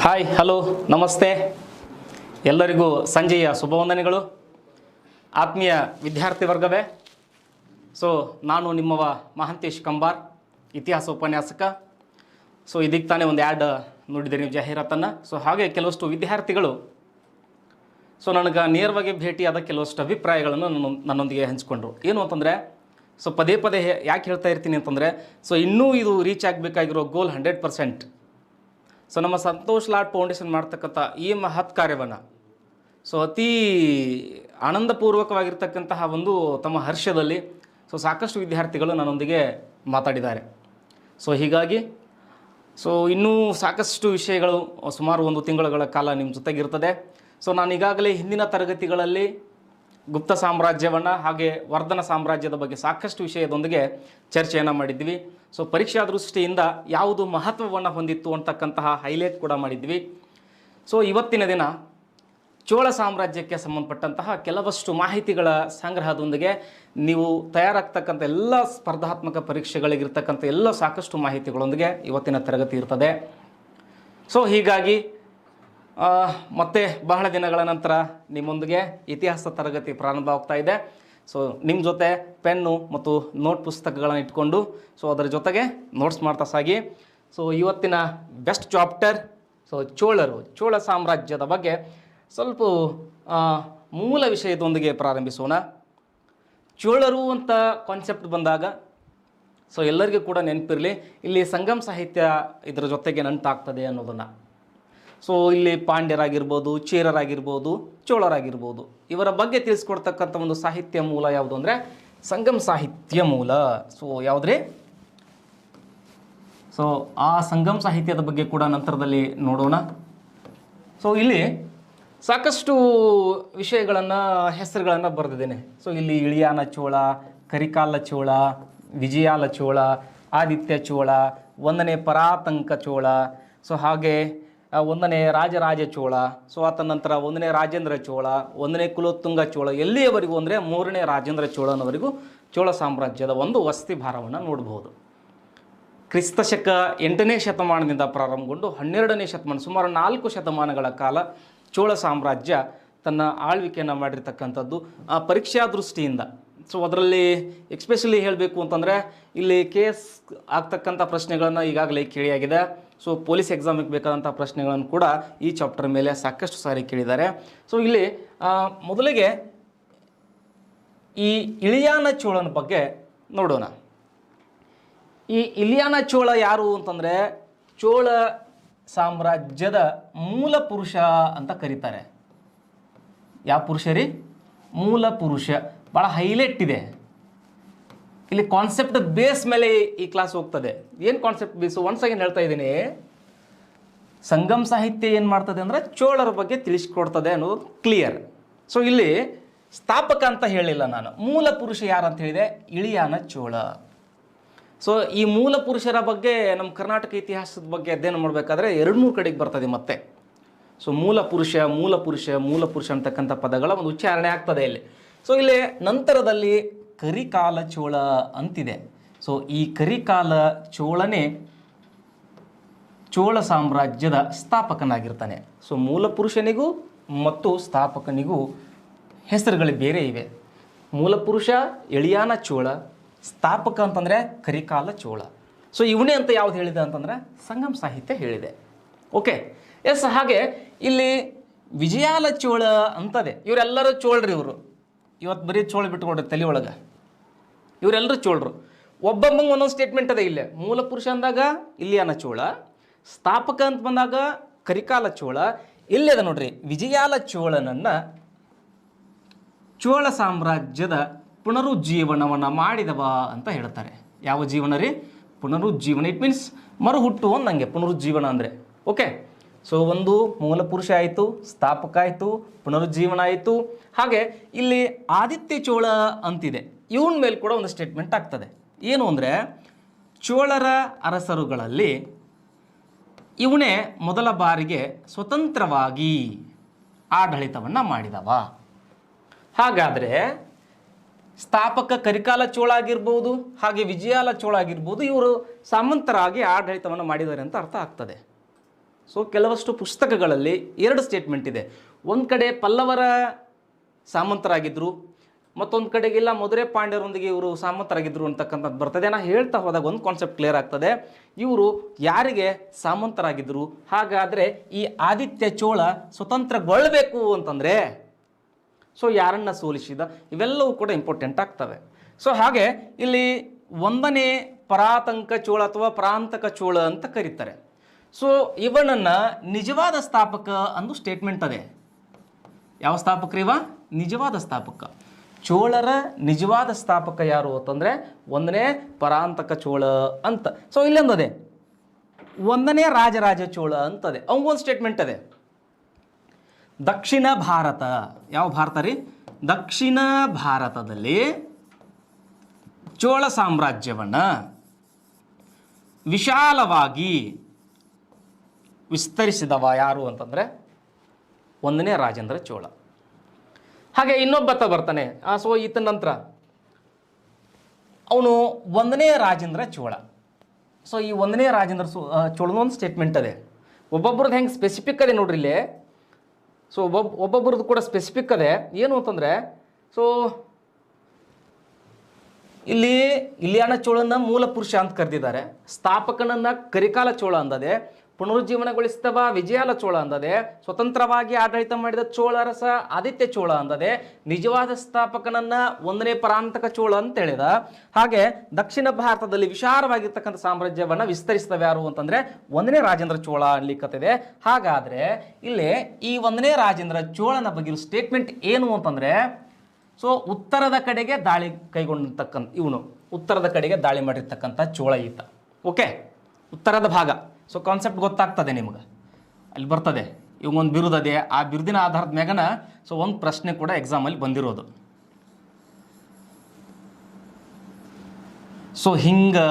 Hi hello ನಮಸ್ತೆ ಎಲ್ಲರಿಗೂ ಸಂಜೆಯ ಶುಭವಂದನೆಗಳು. ಆತ್ಮೀಯ ವಿದ್ಯಾರ್ಥಿ ವರ್ಗವೇ, ನಾನು ನಿಮ್ಮವ ಮಹಾಂತೇಶ್ ಕಂಬಾರ್, ಇತಿಹಾಸ ಉಪನ್ಯಾಸಕ. ಇದಕ್ಕೆ ತಾನೇ ಒಂದು ಆ್ಯಡ್ ನೋಡಿದ್ದೀರಿ ನೀವು ಜಾಹೀರಾತನ್ನು. ಹಾಗೆ ಕೆಲವಷ್ಟು ವಿದ್ಯಾರ್ಥಿಗಳು ನನಗೆ ನೇರವಾಗಿ ಭೇಟಿಯಾದ ಕೆಲವಷ್ಟು ಅಭಿಪ್ರಾಯಗಳನ್ನು ನನ್ನೊಂದಿಗೆ ಹಂಚಿಕೊಂಡ್ರು. ಏನು ಅಂತಂದರೆ ಪದೇ ಪದೇ ಯಾಕೆ ಹೇಳ್ತಾ ಇರ್ತೀನಿ ಅಂತಂದರೆ ಇನ್ನೂ ಇದು ರೀಚ್ ಆಗಬೇಕಾಗಿರೋ ಗೋಲ್ 100%. ನಮ್ಮ ಸಂತೋಷ್ ಲಾಡ್ ಫೌಂಡೇಶನ್ ಮಾಡ್ತಕ್ಕಂಥ ಈ ಮಹತ್ ಕಾರ್ಯವನ್ನು ಅತಿ ಆನಂದಪೂರ್ವಕವಾಗಿರ್ತಕ್ಕಂತಹ ಒಂದು ತಮ್ಮ ಹರ್ಷದಲ್ಲಿ ಸಾಕಷ್ಟು ವಿದ್ಯಾರ್ಥಿಗಳು ನನ್ನೊಂದಿಗೆ ಮಾತಾಡಿದ್ದಾರೆ. ಹೀಗಾಗಿ ಇನ್ನೂ ಸಾಕಷ್ಟು ವಿಷಯಗಳು ಸುಮಾರು ಒಂದು ತಿಂಗಳುಗಳ ಕಾಲ ನಿಮ್ಮ ಜೊತೆಗಿರ್ತದೆ. ನಾನು ಈಗಾಗಲೇ ಹಿಂದಿನ ತರಗತಿಗಳಲ್ಲಿ ಗುಪ್ತ ಸಾಮ್ರಾಜ್ಯವನ್ನು ಹಾಗೆ ವರ್ಧನ ಸಾಮ್ರಾಜ್ಯದ ಬಗ್ಗೆ ಸಾಕಷ್ಟು ವಿಷಯದೊಂದಿಗೆ ಚರ್ಚೆಯನ್ನು ಮಾಡಿದ್ವಿ. ಪರೀಕ್ಷಾ ದೃಷ್ಟಿಯಿಂದ ಯಾವುದು ಮಹತ್ವವನ್ನು ಹೊಂದಿತ್ತು ಅಂತಕ್ಕಂತಹ ಹೈಲೈಟ್ ಕೂಡ ಮಾಡಿದ್ವಿ. ಇವತ್ತಿನ ದಿನ ಚೋಳ ಸಾಮ್ರಾಜ್ಯಕ್ಕೆ ಸಂಬಂಧಪಟ್ಟಂತಹ ಕೆಲವಷ್ಟು ಮಾಹಿತಿಗಳ ಸಂಗ್ರಹದೊಂದಿಗೆ ನೀವು ತಯಾರಾಗ್ತಕ್ಕಂಥ ಎಲ್ಲ ಸ್ಪರ್ಧಾತ್ಮಕ ಪರೀಕ್ಷೆಗಳಿಗಿರ್ತಕ್ಕಂಥ ಎಲ್ಲ ಸಾಕಷ್ಟು ಮಾಹಿತಿಗಳೊಂದಿಗೆ ಇವತ್ತಿನ ತರಗತಿ ಇರ್ತದೆ. ಹೀಗಾಗಿ ಮತ್ತೆ ಬಹಳ ದಿನಗಳ ನಂತರ ನಿಮ್ಮೊಂದಿಗೆ ಇತಿಹಾಸ ತರಗತಿ ಪ್ರಾರಂಭ ಆಗ್ತಾ ಇದೆ. ನಿಮ್ಮ ಜೊತೆ ಪೆನ್ನು ಮತ್ತು ನೋಟ್ ಪುಸ್ತಕಗಳನ್ನು ಇಟ್ಕೊಂಡು ಅದರ ಜೊತೆಗೆ ನೋಟ್ಸ್ ಮಾಡ್ತಾ ಸಾಗಿ. ಇವತ್ತಿನ ಬೆಸ್ಟ್ ಚಾಪ್ಟರ್ ಚೋಳ ಸಾಮ್ರಾಜ್ಯದ ಬಗ್ಗೆ ಸ್ವಲ್ಪ ಮೂಲ ವಿಷಯದೊಂದಿಗೆ ಪ್ರಾರಂಭಿಸೋಣ. ಚೋಳರು ಅಂತ ಕಾನ್ಸೆಪ್ಟ್ ಬಂದಾಗ ಎಲ್ಲರಿಗೂ ಕೂಡ ನೆನಪಿರಲಿ, ಇಲ್ಲಿ ಸಂಗಮ ಸಾಹಿತ್ಯ ಇದರ ಜೊತೆಗೆ ನಂಟಾಗ್ತದೆ ಅನ್ನೋದನ್ನು. ಇಲ್ಲಿ ಪಾಂಡ್ಯರಾಗಿರ್ಬೋದು, ಚೇರರಾಗಿರ್ಬೋದು, ಚೋಳರಾಗಿರ್ಬೋದು, ಇವರ ಬಗ್ಗೆ ತಿಳಿಸ್ಕೊಡ್ತಕ್ಕಂಥ ಒಂದು ಸಾಹಿತ್ಯ ಮೂಲ ಯಾವುದು ಅಂದರೆ ಸಂಗಮ ಸಾಹಿತ್ಯ ಮೂಲ. ಯಾವುದ್ರಿ? ಆ ಸಂಗಮ ಸಾಹಿತ್ಯದ ಬಗ್ಗೆ ಕೂಡ ನಂತರದಲ್ಲಿ ನೋಡೋಣ. ಇಲ್ಲಿ ಸಾಕಷ್ಟು ವಿಷಯಗಳನ್ನು ಹೆಸರುಗಳನ್ನು ಬರೆದಿದ್ದೇನೆ. ಇಲ್ಲಿ ಇಳಿಯಾನ ಚೋಳ, ಕರಿಕಾಲ ಚೋಳ, ವಿಜಯಾಲ ಚೋಳ, ಆದಿತ್ಯ ಚೋಳ, 1ನೇ ಪರಾತಂಕ ಚೋಳ, ಹಾಗೆ 1ನೇ ರಾಜರಾಜ ಚೋಳ, ಆತ ನಂತರ 1ನೇ ರಾಜೇಂದ್ರ ಚೋಳ, 1ನೇ ಕುಲೋತ್ತುಂಗ ಚೋಳ, ಎಲ್ಲಿಯವರೆಗೂ ಅಂದರೆ 3ನೇ ರಾಜೇಂದ್ರ ಚೋಳನವರೆಗೂ ಚೋಳ ಸಾಮ್ರಾಜ್ಯದ ಒಂದು ವಸತಿ ಭಾರವನ್ನು ನೋಡಬಹುದು. ಕ್ರಿಸ್ತಶಕ 8ನೇ ಶತಮಾನದಿಂದ ಪ್ರಾರಂಭಗೊಂಡು 12ನೇ ಶತಮಾನ, ಸುಮಾರು 4 ಶತಮಾನಗಳ ಕಾಲ ಚೋಳ ಸಾಮ್ರಾಜ್ಯ ತನ್ನ ಆಳ್ವಿಕೆಯನ್ನು ಮಾಡಿರ್ತಕ್ಕಂಥದ್ದು. ಪರೀಕ್ಷಾ ದೃಷ್ಟಿಯಿಂದ ಅದರಲ್ಲಿ ಎಕ್ಸ್ಪೆಷಲಿ ಹೇಳಬೇಕು ಅಂತಂದರೆ ಇಲ್ಲಿ ಕೇಸ್ ಆಗ್ತಕ್ಕಂಥ ಪ್ರಶ್ನೆಗಳನ್ನು ಈಗಾಗಲೇ ಕೇಳಿಯಾಗಿದೆ. ಪೊಲೀಸ್ ಎಕ್ಸಾಮಿಗೆ ಬೇಕಾದಂಥ ಪ್ರಶ್ನೆಗಳನ್ನು ಕೂಡ ಈ ಚಾಪ್ಟರ್ ಮೇಲೆ ಸಾಕಷ್ಟು ಸಾರಿ ಕೇಳಿದ್ದಾರೆ. ಇಲ್ಲಿ ಮೊದಲಿಗೆ ಈ ಇಳಿಯಾನ ಚೋಳನ ಬಗ್ಗೆ ನೋಡೋಣ. ಈ ಇಳಿಯಾನ ಚೋಳ ಯಾರು ಅಂತಂದರೆ ಚೋಳ ಸಾಮ್ರಾಜ್ಯದ ಮೂಲ ಪುರುಷ ಅಂತ ಕರೀತಾರೆ. ಯಾವ ಪುರುಷ ರೀ? ಮೂಲ ಪುರುಷ. ಭಾಳ ಹೈಲೈಟ್ ಇದೆ ಇಲ್ಲಿ. ಕಾನ್ಸೆಪ್ಟ್ ಬೇಸ್ ಮೇಲೆ ಈ ಕ್ಲಾಸ್ ಹೋಗ್ತದೆ. ಏನು ಕಾನ್ಸೆಪ್ಟ್ ಬೇಸು? ಒನ್ಸ್ ಅಗೇನ್ ಹೇಳ್ತಾ ಇದ್ದೀನಿ, ಸಂಗಮ ಸಾಹಿತ್ಯ ಏನು ಮಾಡ್ತದೆ ಅಂದರೆ ಚೋಳರ ಬಗ್ಗೆ ತಿಳಿಸ್ಕೊಡ್ತದೆ ಅನ್ನೋದು ಕ್ಲಿಯರ್. ಇಲ್ಲಿ ಸ್ಥಾಪಕ ಅಂತ ಹೇಳಿಲ್ಲ ನಾನು, ಮೂಲ ಪುರುಷ ಯಾರು ಅಂತ ಹೇಳಿದೆ? ಇಳಿಯಾನ ಚೋಳ. ಈ ಮೂಲ ಪುರುಷರ ಬಗ್ಗೆ ನಮ್ಮ ಕರ್ನಾಟಕ ಇತಿಹಾಸದ ಬಗ್ಗೆ ಅಧ್ಯಯನ ಮಾಡಬೇಕಾದ್ರೆ 2-3 ಕಡೆಗೆ ಬರ್ತದೆ ಮತ್ತೆ. ಮೂಲ ಪುರುಷ ಮೂಲ ಪುರುಷ ಮೂಲ ಪುರುಷ ಅಂತಕ್ಕಂಥ ಪದಗಳ ಒಂದು ಉಚ್ಚಾರಣೆ ಆಗ್ತದೆ ಇಲ್ಲಿ. ಇಲ್ಲಿ ನಂತರದಲ್ಲಿ ಕರಿಕಾಲ ಚೋಳ ಅಂತಿದೆ. ಈ ಕರಿಕಾಲ ಚೋಳನೇ ಚೋಳ ಸಾಮ್ರಾಜ್ಯದ ಸ್ಥಾಪಕನಾಗಿರ್ತಾನೆ. ಮೂಲ ಪುರುಷನಿಗೂ ಮತ್ತು ಸ್ಥಾಪಕನಿಗೂ ಹೆಸರುಗಳು ಬೇರೆ ಇವೆ. ಮೂಲ ಪುರುಷ ಇಳಿಯಾನ ಚೋಳ, ಸ್ಥಾಪಕ ಅಂತಂದರೆ ಕರಿಕಾಲ ಚೋಳ. ಇವನೇ ಅಂತ ಯಾವ್ದು ಹೇಳಿದೆ ಅಂತಂದರೆ ಸಂಗಮ ಸಾಹಿತ್ಯ ಹೇಳಿದೆ. Okay, yes. ಹಾಗೆ ಇಲ್ಲಿ ವಿಜಯಾಲ ಚೋಳ ಅಂತದೆ. ಇವರೆಲ್ಲರೂ ಚೋಳ್ರಿ. ಇವರು ಇವತ್ತು ಬರೀ ಚೋಳ ಬಿಟ್ಕೊಡ್ರಿ ತಲೆ ಒಳಗೆ. ಇವರೆಲ್ಲರೂ ಚೋಳರು. ಒಬ್ಬೊಬ್ಬಂಗೆ ಒಂದೊಂದು ಸ್ಟೇಟ್ಮೆಂಟ್ ಅದೇ. ಇಲ್ಲೇ ಮೂಲ ಪುರುಷ ಅಂದಾಗ ಇಳಿಯಾನ ಚೋಳ, ಸ್ಥಾಪಕ ಅಂತ ಬಂದಾಗ ಕರಿಕಾಲ ಚೋಳ. ಇಲ್ಲದ ನೋಡ್ರಿ, ವಿಜಯಾಲ ಚೋಳನನ್ನು ಚೋಳ ಸಾಮ್ರಾಜ್ಯದ ಪುನರುಜ್ಜೀವನವನ್ನು ಮಾಡಿದವ ಅಂತ ಹೇಳ್ತಾರೆ. ಯಾವ ಜೀವನ ರೀ? ಪುನರುಜ್ಜೀವನ. ಇಟ್ ಮೀನ್ಸ್ ಮರುಹುಟ್ಟು ಅಂದಂಗೆ ಪುನರುಜ್ಜೀವನ ಅಂದರೆ. ಓಕೆ, ಒಂದು ಮೂಲ ಪುರುಷ ಆಯಿತು, ಸ್ಥಾಪಕ ಆಯಿತು, ಪುನರುಜ್ಜೀವನ ಆಯಿತು. ಹಾಗೆ ಇಲ್ಲಿ ಆದಿತ್ಯ ಚೋಳ ಅಂತಿದೆ. ಇವನ ಮೇಲೆ ಕೂಡ ಒಂದು ಸ್ಟೇಟ್ಮೆಂಟ್ ಆಗ್ತದೆ. ಏನು ಅಂದರೆ ಚೋಳರ ಅರಸರುಗಳಲ್ಲಿ ಇವನೇ ಮೊದಲ ಬಾರಿಗೆ ಸ್ವತಂತ್ರವಾಗಿ ಆಡಳಿತವನ್ನು ಮಾಡಿದವ. ಹಾಗಾದರೆ ಸ್ಥಾಪಕ ಕರಿಕಾಲ ಚೋಳ ಆಗಿರ್ಬೋದು, ಹಾಗೆ ವಿಜಯಾಲ ಚೋಳ ಆಗಿರ್ಬೋದು, ಇವರು ಸಾಮಂತರಾಗಿ ಆಡಳಿತವನ್ನು ಮಾಡಿದ್ದಾರೆ ಅಂತ ಅರ್ಥ ಆಗ್ತದೆ. ಸೊ ಕೆಲವಷ್ಟು ಪುಸ್ತಕಗಳಲ್ಲಿ ಎರಡು ಸ್ಟೇಟ್ಮೆಂಟ್ ಇದೆ. ಒಂದು ಕಡೆ ಪಲ್ಲವರ ಸಾಮಂತರಾಗಿದ್ದರು, ಮತ್ತೊಂದು ಕಡೆಗೆಲ್ಲ ಮಧುರೆ ಪಾಂಡ್ಯರೊಂದಿಗೆ ಇವರು ಸಾಮಂತರಾಗಿದ್ದರು ಅಂತಕ್ಕಂಥದ್ದು ಬರ್ತದೆ. ನಾನು ಹೇಳ್ತಾ ಹೋದಾಗ ಒಂದು ಕಾನ್ಸೆಪ್ಟ್ ಕ್ಲಿಯರ್ ಆಗ್ತದೆ. ಇವರು ಯಾರಿಗೆ ಸಾಮಂತರಾಗಿದ್ದರು? ಹಾಗಾದರೆ ಈ ಆದಿತ್ಯ ಚೋಳ ಸ್ವತಂತ್ರಗೊಳ್ಳಬೇಕು ಅಂತಂದರೆ ಸೊ ಯಾರನ್ನ ಸೋಲಿಸಿದ? ಇವೆಲ್ಲವೂ ಕೂಡ ಇಂಪಾರ್ಟೆಂಟ್ ಆಗ್ತವೆ. ಸೊ ಹಾಗೆ ಇಲ್ಲಿ ಒಂದನೇ ಪರಾತಂಕ ಚೋಳ ಅಥವಾ ಪರಾಂತಕ ಚೋಳ ಅಂತ ಕರೀತಾರೆ. ಸೊ ಇವನನ್ನು ನಿಜವಾದ ಸ್ಥಾಪಕ ಅಂದು ಸ್ಟೇಟ್ಮೆಂಟ್ ಅದೇ. ಯಾವ ಸ್ಥಾಪಕರು ಇವ? ನಿಜವಾದ ಸ್ಥಾಪಕ. ಚೋಳರ ನಿಜವಾದ ಸ್ಥಾಪಕ ಯಾರು ಅಂತಂದರೆ ಒಂದನೇ ಪರಾಂತಕ ಚೋಳ ಅಂತ. ಸೊ ಇಲ್ಲೊಂದದೆ ಒಂದನೇ ರಾಜರಾಜ ಚೋಳ ಅಂತದೆ. ಅವಂಗೊಂದು ಸ್ಟೇಟ್ಮೆಂಟ್ ಅದೇ. ದಕ್ಷಿಣ ಭಾರತ, ಯಾವ ಭಾರತ ರೀ? ದಕ್ಷಿಣ ಭಾರತದಲ್ಲಿ ಚೋಳ ಸಾಮ್ರಾಜ್ಯವನ್ನು ವಿಶಾಲವಾಗಿ ವಿಸ್ತರಿಸಿದವ ಯಾರು ಅಂತಂದರೆ ಒಂದನೇ ರಾಜೇಂದ್ರ ಚೋಳ. ಹಾಗೆ ಇನ್ನೊಬ್ಬತ್ತ ಬರ್ತಾನೆ. ಸೊ ಈತನ ನಂತರ ಅವನು ಒಂದನೇ ರಾಜೇಂದ್ರ ಚೋಳ. ಸೊ ಈ ಒಂದನೇ ರಾಜೇಂದ್ರ ಚೋಳನ ಒಂದು ಸ್ಟೇಟ್ಮೆಂಟ್ ಅದೇ. ಒಬ್ಬೊಬ್ರದ್ದು ಹೆಂಗೆ ಸ್ಪೆಸಿಫಿಕ್ ಅದೇ ನೋಡ್ರಿ ಇಲ್ಲಿ. ಸೊ ಒಬ್ಬೊಬ್ರದ್ದು ಕೂಡ ಸ್ಪೆಸಿಫಿಕ್ ಅದೇ. ಏನು ಅಂತಂದರೆ ಸೊ ಇಲ್ಲಿ ಇಲಿಯಾನ ಚೋಳನ ಮೂಲ ಪುರುಷ ಅಂತ ಕರೆದಿದ್ದಾರೆ. ಸ್ಥಾಪಕನನ್ನು ಕರಿಕಾಲ ಚೋಳ ಅಂದದೆ. ಪುನರುಜ್ಜೀವನಗೊಳಿಸಿದವ ವಿಜಯಾಲ ಚೋಳ ಅಂದದೆ. ಸ್ವತಂತ್ರವಾಗಿ ಆಡಳಿತ ಮಾಡಿದ ಚೋಳ ಅರಸ ಆದಿತ್ಯ ಚೋಳ ಅಂದದೆ. ನಿಜವಾದ ಸ್ಥಾಪಕನನ್ನು ಒಂದನೇ ಪರಾಂತಕ ಚೋಳ ಅಂತ ಹೇಳಿದ. ಹಾಗೆ ದಕ್ಷಿಣ ಭಾರತದಲ್ಲಿ ವಿಶಾಲವಾಗಿರ್ತಕ್ಕಂಥ ಸಾಮ್ರಾಜ್ಯವನ್ನು ವಿಸ್ತರಿಸಿದವ ಯಾರು ಅಂತಂದರೆ ಒಂದನೇ ರಾಜೇಂದ್ರ ಚೋಳ ಅನ್ಲಿಕ್ಕತ್ತಿದೆ. ಹಾಗಾದರೆ ಇಲ್ಲಿ ಈ ಒಂದನೇ ರಾಜೇಂದ್ರ ಚೋಳನ ಬಗ್ಗೆ ಸ್ಟೇಟ್ಮೆಂಟ್ ಏನು ಅಂತಂದರೆ ಸೊ ಉತ್ತರದ ಕಡೆಗೆ ದಾಳಿ ಕೈಗೊಂಡಿರ್ತಕ್ಕಂಥ ಇವನು ಉತ್ತರದ ಕಡೆಗೆ ದಾಳಿ ಮಾಡಿರ್ತಕ್ಕಂಥ ಚೋಳ ಈತ. ಓಕೆ, ಉತ್ತರದ ಭಾಗ. ಸೊ ಕಾನ್ಸೆಪ್ಟ್ ಗೊತ್ತಾಗ್ತದೆ ನಿಮಗೆ. ಅಲ್ಲಿ ಬರ್ತದೆ ಇವಂಗೊಂದು ಬಿರುದದೆ. ಆ ಬಿರುದಿನ ಆಧಾರದ ಮ್ಯಾಗನ ಸೊ ಒಂದು ಪ್ರಶ್ನೆ ಕೂಡ ಎಕ್ಸಾಮಲ್ಲಿ ಬಂದಿರೋದು. ಸೊ ಹಿಂಗೆ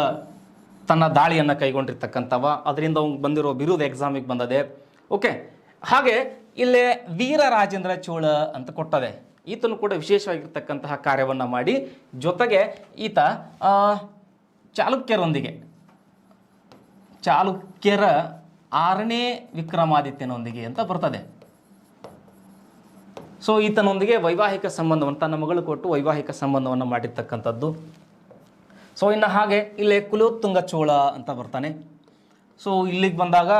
ತನ್ನ ದಾಳಿಯನ್ನು ಕೈಗೊಂಡಿರ್ತಕ್ಕಂಥವ, ಅದರಿಂದ ಅವ್ನು ಬಂದಿರೋ ಬಿರುದು ಎಕ್ಸಾಮಿಗೆ ಬಂದದೆ. ಓಕೆ, ಹಾಗೆ ಇಲ್ಲೇ ವೀರ ರಾಜೇಂದ್ರ ಚೋಳ ಅಂತ ಕೊಟ್ಟದೆ. ಈತನು ಕೂಡ ವಿಶೇಷವಾಗಿರ್ತಕ್ಕಂತಹ ಕಾರ್ಯವನ್ನು ಮಾಡಿ ಜೊತೆಗೆ ಈತ ಚಾಲುಕ್ಯರ 6ನೇ ವಿಕ್ರಮಾದಿತ್ಯನೊಂದಿಗೆ ಅಂತ ಬರ್ತದೆ. ಸೊ ಈತನೊಂದಿಗೆ ವೈವಾಹಿಕ ಸಂಬಂಧವನ್ನು ತನ್ನ ಮಗಳು ಕೊಟ್ಟು ವೈವಾಹಿಕ ಸಂಬಂಧವನ್ನು ಮಾಡಿರ್ತಕ್ಕಂಥದ್ದು. ಸೊ ಇನ್ನು ಹಾಗೆ ಇಲ್ಲೇ ಕುಲೋತ್ತುಂಗ ಚೋಳ ಅಂತ ಬರ್ತಾನೆ. ಸೊ ಇಲ್ಲಿಗೆ ಬಂದಾಗ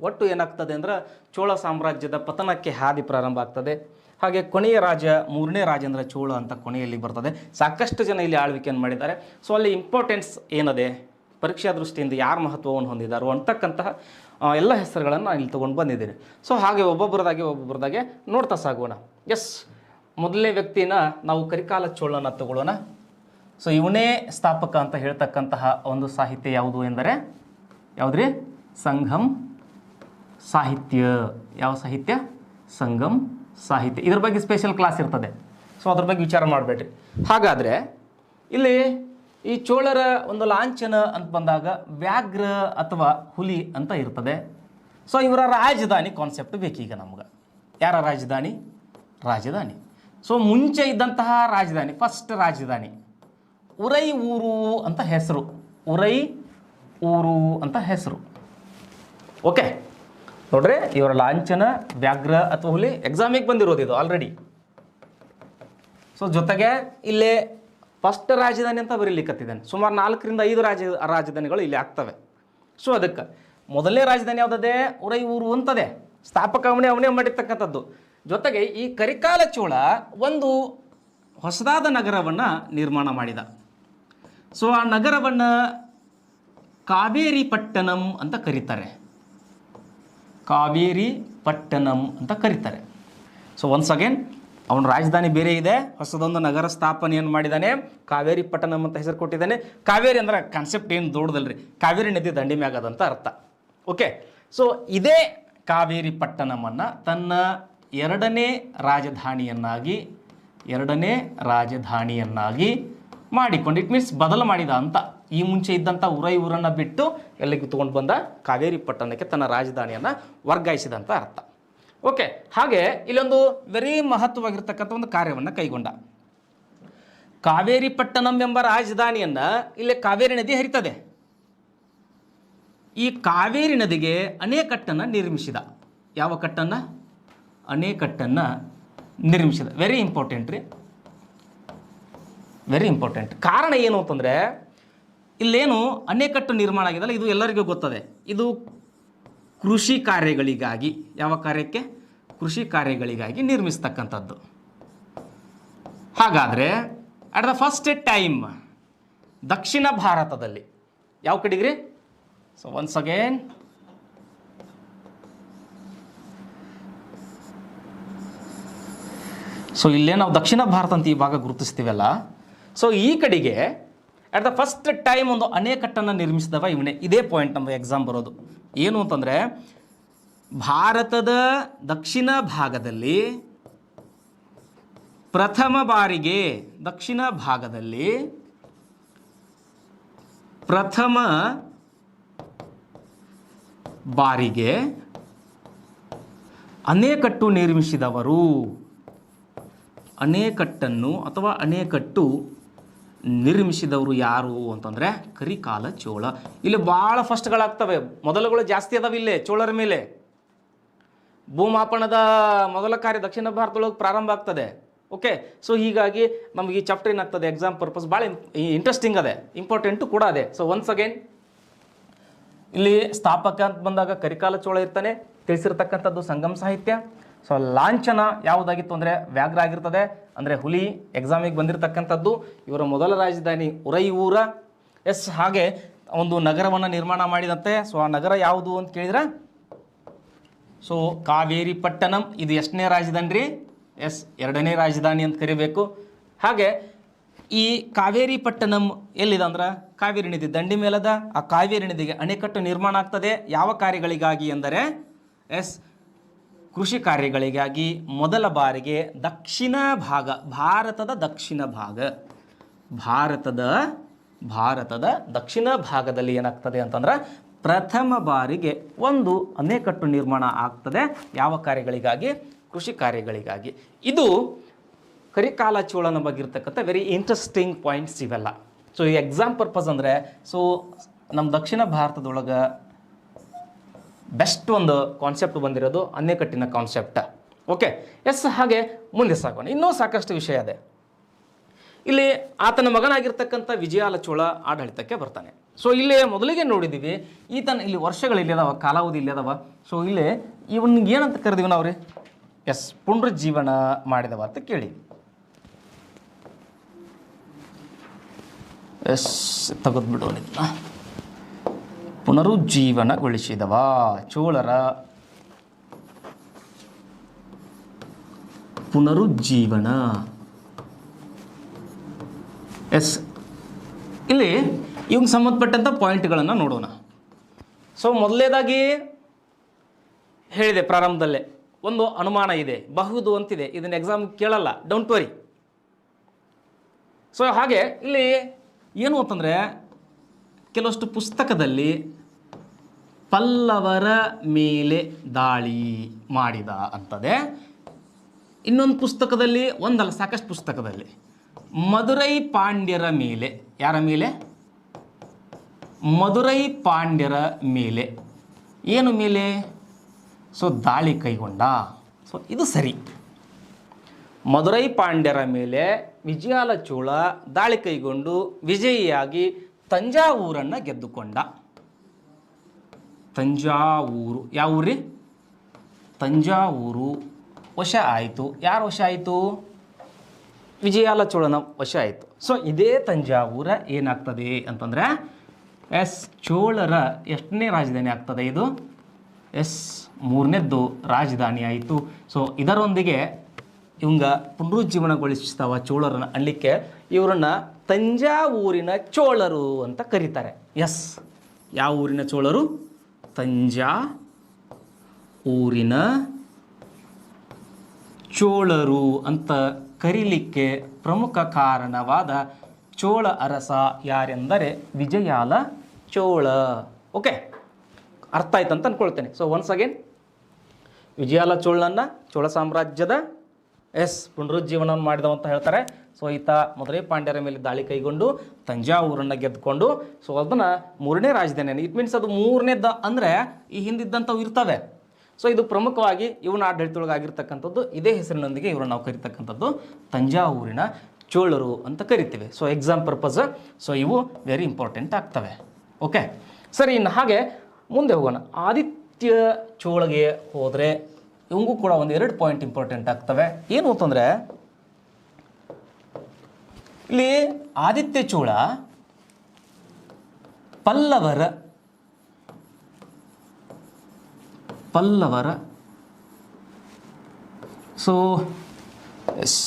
ಒಟ್ಟು ಏನಾಗ್ತದೆ ಅಂದ್ರೆ ಚೋಳ ಸಾಮ್ರಾಜ್ಯದ ಪತನಕ್ಕೆ ಹಾದಿ ಪ್ರಾರಂಭ ಆಗ್ತದೆ. ಹಾಗೆ ಕೊನೆಯ ರಾಜ 3ನೇ ರಾಜೇಂದ್ರ ಚೋಳ ಅಂತ ಕೊನೆಯಲ್ಲಿ ಬರ್ತದೆ. ಸಾಕಷ್ಟು ಜನ ಇಲ್ಲಿ ಆಳ್ವಿಕೆಯನ್ನು ಮಾಡಿದ್ದಾರೆ. ಸೊ ಅಲ್ಲಿ ಇಂಪಾರ್ಟೆನ್ಸ್ ಏನದೆ, ಪರೀಕ್ಷಾ ದೃಷ್ಟಿಯಿಂದ ಯಾರು ಮಹತ್ವವನ್ನು ಹೊಂದಿದ್ದಾರೋ ಅಂತಕ್ಕಂತಹ ಎಲ್ಲ ಹೆಸರುಗಳನ್ನು ನಾನು ಇಲ್ಲಿ ತೊಗೊಂಡು ಬಂದಿದ್ದೀನಿ. ಸೊ ಹಾಗೆ ಒಬ್ಬೊಬ್ಬರದಾಗೆ ನೋಡ್ತಾ ಸಾಗೋಣ. ಎಸ್, ಮೊದಲನೇ ವ್ಯಕ್ತಿನ ನಾವು ಕರಿಕಾಲ ಚೋಳನ ತಗೊಳ್ಳೋಣ. ಸೊ ಇವನೇ ಸ್ಥಾಪಕ ಅಂತ ಹೇಳ್ತಕ್ಕಂತಹ ಒಂದು ಸಾಹಿತ್ಯ ಯಾವುದು ಎಂದರೆ ಯಾವುದ್ರಿ? ಸಂಗಮ್ ಸಾಹಿತ್ಯ. ಯಾವ ಸಾಹಿತ್ಯ? ಸಂಗಮ್ ಸಾಹಿತ್ಯ. ಇದ್ರ ಬಗ್ಗೆ ಸ್ಪೆಷಲ್ ಕ್ಲಾಸ್ ಇರ್ತದೆ. ಸೊ ಅದ್ರ ಬಗ್ಗೆ ವಿಚಾರ ಮಾಡಬೇಡ್ರಿ. ಹಾಗಾದರೆ ಇಲ್ಲಿ ಈ ಚೋಳರ ಒಂದು ಲಾಂಛನ ಅಂತ ಬಂದಾಗ ವ್ಯಾಘ್ರ ಅಥವಾ ಹುಲಿ ಅಂತ ಇರ್ತದೆ. ಸೊ ಇವರ ರಾಜಧಾನಿ ಕಾನ್ಸೆಪ್ಟ್ ಬೇಕೀಗ ನಮ್ಗೆ. ಯಾರ ರಾಜಧಾನಿ? ರಾಜಧಾನಿ. ಸೊ ಮುಂಚೆ ಇದ್ದಂತಹ ರಾಜಧಾನಿ, ಫಸ್ಟ್ ರಾಜಧಾನಿ ಉರೈ ಊರು ಅಂತ ಹೆಸರು. ಉರೈ ಊರು ಅಂತ ಹೆಸರು. ಓಕೆ, ನೋಡ್ರಿ ಇವರ ಲಾಂಛನ ವ್ಯಾಘ್ರ ಅಥವಾ ಹುಲಿ ಎಕ್ಸಾಮಿಗೆ ಬಂದಿರೋದು ಇದು ಆಲ್ರೆಡಿ. ಸೊ ಜೊತೆಗೆ ಇಲ್ಲೇ ಫಸ್ಟ್ ರಾಜಧಾನಿ ಅಂತ ಬರೀಲಿಕ್ಕತ್ತಿದ್ದಾನೆ. ಸುಮಾರು 4ರಿಂದ 5 ರಾಜಧಾನಿಗಳು ಇಲ್ಲಿ ಆಗ್ತವೆ. ಸೊ ಅದಕ್ಕೆ ಮೊದಲನೇ ರಾಜಧಾನಿ ಯಾವುದದೆ? ಉರೈ ಊರು ಅಂತದೆ. ಸ್ಥಾಪಕ ಅವನೇ ಮಾಡಿರ್ತಕ್ಕಂಥದ್ದು. ಜೊತೆಗೆ ಈ ಕರಿಕಾಲ ಚೋಳ ಒಂದು ಹೊಸದಾದ ನಗರವನ್ನು ನಿರ್ಮಾಣ ಮಾಡಿದ. ಸೊ ಆ ನಗರವನ್ನು ಕಾವೇರಿ ಪಟ್ಟಣಂ ಅಂತ ಕರೀತಾರೆ. ಕಾವೇರಿ ಪಟ್ಟಣಂ ಅಂತ ಕರೀತಾರೆ. ಸೊ ಒನ್ಸ್ ಅಗೇನ್ ಅವನ ರಾಜಧಾನಿ ಬೇರೆ ಇದೆ, ಹೊಸದೊಂದು ನಗರ ಸ್ಥಾಪನೆಯನ್ನು ಮಾಡಿದ್ದಾನೆ. ಕಾವೇರಿ ಪಟ್ಟಣಂ ಅಂತ ಹೆಸರು ಕೊಟ್ಟಿದ್ದಾನೆ. ಕಾವೇರಿ ಅಂದ್ರೆ ಕಾನ್ಸೆಪ್ಟ್ ಏನು ದೊಡ್ಡದಲ್ರಿ, ಕಾವೇರಿ ನದಿ ದಂಡಿ ಮ್ಯಾಗದಂತ ಅರ್ಥ. ಓಕೆ, ಸೊ ಇದೇ ಕಾವೇರಿ ಪಟ್ಟಣಮನ್ನು ತನ್ನ ಎರಡನೇ ರಾಜಧಾನಿಯನ್ನಾಗಿ ಮಾಡಿಕೊಂಡು, ಇಟ್ ಮೀನ್ಸ್ ಬದಲು ಮಾಡಿದ ಅಂತ. ಈ ಮುಂಚೆ ಇದ್ದಂಥ ಉರೈ ಊರನ್ನು ಬಿಟ್ಟು ಎಲ್ಲಿಗೆ ತೊಗೊಂಡು ಬಂದ? ಕಾವೇರಿ ಪಟ್ಟಣಕ್ಕೆ ತನ್ನ ರಾಜಧಾನಿಯನ್ನು ವರ್ಗಾಯಿಸಿದಂಥ ಅರ್ಥ. ಓಕೆ, ಹಾಗೆ ಇಲ್ಲೊಂದು ವೆರಿ ಮಹತ್ವವಾಗಿರ್ತಕ್ಕಂಥ ಒಂದು ಕಾರ್ಯವನ್ನು ಕೈಗೊಂಡ. ಕಾವೇರಿ ಪಟ್ಟಣಂ ಎಂಬ ರಾಜಧಾನಿಯನ್ನು, ಇಲ್ಲೇ ಕಾವೇರಿ ನದಿ ಹರಿತದೆ. ಈ ಕಾವೇರಿ ನದಿಗೆ ಅಣೆಕಟ್ಟನ್ನು ನಿರ್ಮಿಸಿದ. ಯಾವ ಕಟ್ಟನ್ನು? ಅಣೆಕಟ್ಟನ್ನು ನಿರ್ಮಿಸಿದ. ವೆರಿ ಇಂಪಾರ್ಟೆಂಟ್ ರೀ, ವೆರಿ ಇಂಪಾರ್ಟೆಂಟ್. ಕಾರಣ ಏನು ಅಂತಂದರೆ ಇಲ್ಲೇನು ಅಣೆಕಟ್ಟು ನಿರ್ಮಾಣ ಆಗಿದೆಯಲ್ಲ, ಇದು ಎಲ್ಲರಿಗೂ ಗೊತ್ತದೆ. ಇದು ಕೃಷಿ ಕಾರ್ಯಗಳಿಗಾಗಿ, ಯಾವ ಕಾರ್ಯಕ್ಕೆ? ಕೃಷಿ ಕಾರ್ಯಗಳಿಗಾಗಿ ನಿರ್ಮಿಸ್ತಕ್ಕಂಥದ್ದು. ಹಾಗಾದರೆ ಅಟ್ ದ ಫಸ್ಟ್ ಟೈಮ್ ದಕ್ಷಿಣ ಭಾರತದಲ್ಲಿ ಯಾವ ಕಡೆಗ್ರಿ? ಸೊ ಒನ್ಸ್ ಅಗೇನ್ ಸೊ ಇಲ್ಲೇ ನಾವು ದಕ್ಷಿಣ ಭಾರತ ಅಂತ ಈ ಭಾಗ ಗುರುತಿಸ್ತೀವಲ್ಲ, ಸೊ ಈ ಕಡೆಗೆ ಅಟ್ ದ ಫಸ್ಟ್ ಟೈಮ್ ಒಂದು ಅಣೆಕಟ್ಟನ್ನು ನಿರ್ಮಿಸಿದವ ಇವನೇ. ಇದೇ ಪಾಯಿಂಟ್ ನಮ್ಮದು ಎಕ್ಸಾಮ್ ಬರೋದು. ಏನು ಅಂತಂದರೆ ಭಾರತದ ದಕ್ಷಿಣ ಭಾಗದಲ್ಲಿ ಪ್ರಥಮ ಬಾರಿಗೆ, ದಕ್ಷಿಣ ಭಾಗದಲ್ಲಿ ಪ್ರಥಮ ಬಾರಿಗೆ ಅಣೆಕಟ್ಟು ನಿರ್ಮಿಸಿದವರು. ಅಣೆಕಟ್ಟನ್ನು ಅಥವಾ ಅಣೆಕಟ್ಟು ನಿರ್ಮಿಸಿದವರು ಯಾರು ಅಂತಂದರೆ ಕರಿಕಾಲ ಚೋಳ. ಇಲ್ಲಿ ಭಾಳ ಫಸ್ಟ್ಗಳಾಗ್ತವೆ, ಮೊದಲುಗಳು ಜಾಸ್ತಿ ಅದಾವೆ ಇಲ್ಲೇ ಚೋಳರ ಮೇಲೆ. ಭೂಮಾಪನದ ಮೊದಲ ಕಾರ್ಯ ದಕ್ಷಿಣ ಭಾರತದೊಳಗೆ ಪ್ರಾರಂಭ ಆಗ್ತದೆ. ಓಕೆ, ಸೊ ಹೀಗಾಗಿ ನಮಗೆ ಈ ಚಾಪ್ಟರ್ ಏನಾಗ್ತದೆ, ಎಕ್ಸಾಮ್ ಪರ್ಪಸ್ ಭಾಳ ಇಂಟ್ರೆಸ್ಟಿಂಗ್ ಅದೇ, ಇಂಪಾರ್ಟೆಂಟು ಕೂಡ ಅದೇ. ಸೊ ಒನ್ಸ್ ಅಗೇನ್ ಇಲ್ಲಿ ಸ್ಥಾಪಕ ಅಂತ ಬಂದಾಗ ಕರಿಕಾಲ ಚೋಳ ಇರ್ತಾನೆ. ತಿಳಿಸಿರ್ತಕ್ಕಂಥದ್ದು ಸಂಗಮ ಸಾಹಿತ್ಯ. ಸೊ ಲಾಂಛನ ಯಾವುದಾಗಿತ್ತು ಅಂದರೆ ವ್ಯಾಘ್ರ ಆಗಿರ್ತದೆ, ಅಂದರೆ ಹುಲಿ. ಎಕ್ಸಾಮಿಗೆ ಬಂದಿರತಕ್ಕಂಥದ್ದು. ಇವರ ಮೊದಲ ರಾಜಧಾನಿ ಉರೈಯೂರ. ಎಸ್, ಹಾಗೆ ಒಂದು ನಗರವನ್ನು ನಿರ್ಮಾಣ ಮಾಡಿದಂತೆ. ಸೊ ಆ ನಗರ ಯಾವುದು ಅಂತ ಕೇಳಿದ್ರೆ ಸೊ ಕಾವೇರಿ ಪಟ್ಟಣಂ. ಇದು ಎಷ್ಟನೇ ರಾಜಧಾನಿ ರೀ? ಎಸ್, ಎರಡನೇ ರಾಜಧಾನಿ ಅಂತ ಕರಿಬೇಕು. ಹಾಗೆ ಈ ಕಾವೇರಿ ಪಟ್ಟಣಂ ಎಲ್ಲಿದೆ ಅಂದ್ರೆ ಕಾವೇರಿ ನದಿ ದಂಡಿ ಮೇಲದ. ಆ ಕಾವೇರಿ ನದಿಗೆ ಅಣೆಕಟ್ಟು ನಿರ್ಮಾಣ ಆಗ್ತದೆ. ಯಾವ ಕಾರ್ಯಗಳಿಗಾಗಿ ಎಂದರೆ ಎಸ್, ಕೃಷಿ ಕಾರ್ಯಗಳಿಗಾಗಿ. ಮೊದಲ ಬಾರಿಗೆ ದಕ್ಷಿಣ ಭಾಗ, ಭಾರತದ ದಕ್ಷಿಣ ಭಾಗ, ಭಾರತದ ದಕ್ಷಿಣ ಭಾಗದಲ್ಲಿ ಏನಾಗ್ತದೆ ಅಂತಂದ್ರೆ ಪ್ರಥಮ ಬಾರಿಗೆ ಒಂದು ಅಣೆಕಟ್ಟು ನಿರ್ಮಾಣ ಆಗ್ತದೆ. ಯಾವ ಕಾರ್ಯಗಳಿಗಾಗಿ? ಕೃಷಿ ಕಾರ್ಯಗಳಿಗಾಗಿ. ಇದು ಕರಿಕಾಲ ಚೋಳನ ಬಗ್ಗೆ ಇರ್ತಕ್ಕಂಥ ವೆರಿ ಇಂಟ್ರೆಸ್ಟಿಂಗ್ ಪಾಯಿಂಟ್ಸ್ ಇವೆಲ್ಲ. ಸೊ ಈ ಎಕ್ಸಾಮ್ ಪರ್ಪಸ್ ಅಂದರೆ ಸೊ ನಮ್ಮ ದಕ್ಷಿಣ ಭಾರತದೊಳಗೆ ಬೆಸ್ಟ್ ಒಂದು ಕಾನ್ಸೆಪ್ಟ್ ಬಂದಿರೋದು ಅಣೆಕಟ್ಟಿನ ಕಾನ್ಸೆಪ್ಟ. Okay, yes. ಹಾಗೆ ಮುಂದೆ ಸಾಗೋಣ, ಇನ್ನೂ ಸಾಕಷ್ಟು ವಿಷಯ ಇದೆ. ಇಲ್ಲಿ ಆತನ ಮಗನಾಗಿರ್ತಕ್ಕಂಥ ವಿಜಯಾಲ ಚೋಳ ಆಡಳಿತಕ್ಕೆ ಬರ್ತಾನೆ. ಸೊ ಇಲ್ಲಿ ಮೊದಲಿಗೆ ನೋಡಿದ್ದೀವಿ ಈತನ ಇಲ್ಲಿ ವರ್ಷಗಳು ಇಲ್ಲದವ, ಕಾಲಾವಧಿ ಇಲ್ಲದವ. ಸೊ ಇಲ್ಲಿ ಇವನಿಗೆ ಏನಂತ ಕರೆದಿವಿ ನಾವು ರೀ? ಎಸ್, ಪುನರುಜ್ಜೀವನ ಮಾಡಿದವ ಅಂತ ಕೇಳಿ. ಎಸ್, ತೆಗೆದುಬಿಡೋನಿದ್ನ. ಪುನರುಜ್ಜೀವನಗೊಳಿಸಿದವ ಚೋಳರ ಪುನರುಜ್ಜೀವನ. ಎಸ್, ಇಲ್ಲಿ ಇವಂಗೆ ಸಂಬಂಧಪಟ್ಟಂಥ ಪಾಯಿಂಟ್ಗಳನ್ನು ನೋಡೋಣ. ಸೊ ಮೊದಲನೇದಾಗಿ ಹೇಳಿದೆ ಪ್ರಾರಂಭದಲ್ಲೇ, ಒಂದು ಅನುಮಾನ ಇದೆ, ಬಹುದು ಅಂತಿದೆ. ಇದನ್ನು ಎಕ್ಸಾಮ್ ಕೇಳಲ್ಲ, ಡೋಂಟ್ ವರಿ. ಸೊ ಹಾಗೆ ಇಲ್ಲಿ ಏನು ಅಂತಂದರೆ ಕೆಲವಷ್ಟು ಪುಸ್ತಕದಲ್ಲಿ ಪಲ್ಲವರ ಮೇಲೆ ದಾಳಿ ಮಾಡಿದ ಅಂತದೆ. ಇನ್ನೊಂದು ಪುಸ್ತಕದಲ್ಲಿ, ಒಂದಲ್ಲ ಸಾಕಷ್ಟು ಪುಸ್ತಕದಲ್ಲಿ ಮದುರೈ ಪಾಂಡ್ಯರ ಮೇಲೆ. ಯಾರ ಮೇಲೆ? ಮದುರೈ ಪಾಂಡ್ಯರ ಮೇಲೆ. ಏನು ಮೇಲೆ? ಸೊ ದಾಳಿ ಕೈಗೊಂಡ. ಸೊ ಇದು ಸರಿ. ಮದುರೈ ಪಾಂಡ್ಯರ ಮೇಲೆ ವಿಜಯಾಲ ಚೋಳ ದಾಳಿ ಕೈಗೊಂಡು ವಿಜಯಿಯಾಗಿ ತಂಜಾವೂರನ್ನು ಗೆದ್ದುಕೊಂಡ. ತಂಜಾವೂರು ಯಾವ ಊರಿ? ತಂಜಾವೂರು ವಶ ಆಯಿತು. ಯಾರು ವಶ ಆಯಿತು? ವಿಜಯಾಲ ಚೋಳನ ವಶ ಆಯಿತು. ಸೊ ಇದೇ ತಂಜಾವೂರ ಏನಾಗ್ತದೆ ಅಂತಂದರೆ ಎಸ್, ಚೋಳರ ಎಷ್ಟನೇ ರಾಜಧಾನಿ ಆಗ್ತದೆ ಇದು? ಎಸ್, ಮೂರನೇದ್ದು ರಾಜಧಾನಿ ಆಯಿತು. ಸೊ ಇದರೊಂದಿಗೆ ಇವಂಗ ಪುನರುಜ್ಜೀವನಗೊಳಿಸ್ತಾವ ಚೋಳರನ್ನ ಅಳ್ಳಿಕ್ಕೆ. ಇವರನ್ನು ತಂಜಾವೂರಿನ ಚೋಳರು ಅಂತ ಕರೀತಾರೆ. ಎಸ್, ಯಾವ ಊರಿನ ಚೋಳರು? ತಂಜಾವೂರಿನ ಚೋಳರು ಅಂತ ಕರೀಲಿಕ್ಕೆ ಪ್ರಮುಖ ಕಾರಣವಾದ ಚೋಳ ಅರಸ ಯಾರೆಂದರೆ ವಿಜಯಾಲ ಚೋಳ. ಓಕೆ, ಅರ್ಥ ಆಯ್ತು ಅಂತ ಅಂದ್ಕೊಳ್ತೇನೆ. ಸೊ ಒನ್ಸ್ ಅಗೇನ್ ವಿಜಯಾಲ ಚೋಳನನ್ನು ಚೋಳ ಸಾಮ್ರಾಜ್ಯದ ಪುನರುಜ್ಜೀವನ ಮಾಡಿದವ ಅಂತ ಹೇಳ್ತಾರೆ. ಸೊ ಈತ ಮಧುರೈ ಪಾಂಡ್ಯರ ಮೇಲೆ ದಾಳಿ ಕೈಗೊಂಡು ತಂಜಾವೂರನ್ನು ಗೆದ್ದುಕೊಂಡು ಸೊ ಅದನ್ನು ಮೂರನೇ ರಾಜಧಾನಿ, ಇಟ್ ಮೀನ್ಸ್ ಅದು ಮೂರನೇದ ಅಂದರೆ ಈ ಹಿಂದಿದ್ದಂಥವು ಇರ್ತವೆ. ಸೊ ಇದು ಪ್ರಮುಖವಾಗಿ ಇವನ ಆಡಳಿತದೊಳಗಾಗಿರ್ತಕ್ಕಂಥದ್ದು. ಇದೇ ಹೆಸರಿನೊಂದಿಗೆ ಇವ್ರನ್ನ ನಾವು ಕರಿತಕ್ಕಂಥದ್ದು ತಂಜಾವೂರಿನ ಚೋಳರು ಅಂತ ಕರಿತೀವಿ. ಸೊ ಎಕ್ಸಾಮ್ ಪರ್ಪಸ್ ಸೊ ಇವು ವೆರಿ ಇಂಪಾರ್ಟೆಂಟ್ ಆಗ್ತವೆ. ಓಕೆ ಸರಿ, ಇನ್ನು ಹಾಗೆ ಮುಂದೆ ಹೋಗೋಣ. ಆದಿತ್ಯ ಚೋಳಗೆ ಹೋದರೆ ಇವಂಗೂ ಕೂಡ ಒಂದು 2 ಪಾಯಿಂಟ್ ಇಂಪಾರ್ಟೆಂಟ್ ಆಗ್ತವೆ. ಏನು ಅಂತಂದರೆ ಇಲ್ಲಿ ಆದಿತ್ಯ ಚೋಳ ಪಲ್ಲವರ ಸೊ ಎಸ್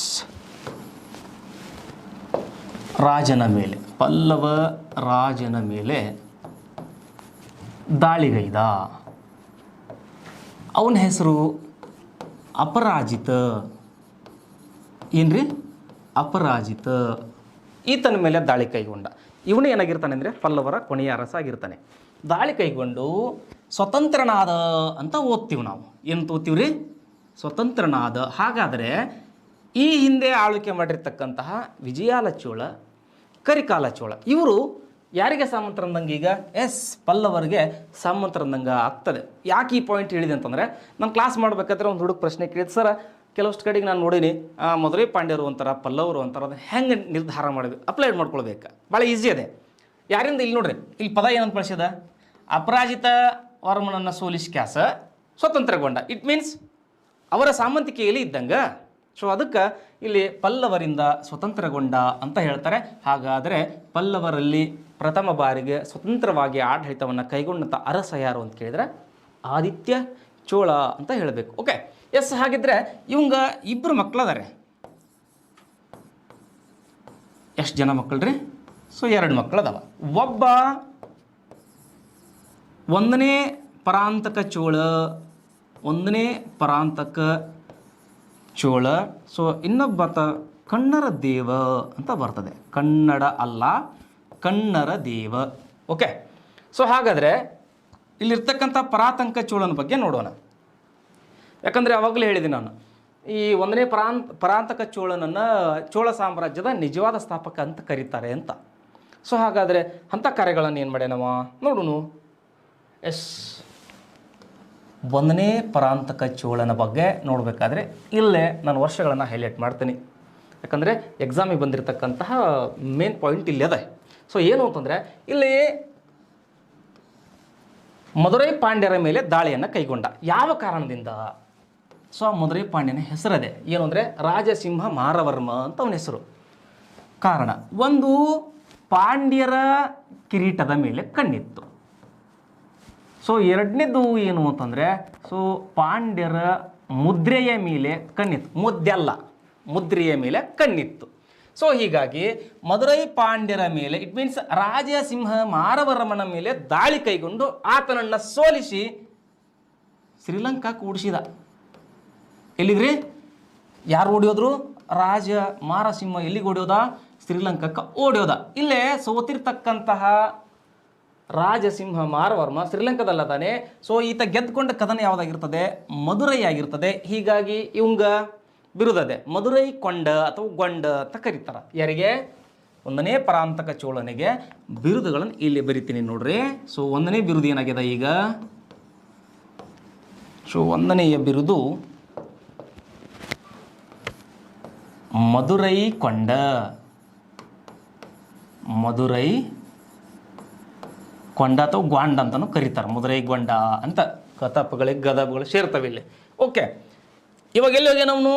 ರಾಜನ ಮೇಲೆ, ಪಲ್ಲವ ರಾಜನ ಮೇಲೆ ದಾಳಿಗೈದ. ಅವನ ಹೆಸರು ಅಪರಾಜಿತ. ಏನ್ರಿ? ಅಪರಾಜಿತ. ಈತನ ಮೇಲೆ ದಾಳಿ ಕೈಗೊಂಡ. ಇವನು ಏನಾಗಿರ್ತಾನೆ ಅಂದರೆ ಪಲ್ಲವರ ಕೊನೆಯ ಅರಸ ಆಗಿರ್ತಾನೆ. ದಾಳಿ ಕೈಗೊಂಡು ಸ್ವತಂತ್ರನಾದ ಅಂತ ಓದ್ತೀವಿ ನಾವು. ಏನು ಓದ್ತೀವಿ ರೀ? ಸ್ವತಂತ್ರನಾದ. ಹಾಗಾದರೆ ಈ ಹಿಂದೆ ಆಳ್ವಿಕೆ ಮಾಡಿರ್ತಕ್ಕಂತಹ ವಿಜಯಾಲ ಚೋಳ, ಕರಿಕಾಲ ಚೋಳ ಇವರು ಯಾರಿಗೆ ಸಾಮಂತರಂದಂಗೆ? ಈಗ ಎಸ್, ಪಲ್ಲವರಿಗೆ ಸಾಮಂತರಂದಂಗೆ ಆಗ್ತದೆ. ಯಾಕೆ ಈ ಪಾಯಿಂಟ್ ಹೇಳಿದೆ ಅಂತಂದರೆ, ನಾನು ಕ್ಲಾಸ್ ಮಾಡಬೇಕಾದ್ರೆ ಒಂದು ಹುಡುಗ ಪ್ರಶ್ನೆ ಕೇಳಿದ, ಸರ್ ಕೆಲವಷ್ಟು ಕಡೆಗೆ ನಾನು ನೋಡೀನಿ ಮಧುರೈ ಪಾಂಡ್ಯರು ಅಂತಾರೆ, ಪಲ್ಲವರು ಅಂತಾರೆ, ಅದು ಹೆಂಗೆ ನಿರ್ಧಾರ ಮಾಡಬೇಕು, ಅಪ್ಲೈ ಮಾಡ್ಕೊಳ್ಬೇಕು? ಭಾಳ ಈಸಿ ಅದೇ. ಯಾರಿಂದ? ಇಲ್ಲಿ ನೋಡ್ರಿ, ಇಲ್ಲಿ ಪದ ಏನಂತ ಬಳಸಿದ? ಅಪರಾಜಿತ ವರ್ಮನನ್ನು ಸೋಲಿಸಿ ಕ್ಯಾಸ ಸ್ವತಂತ್ರಗೊಂಡ. ಇಟ್ ಮೀನ್ಸ್ ಅವರ ಸಾಮಂತಿಕೆಯಲ್ಲಿ ಇದ್ದಂಗೆ. ಸೊ ಅದಕ್ಕೆ ಇಲ್ಲಿ ಪಲ್ಲವರಿಂದ ಸ್ವತಂತ್ರಗೊಂಡ ಅಂತ ಹೇಳ್ತಾರೆ. ಹಾಗಾದರೆ ಪಲ್ಲವರಲ್ಲಿ ಪ್ರಥಮ ಬಾರಿಗೆ ಸ್ವತಂತ್ರವಾಗಿ ಆಡಳಿತವನ್ನು ಕೈಗೊಂಡಂಥ ಅರಸ ಯಾರು ಅಂತ ಕೇಳಿದರೆ ಆದಿತ್ಯ ಚೋಳ ಅಂತ ಹೇಳಬೇಕು. ಓಕೆ ಎಸ್, ಹಾಗಿದ್ರೆ ಇವಂಗ 2 ಮಕ್ಕಳದಾರೆ. ಎಷ್ಟು ಜನ ಮಕ್ಕಳ್ರಿ? ಸೊ 2 ಮಕ್ಕಳದಾವ. ಒಬ್ಬ 1ನೇ ಪರಾಂತಕ ಚೋಳ, 1ನೇ ಪರಾಂತಕ ಚೋಳ. ಸೊ ಇನ್ನೊಬ್ಬ ಕನ್ನರ ದೇವ ಅಂತ ಬರ್ತದೆ. ಕನ್ನಡ ಅಲ್ಲ, ಕನ್ನರ ದೇವ. ಓಕೆ, ಸೊ ಹಾಗಾದರೆ ಇಲ್ಲಿರ್ತಕ್ಕಂಥ ಪರಾತಂಕ ಚೋಳನ ಬಗ್ಗೆ ನೋಡೋಣ. ಯಾಕಂದರೆ ಅವಾಗಲೇ ಹೇಳಿದೆ ನಾನು, ಈ 1ನೇ ಪರಾಂತಕ ಚೋಳನನ್ನು ಚೋಳ ಸಾಮ್ರಾಜ್ಯದ ನಿಜವಾದ ಸ್ಥಾಪಕ ಅಂತ ಕರೀತಾರೆ ಅಂತ. ಸೊ ಹಾಗಾದರೆ ಅಂಥ ಕಾರ್ಯಗಳನ್ನು ಏನು ಮಾಡ್ಯಾನವ ನೋಡೋಣ. ಎಸ್, 1ನೇ ಪರಾಂತಕ ಚೋಳನ ಬಗ್ಗೆ ನೋಡಬೇಕಾದ್ರೆ ಇಲ್ಲೇ ನಾನು ವರ್ಷಗಳನ್ನು ಹೈಲೈಟ್ ಮಾಡ್ತೀನಿ. ಯಾಕಂದರೆ ಎಕ್ಸಾಮಿಗೆ ಬಂದಿರತಕ್ಕಂತಹ ಮೇನ್ ಪಾಯಿಂಟ್ ಇಲ್ಲಿ ಅದ. ಸೊ ಏನು ಅಂತಂದರೆ ಇಲ್ಲಿ ಮಧುರೈ ಪಾಂಡ್ಯರ ಮೇಲೆ ದಾಳಿಯನ್ನು ಕೈಗೊಂಡ. ಯಾವ ಕಾರಣದಿಂದ? ಸೊ ಆ ಮಧುರೈ ಪಾಂಡ್ಯನ ಹೆಸರದೆ ಏನು ಅಂದರೆ ರಾಜಸಿಂಹ ಮಾರವರ್ಮ ಅಂತ ಅವನ ಹೆಸರು. ಕಾರಣ ಒಂದು, ಪಾಂಡ್ಯರ ಕಿರೀಟದ ಮೇಲೆ ಕಣ್ಣಿತ್ತು. ಸೊ ಎರಡನೇದು ಏನು ಅಂತಂದರೆ, ಸೊ ಪಾಂಡ್ಯರ ಮುದ್ರೆಯ ಮೇಲೆ ಕಣ್ಣಿತ್ತು. ಮುದ್ದೆಲ್ಲ, ಮುದ್ರೆಯ ಮೇಲೆ ಕಣ್ಣಿತ್ತು. ಸೊ ಹೀಗಾಗಿ ಮಧುರೈ ಪಾಂಡ್ಯರ ಮೇಲೆ, ಇಟ್ ಮೀನ್ಸ್ ರಾಜಸಿಂಹ ಮಾರವರ್ಮನ ಮೇಲೆ ದಾಳಿ ಕೈಗೊಂಡು ಆತನನ್ನು ಸೋಲಿಸಿ ಶ್ರೀಲಂಕಾಕ್ಕೆ ಓಡಿಸಿದ. ಎಲ್ಲಿಗ್ರಿ? ಯಾರು ಓಡಿಯೋದ್ರು? ರಾಜ ಮಾರಸಿಂಹ ಎಲ್ಲಿಗೆ ಓಡಿಯೋದ? ಶ್ರೀಲಂಕಾಕ್ಕೆ ಓಡಿಯೋದ. ಇಲ್ಲೇ ಸೋತಿರ್ತಕ್ಕಂತಹ ರಾಜಸಿಂಹ ಮಾರವರ್ಮ ಶ್ರೀಲಂಕಾದಲ್ಲದಾನೆ. ಸೊ ಈತ ಗೆದ್ದುಕೊಂಡ ಕದನ ಯಾವುದಾಗಿರ್ತದೆ? ಮಧುರೈ ಆಗಿರ್ತದೆ. ಹೀಗಾಗಿ ಇವಂಗ ಬಿರುದದೆ ಮಧುರೈ ಕೊಂಡ ಅಥವಾ ಗೊಂಡ ಅಂತ ಕರೀತಾರೆ. ಯಾರಿಗೆ? 1ನೇ ಪರಾಂತಕ ಚೋಳನಿಗೆ ಬಿರುದುಗಳನ್ನು ಇಲ್ಲಿ ಬರಿತೀನಿ ನೋಡ್ರಿ. ಸೊ 1ನೇ ಬಿರುದು ಏನಾಗಿದೆ ಈಗ? ಸೊ 1ನೇಯ ಬಿರುದು ಮಧುರೈ ಕೊಂಡ. ಮಧುರೈ ಕೊಂಡ ಅಥವಾ ಗ್ವಾಂಡ ಅಂತಲೂ ಕರೀತಾರೆ. ಮಧುರೈ ಗೊಂಡ ಅಂತ ಕತಪಗಳಿಗೆ ಗದಬಗಳು ಸೇರ್ತವೆ ಇಲ್ಲಿ. ಓಕೆ, ಇವಾಗ ಎಲ್ಲಿ ಹೋಗ್ಯಾನ ಅವನು?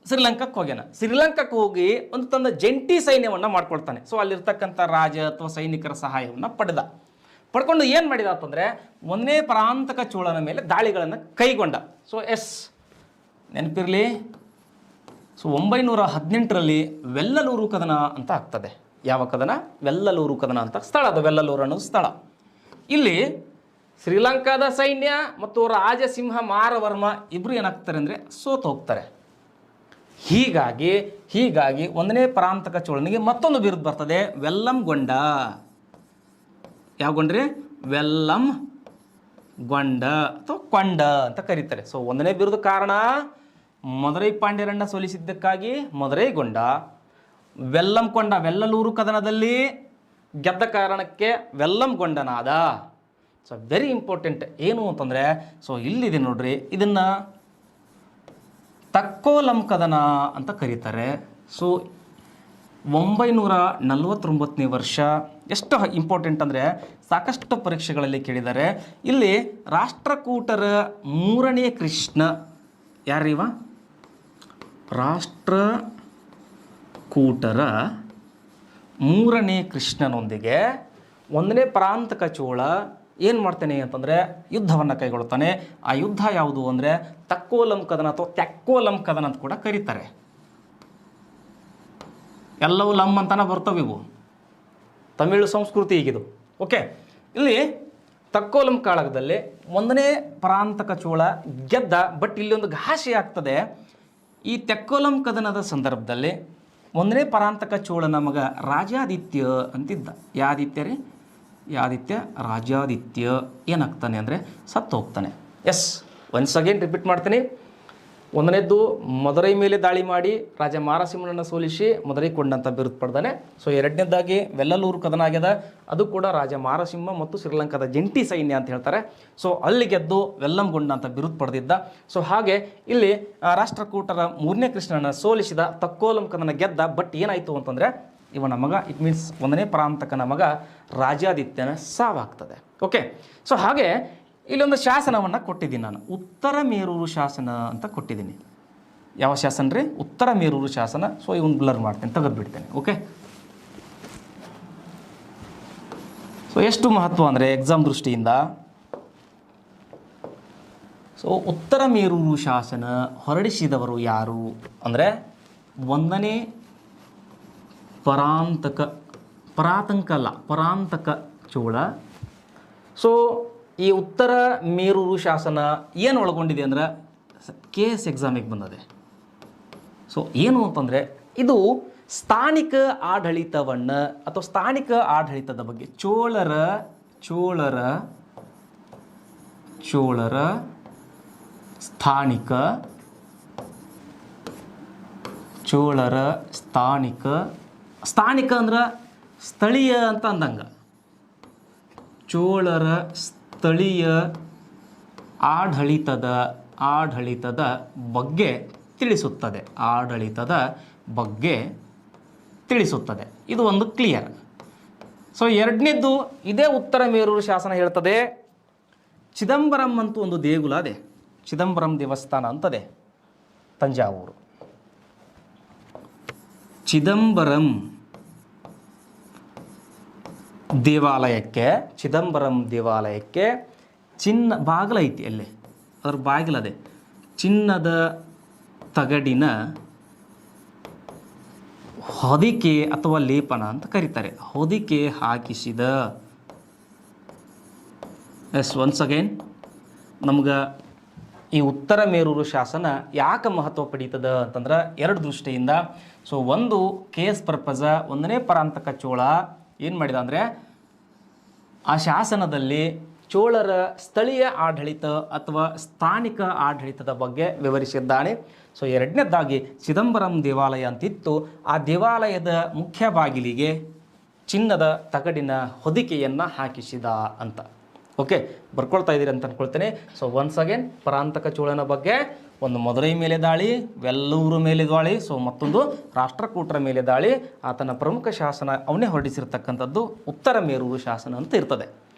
ಶ್ರೀಲಂಕಾಕ್ಕೆ ಹೋಗ್ಯಾನ. ಶ್ರೀಲಂಕಾಕ್ಕೆ ಹೋಗಿ ಒಂದು ತನ್ನ ಜಂಟಿ ಸೈನ್ಯವನ್ನು ಮಾಡ್ಕೊಳ್ತಾನೆ. ಸೊ ಅಲ್ಲಿರ್ತಕ್ಕಂಥ ರಾಜ ಅಥವಾ ಸೈನಿಕರ ಸಹಾಯವನ್ನು ಪಡ್ಕೊಂಡು ಏನು ಮಾಡಿದ ಅಂತಂದರೆ 1ನೇ ಪರಾಂತಕ ಚೋಳನ ಮೇಲೆ ದಾಳಿಗಳನ್ನು ಕೈಗೊಂಡ. ಸೊ ಎಸ್, ನೆನಪಿರಲಿ. ಸೊ 918ರಲ್ಲಿ ವೆಲ್ಲಲೂರು ಕದನ ಅಂತ ಆಗ್ತದೆ. ಯಾವ ಕದನ? ವೆಲ್ಲಲೂರು ಕದನ ಅಂತ ಸ್ಥಳ ಅದು. ವೆಲ್ಲಲೂರು ಅನ್ನೋ ಸ್ಥಳ. ಇಲ್ಲಿ ಶ್ರೀಲಂಕಾದ ಸೈನ್ಯ ಮತ್ತು ರಾಜಸಿಂಹ ಮಾರವರ್ಮ ಇಬ್ಬರು ಏನಾಗ್ತಾರೆ ಅಂದರೆ ಸೋತು ಹೋಗ್ತಾರೆ. ಹೀಗಾಗಿ 1ನೇ ಪರಾಂತಕ ಚೋಳನಿಗೆ ಮತ್ತೊಂದು ಬಿರುದು ಬರ್ತದೆ, ವೆಲ್ಲಂಗೊಂಡ. ಯಾವ ಗೊಂಡ್ರಿ? ವೆಲ್ಲಂಗೊಂಡ ಅಥವಾ ಕೊಂಡ ಅಂತ ಕರೀತಾರೆ. ಸೊ 1ನೇ ಬಿರುದು ಕಾರಣ ಮಧುರೈ ಪಾಂಡ್ಯರನ್ನು ಸೋಲಿಸಿದ್ದಕ್ಕಾಗಿ ಮಧುರೈಗೊಂಡ. ವೆಲ್ಲಂಕೊಂಡ, ವೆಲ್ಲಲೂರು ಕದನದಲ್ಲಿ ಗೆದ್ದ ಕಾರಣಕ್ಕೆ ವೆಲ್ಲಂಗೊಂಡನಾದ. So very important. ಏನು ಅಂತಂದರೆ ಸೊ ಇಲ್ಲಿದೆ ನೋಡ್ರಿ, ಇದನ್ನು ತಕ್ಕೋಲಂ ಕದನ ಅಂತ ಕರೀತಾರೆ. ಸೊ 949ನೇ ವರ್ಷ. ಎಷ್ಟು ಇಂಪಾರ್ಟೆಂಟ್ ಅಂದರೆ ಸಾಕಷ್ಟು ಪರೀಕ್ಷೆಗಳಲ್ಲಿ ಕೇಳಿದ್ದಾರೆ. ಇಲ್ಲಿ ರಾಷ್ಟ್ರಕೂಟರ ಮೂರನೇ ಕೃಷ್ಣ ಯಾರಿವ? ರಾಷ್ಟ್ರಕೂಟರ ಮೂರನೇ ಕೃಷ್ಣನೊಂದಿಗೆ 1ನೇ ಪರಾಂತಕ ಚೋಳ ಏನು ಮಾಡ್ತಾನೆ ಅಂತಂದರೆ ಯುದ್ಧವನ್ನು ಕೈಗೊಳ್ತಾನೆ. ಆ ಯುದ್ಧ ಯಾವುದು ಅಂದರೆ ತಕ್ಕೋಲಂ ಕದನ ಅಥವಾ ತೆಕ್ಕೋಲಂ ಕದನ ಅಂತ ಕೂಡ ಕರೀತಾರೆ. ಎಲ್ಲವೂ ಲಮ್ ಅಂತಾನೆ ಬರ್ತವೆ ಇವು, ತಮಿಳು ಸಂಸ್ಕೃತಿ ಈಗಿದು. ಓಕೆ, ಇಲ್ಲಿ ತಕ್ಕೋಲಂ ಕಾಳಗದಲ್ಲಿ 1ನೇ ಪರಾಂತಕ ಚೋಳ ಗೆದ್ದ. ಬಟ್ ಇಲ್ಲಿ ಒಂದು ಘಾಷೆ ಆಗ್ತದೆ. ಈ ತೆಕ್ಕೋಲಂ ಕದನದ ಸಂದರ್ಭದಲ್ಲಿ 1ನೇ ಪರಾಂತಕ ಚೋಳನ ಮಗ ರಾಜಾದಿತ್ಯ ಅಂತಿದ್ದ. ಯಾದಿತ್ಯ ರೀ? ಯಾದಿತ್ಯ, ರಾಜಾದಿತ್ಯ ಏನಾಗ್ತಾನೆ ಅಂದರೆ ಸತ್ತು ಹೋಗ್ತಾನೆ. ಎಸ್, ಒನ್ಸ್ ಅಗೇನ್ ರಿಪೀಟ್ ಮಾಡ್ತೀನಿ. 1ನೇದ್ದು ಮದುರೈ ಮೇಲೆ ದಾಳಿ ಮಾಡಿ ರಾಜ ಮಾರಸಿಂಹನನ್ನು ಸೋಲಿಸಿ ಮದುರೈ ಕೊಂಡಂತ ಬಿರುದು ಪಡೆದಾನೆ. ಸೊ 2ನೇದಾಗಿ ವೆಲ್ಲಲೂರು ಕದನ ಆಗ್ಯದ. ಅದು ಕೂಡ ರಾಜ ಮಾರಸಿಂಹ ಮತ್ತು ಶ್ರೀಲಂಕಾದ ಜಂಟಿ ಸೈನ್ಯ ಅಂತ ಹೇಳ್ತಾರೆ. ಸೊ ಅಲ್ಲಿ ಗೆದ್ದು ವೆಲ್ಲಂಗೊಂಡ ಅಂತ ಬಿರುದು ಪಡೆದಿದ್ದ. ಸೊ ಹಾಗೆ ಇಲ್ಲಿ ರಾಷ್ಟ್ರಕೂಟರ 3ನೇ ಕೃಷ್ಣನ ಸೋಲಿಸಿದ, ತಕ್ಕೋಲಂ ಕದನ ಗೆದ್ದ. ಬಟ್ ಏನಾಯಿತು ಅಂತಂದರೆ ಇವನ ಮಗ, ಇಟ್ ಮೀನ್ಸ್ 1ನೇ ಪರಾಂತಕನ ಮಗ ರಾಜಾದಿತ್ಯನ ಸಾವಾಗ್ತದೆ. ಓಕೆ, ಸೊ ಹಾಗೆ ಇಲ್ಲೊಂದು ಶಾಸನವನ್ನು ಕೊಟ್ಟಿದ್ದೀನಿ ನಾನು, ಉತ್ತರ ಮೇರೂರು ಶಾಸನ ಅಂತ ಕೊಟ್ಟಿದ್ದೀನಿ. ಯಾವ ಶಾಸನ ರೀ? ಉತ್ತರ ಮೇರೂರು ಶಾಸನ. ಸೊ ಇವನು ಬ್ಲರ್ ಮಾಡ್ತೇನೆ, ತೆಗೆದುಬಿಡ್ತೇನೆ. ಓಕೆ, ಸೊ ಎಷ್ಟು ಮಹತ್ವ ಅಂದರೆ ಎಕ್ಸಾಮ್ ದೃಷ್ಟಿಯಿಂದ. ಸೊ ಉತ್ತರ ಮೇರೂರು ಶಾಸನ ಹೊರಡಿಸಿದವರು ಯಾರು ಅಂದರೆ 1ನೇ ಪರಾಂತಕ ಚೋಳ. ಸೊ ಈ ಉತ್ತರ ಮೇರೂರು ಶಾಸನ ಏನು ಒಳಗೊಂಡಿದೆ ಅಂದರೆ KS ಎಕ್ಸಾಮಿಗೆ ಬಂದಿದೆ. ಸೊ ಏನು ಅಂತಂದರೆ ಇದು ಸ್ಥಾನಿಕ ಆಡಳಿತವನ್ನು ಅಥವಾ ಸ್ಥಾನಿಕ ಆಡಳಿತದ ಬಗ್ಗೆ ಚೋಳರ ಸ್ಥಾನಿಕ ಅಂದ್ರೆ ಸ್ಥಳೀಯ ಅಂತ ಅಂದಂಗ. ಚೋಳರ ಸ್ಥಳೀಯ ಆಡಳಿತದ ಬಗ್ಗೆ ತಿಳಿಸುತ್ತದೆ. ಇದು ಒಂದು ಕ್ಲಿಯರ್. ಸೊ 2ನೇದ್ದು ಇದೇ ಉತ್ತರ ಮೇರೂರು ಶಾಸನ ಹೇಳ್ತದೆ, ಚಿದಂಬರಂ ಅಂತೂ ಒಂದು ದೇಗುಲ ಅದೇ, ಚಿದಂಬರಂ ದೇವಸ್ಥಾನ ಅಂತದೆ ತಂಜಾವೂರು. ಚಿದಂಬರಂ ದೇವಾಲಯಕ್ಕೆ ಚಿನ್ನ ಬಾಗಿಲ ಐತಿ, ಅಲ್ಲೇ ಅದ್ರ ಬಾಗಿಲದೆ ಚಿನ್ನದ ತಗಡಿನ ಹೊದಿಕೆ ಅಥವಾ ಲೇಪನ ಅಂತ ಕರೀತಾರೆ. ಹೊದಿಕೆ ಹಾಕಿಸಿದ. ಎಸ್, ಒನ್ಸ್ ಅಗೇನ್ ನಮ್ಗೆ ಈ ಉತ್ತರ ಮೇರೂರು ಶಾಸನ ಯಾಕೆ ಮಹತ್ವ ಪಡೀತದ ಅಂತಂದ್ರೆ 2 ದೃಷ್ಟಿಯಿಂದ. ಸೊ ಒಂದು KS ಪರ್ಪಸ, 1ನೇ ಪರಾಂತಕ ಚೋಳ ಏನು ಮಾಡಿದ ಅಂದರೆ ಆ ಶಾಸನದಲ್ಲಿ ಚೋಳರ ಸ್ಥಳೀಯ ಆಡಳಿತ ಅಥವಾ ಸ್ಥಾನಿಕ ಆಡಳಿತದ ಬಗ್ಗೆ ವಿವರಿಸಿದ್ದಾನೆ. ಸೊ 2ನೇದಾಗಿ ಚಿದಂಬರಂ ದೇವಾಲಯ ಅಂತಿತ್ತು, ಆ ದೇವಾಲಯದ ಮುಖ್ಯ ಬಾಗಿಲಿಗೆ ಚಿನ್ನದ ತಗಡಿನ ಹೊದಿಕೆಯನ್ನು ಹಾಕಿಸಿದ ಅಂತ. ಓಕೆ, ಬರ್ಕೊಳ್ತಾ ಇದ್ದೀರಿ ಅಂತ ಅಂದ್ಕೊಳ್ತೇನೆ. ಸೊ ಒನ್ಸ್ ಅಗೇನ್ ಪರಾಂತಕ ಚೋಳನ ಬಗ್ಗೆ ಒಂದು ಮದುರೈ ಮೇಲೆ ದಾಳಿ, ವೆಲ್ಲೂರು ಮೇಲೆ ದಾಳಿ, ಸೊ ಮತ್ತೊಂದು ರಾಷ್ಟ್ರಕೂಟರ ಮೇಲೆ ದಾಳಿ. ಆತನ ಪ್ರಮುಖ ಶಾಸನ ಅವನೇ ಹೊರಡಿಸಿರ್ತಕ್ಕಂಥದ್ದು ಉತ್ತರ ಮೇರೂರು ಶಾಸನ ಅಂತ ಇರ್ತದೆ.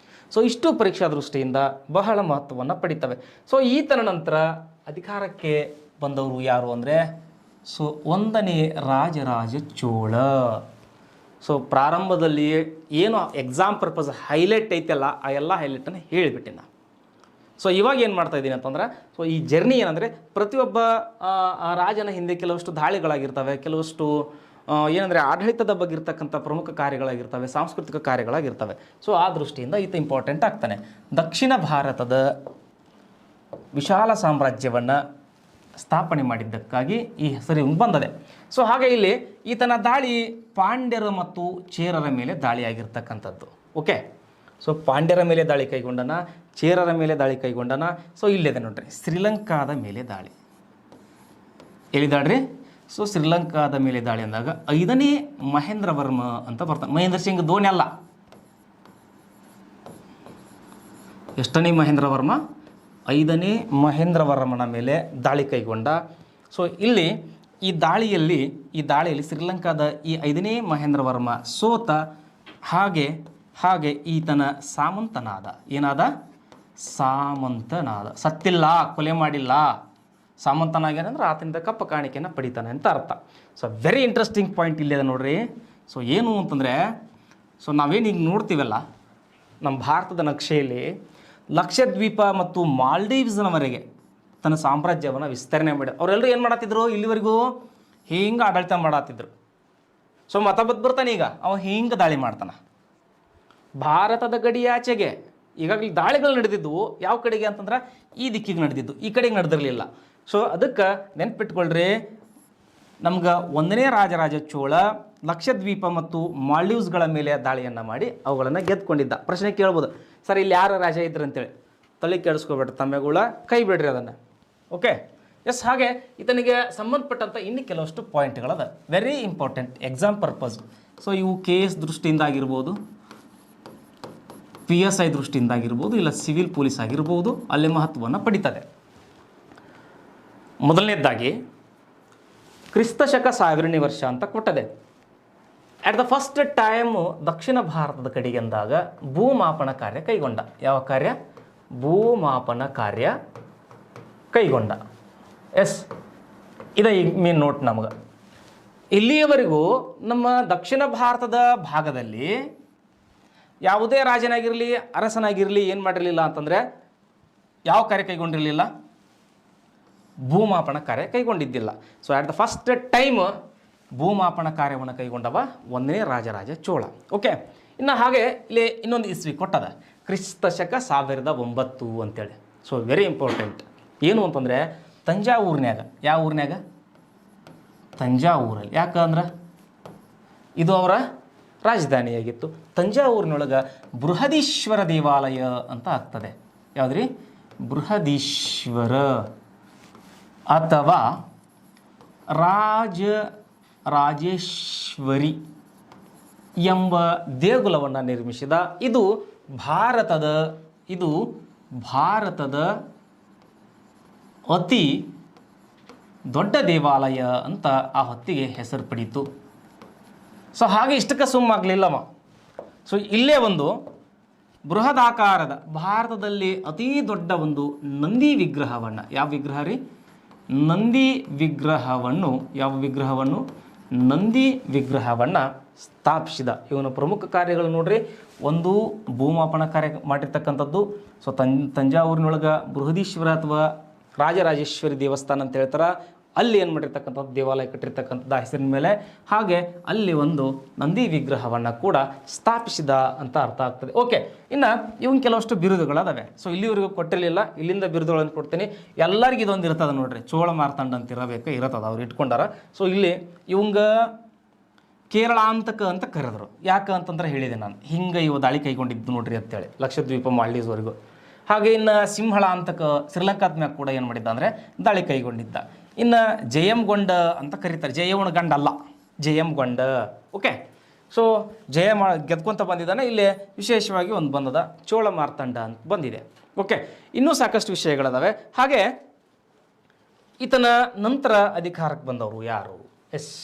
ಸೊ ಇಷ್ಟು ಪರೀಕ್ಷಾ ದೃಷ್ಟಿಯಿಂದ ಬಹಳ ಮಹತ್ವವನ್ನು ಪಡಿತವೆ. ಸೊ ಈತನ ನಂತರ ಅಧಿಕಾರಕ್ಕೆ ಬಂದವರು ಯಾರು ಅಂದರೆ ಸೊ 1ನೇ ರಾಜರಾಜ ಚೋಳ. ಸೊ ಪ್ರಾರಂಭದಲ್ಲಿ ಏನು ಎಕ್ಸಾಮ್ ಪರ್ಪಸ್ ಹೈಲೈಟ್ ಐತೆಲ್ಲ ಆ ಎಲ್ಲ ಹೈಲೈಟನ್ನು ಹೇಳಿಬಿಟ್ಟೆ ನಾನು. ಸೊ ಇವಾಗ ಏನು ಮಾಡ್ತಾ ಇದ್ದೀನಿ ಅಂತಂದ್ರೆ, ಸೊ ಈ ಜರ್ನಿ ಏನಂದರೆ ಪ್ರತಿಯೊಬ್ಬ ರಾಜನ ಹಿಂದೆ ಕೆಲವಷ್ಟು ದಾಳಿಗಳಾಗಿರ್ತವೆ, ಕೆಲವಷ್ಟು ಏನಂದರೆ ಆಡಳಿತದ ಬಗ್ಗೆ ಇರ್ತಕ್ಕಂಥ ಪ್ರಮುಖ ಕಾರ್ಯಗಳಾಗಿರ್ತವೆ, ಸಾಂಸ್ಕೃತಿಕ ಕಾರ್ಯಗಳಾಗಿರ್ತವೆ. ಸೊ ಆ ದೃಷ್ಟಿಯಿಂದ ಈತ ಇಂಪಾರ್ಟೆಂಟ್ ಆಗ್ತಾನೆ. ದಕ್ಷಿಣ ಭಾರತದ ವಿಶಾಲ ಸಾಮ್ರಾಜ್ಯವನ್ನು ಸ್ಥಾಪನೆ ಮಾಡಿದ್ದಕ್ಕಾಗಿ ಈ ಹೆಸರು ಬಂದದೆ. ಸೊ ಹಾಗೆ ಇಲ್ಲಿ ಈತನ ದಾಳಿ ಪಾಂಡ್ಯರ ಮತ್ತು ಚೇರರ ಮೇಲೆ ದಾಳಿಯಾಗಿರ್ತಕ್ಕಂಥದ್ದು. ಓಕೆ, ಸೊ ಪಾಂಡ್ಯರ ಮೇಲೆ ದಾಳಿ ಕೈಗೊಂಡನ, ಚೇರರ ಮೇಲೆ ದಾಳಿ ಕೈಗೊಂಡನ. ಸೊ ಇಲ್ಲಿದೆ ನೋಡ್ರಿ, ಶ್ರೀಲಂಕಾದ ಮೇಲೆ ದಾಳಿ. ಎಲ್ಲಿದಾಳ್ರಿ? ಸೊ ಶ್ರೀಲಂಕಾದ ಮೇಲೆ ದಾಳಿ ಅಂದಾಗ 5ನೇ ಮಹೇಂದ್ರ ವರ್ಮ ಅಂತ ಬರ್ತಾನೆ. ಮಹೇಂದ್ರ ಸಿಂಗ್ ಧೋನಿ ಅಲ್ಲ. ಎಷ್ಟನೇ ಮಹೇಂದ್ರ ವರ್ಮ? 5ನೇ ಮಹೇಂದ್ರ ವರ್ಮನ ಮೇಲೆ ದಾಳಿ ಕೈಗೊಂಡ. ಸೊ ಇಲ್ಲಿ ಈ ದಾಳಿಯಲ್ಲಿ ಶ್ರೀಲಂಕಾದ ಈ 5ನೇ ಮಹೇಂದ್ರ ವರ್ಮ ಸೋತ. ಹಾಗೆ ಈತನ ಸಾಮಂತನಾದ. ಏನಾದ? ಸಾಮಂತನಾದ. ಸತ್ತಿಲ್ಲ, ಕೊಲೆ ಮಾಡಿಲ್ಲ. ಸಾಮಂತನಾಗ್ಯಾನಂದ್ರೆ ಆತನಿಂದ ಕಪ್ಪ ಕಾಣಿಕೆಯನ್ನು ಪಡಿತಾನೆ ಅಂತ ಅರ್ಥ. ಸೊ ವೆರಿ ಇಂಟ್ರೆಸ್ಟಿಂಗ್ ಪಾಯಿಂಟ್ ಇಲ್ಲಿದೆ ನೋಡ್ರಿ. ಸೊ ಏನು ಅಂತಂದರೆ, ಸೊ ನಾವೇನು ಈಗ ನೋಡ್ತೀವಲ್ಲ ನಮ್ಮ ಭಾರತದ ನಕ್ಷೆಯಲ್ಲಿ ಲಕ್ಷದ್ವೀಪ ಮತ್ತು ಮಾಲ್ಡೀವ್ಸ್ನವರೆಗೆ ತನ್ನ ಸಾಮ್ರಾಜ್ಯವನ್ನು ವಿಸ್ತರಣೆ ಮಾಡಿ ಅವರೆಲ್ಲರೂ ಏನು ಮಾಡತ್ತಿದ್ರು? ಇಲ್ಲಿವರೆಗೂ ಹಿಂಗೆ ಆಡಳಿತ ಮಾಡತ್ತಿದ್ರು. ಸೊ ಮತ ಬರ್ತಾನೆ ಈಗ ಅವ ಹಿಂಗೆ ದಾಳಿ ಮಾಡ್ತಾನೆ ಭಾರತದ ಗಡಿಯಾಚೆಗೆ. ಈಗಾಗಲೇ ದಾಳಿಗಳು ನಡೆದಿದ್ದವು ಯಾವ ಕಡೆಗೆ ಅಂತಂದ್ರೆ ಈ ದಿಕ್ಕಿಗೆ ನಡೆದಿದ್ದು, ಈ ಕಡೆಗೆ ನಡೆದಿರಲಿಲ್ಲ. ಸೊ ಅದಕ್ಕೆ ನೆನ್ಪಿಟ್ಕೊಳ್ರಿ, ನಮ್ಗೆ 1ನೇ ರಾಜರಾಜ ಚೋಳ ಲಕ್ಷದ್ವೀಪ ಮತ್ತು ಮಾಲ್ಡೀವ್ಸ್ಗಳ ಮೇಲೆ ದಾಳಿಯನ್ನು ಮಾಡಿ ಅವುಗಳನ್ನು ಗೆದ್ದುಕೊಂಡಿದ್ದ. ಪ್ರಶ್ನೆ ಕೇಳ್ಬೋದು, ಸರ್ ಇಲ್ಲಿ ಯಾರು ರಾಜ ಇದ್ರು ಅಂತೇಳಿ. ತಲೆ ಕೆಡಿಸ್ಕೋಬೇಡ್ರಿ ತಮ್ಮೆಗಳ, ಕೈ ಬಿಡ್ರಿ ಅದನ್ನು. Okay, yes. ಹಾಗೆ ಈತನಿಗೆ ಸಂಬಂಧಪಟ್ಟಂಥ ಇನ್ನೂ ಕೆಲವಷ್ಟು ಪಾಯಿಂಟ್ಗಳದ very important exam purpose. So ಇವು KS ದೃಷ್ಟಿಯಿಂದ ಆಗಿರ್ಬೋದು, PSI ದೃಷ್ಟಿಯಿಂದ ಆಗಿರ್ಬೋದು, ಇಲ್ಲ ಸಿವಿಲ್ ಪೊಲೀಸ್ ಆಗಿರ್ಬೋದು, ಅಲ್ಲಿ ಮಹತ್ವವನ್ನು ಪಡಿತದೆ. ಮೊದಲನೇದಾಗಿ ಕ್ರಿಸ್ತಶಕ 1000ನೇ ವರ್ಷ ಅಂತ ಕೊಟ್ಟದೆ. ಅಟ್ ದ ಫಸ್ಟ್ ಟೈಮ್ ದಕ್ಷಿಣ ಭಾರತದ ಕಡೆಗೆ ಅಂದಾಗ ಭೂಮಾಪನ ಕಾರ್ಯ ಕೈಗೊಂಡ. ಯಾವ ಕಾರ್ಯ? ಭೂಮಾಪನ ಕಾರ್ಯ ಕೈಗೊಂಡ. ಎಸ್, ಇದೆ ಈಗ ಮೇನ್ ನೋಟ್ ನಮಗೆ. ಇಲ್ಲಿಯವರೆಗೂ ನಮ್ಮ ದಕ್ಷಿಣ ಭಾರತದ ಭಾಗದಲ್ಲಿ ಯಾವುದೇ ರಾಜನಾಗಿರಲಿ ಅರಸನಾಗಿರಲಿ ಏನು ಮಾಡಿರಲಿಲ್ಲ ಅಂತಂದರೆ ಯಾವ ಕಾರ್ಯ ಕೈಗೊಂಡಿರಲಿಲ್ಲ? ಭೂಮಾಪನ ಕಾರ್ಯ ಕೈಗೊಂಡಿದ್ದಿಲ್ಲ. So at the first time ಭೂಮಾಪನ ಕಾರ್ಯವನ್ನು ಕೈಗೊಂಡವ 1ನೇ ರಾಜರಾಜ ಚೋಳ. ಓಕೆ, ಇನ್ನು ಹಾಗೆ ಇಲ್ಲಿ ಇನ್ನೊಂದು ಇಸ್ವಿ ಕೊಟ್ಟದ, ಕ್ರಿಸ್ತಶಕ 1009 ಅಂತೇಳಿ. So very important. ಏನು ಅಂತಂದರೆ ತಂಜಾವೂರಿನ್ಯಾಗ. ಯಾವ ಊರಿನ್ಯಾಗ? ತಂಜಾವೂರಲ್ಲಿ. ಯಾಕಂದ್ರೆ ಇದು ಅವರ ರಾಜಧಾನಿಯಾಗಿತ್ತು. ತಂಜಾವೂರಿನೊಳಗೆ ಬೃಹದೀಶ್ವರ ದೇವಾಲಯ ಅಂತ ಆಗ್ತದೆ. ಯಾವುದ್ರಿ? ಬೃಹದೀಶ್ವರ ಅಥವಾ ರಾಜೇಶ್ವರಿ ಎಂಬ ದೇಗುಲವನ್ನು ನಿರ್ಮಿಸಿದ. ಇದು ಭಾರತದ ಅತಿ ದೊಡ್ಡ ದೇವಾಲಯ ಅಂತ ಆ ಹೊತ್ತಿಗೆ ಹೆಸರು ಪಡೀತು. ಸೊ ಹಾಗೆ ಇಷ್ಟಕ್ಕೆ ಸುಮ್ಮಾಗಲಿಲ್ಲವ. ಸೊ ಇಲ್ಲೇ ಒಂದು ಬೃಹದಾಕಾರದ ಭಾರತದಲ್ಲಿ ಅತೀ ದೊಡ್ಡ ಒಂದು ನಂದಿ ವಿಗ್ರಹವನ್ನು, ಯಾವ ವಿಗ್ರಹ ರೀ? ನಂದಿ ವಿಗ್ರಹವನ್ನು ಸ್ಥಾಪಿಸಿದ. ಇವನ ಪ್ರಮುಖ ಕಾರ್ಯಗಳು ನೋಡ್ರಿ. ಒಂದು ಭೂಮಾಪನ ಕಾರ್ಯ ಮಾಡಿರ್ತಕ್ಕಂಥದ್ದು. ಸೊ ತಂಜಾವೂರಿನೊಳಗೆ ಬೃಹದೀಶ್ವರ ಅಥವಾ ರಾಜರಾಜೇಶ್ವರಿ ದೇವಸ್ಥಾನ ಅಂತ ಹೇಳ್ತಾರೆ. ಅಲ್ಲಿ ಏನು ಮಾಡಿರ್ತಕ್ಕಂಥದ್ದು? ದೇವಾಲಯ ಕಟ್ಟಿರ್ತಕ್ಕಂಥದ್ದು ಆ ಹೆಸರಿನ ಮೇಲೆ. ಹಾಗೆ ಅಲ್ಲಿ ಒಂದು ನಂದಿ ವಿಗ್ರಹವನ್ನು ಕೂಡ ಸ್ಥಾಪಿಸಿದ ಅಂತ ಅರ್ಥ ಆಗ್ತದೆ. ಓಕೆ, ಇನ್ನು ಇವನ್ ಕೆಲವಷ್ಟು ಬಿರುದುಗಳದಾವೆ. ಸೊ ಇಲ್ಲಿವರೆಗೂ ಕೊಟ್ಟಿರಲಿಲ್ಲ, ಇಲ್ಲಿಂದ ಬಿರುದುಗಳನ್ನು ಕೊಡ್ತೀನಿ. ಎಲ್ಲರಿಗೂ ಇದೊಂದು ಇರ್ತದೆ ನೋಡ್ರಿ, ಚೋಳ ಮಾರ್ತಾಂಡ ಅಂತ ಇರ್ತದೆ, ಅವ್ರು ಇಟ್ಕೊಂಡಾರ. ಸೊ ಇಲ್ಲಿ ಇವಂಗ ಕೇರಳಾಂತಕ ಅಂತ ಕರೆದ್ರು. ಯಾಕೆ ಅಂತಂದ್ರೆ ಹೇಳಿದೆ ನಾನು, ಹಿಂಗೆ ಇವ ದಾಳಿ ಕೈಗೊಂಡಿದ್ದು ನೋಡ್ರಿ ಅಂತೇಳಿ ಲಕ್ಷದ್ವೀಪ ಮಾಲ್ಡೀವ್ಸ್ವರೆಗೂ. ಹಾಗೆ ಇನ್ನು ಸಿಂಹಳ ಅಂತಕ ಶ್ರೀಲಂಕಾದ ಮ್ಯಾಗ ಕೂಡ ಏನು ಮಾಡಿದ್ದ ಅಂದರೆ ದಾಳಿ ಕೈಗೊಂಡಿದ್ದ. ಇನ್ನು ಜಯಂಗೊಂಡ ಅಂತ ಕರೀತಾರೆ. ಜಯವನ ಗಂಡ ಅಲ್ಲ, ಜಯಂಗೊಂಡ. ಓಕೆ, ಸೊ ಗೆದ್ಕೊಂತ ಬಂದಿದ್ದಾನೆ. ಇಲ್ಲಿ ವಿಶೇಷವಾಗಿ ಒಂದು ಬಂದದ ಚೋಳ ಮಾರ್ತಾಂಡ ಅಂತ ಬಂದಿದೆ. ಓಕೆ, ಇನ್ನೂ ಸಾಕಷ್ಟು ವಿಷಯಗಳದಾವೆ. ಹಾಗೆ ಈತನ ನಂತರ ಅಧಿಕಾರಕ್ಕೆ ಬಂದವರು ಯಾರು? ಎಸ್,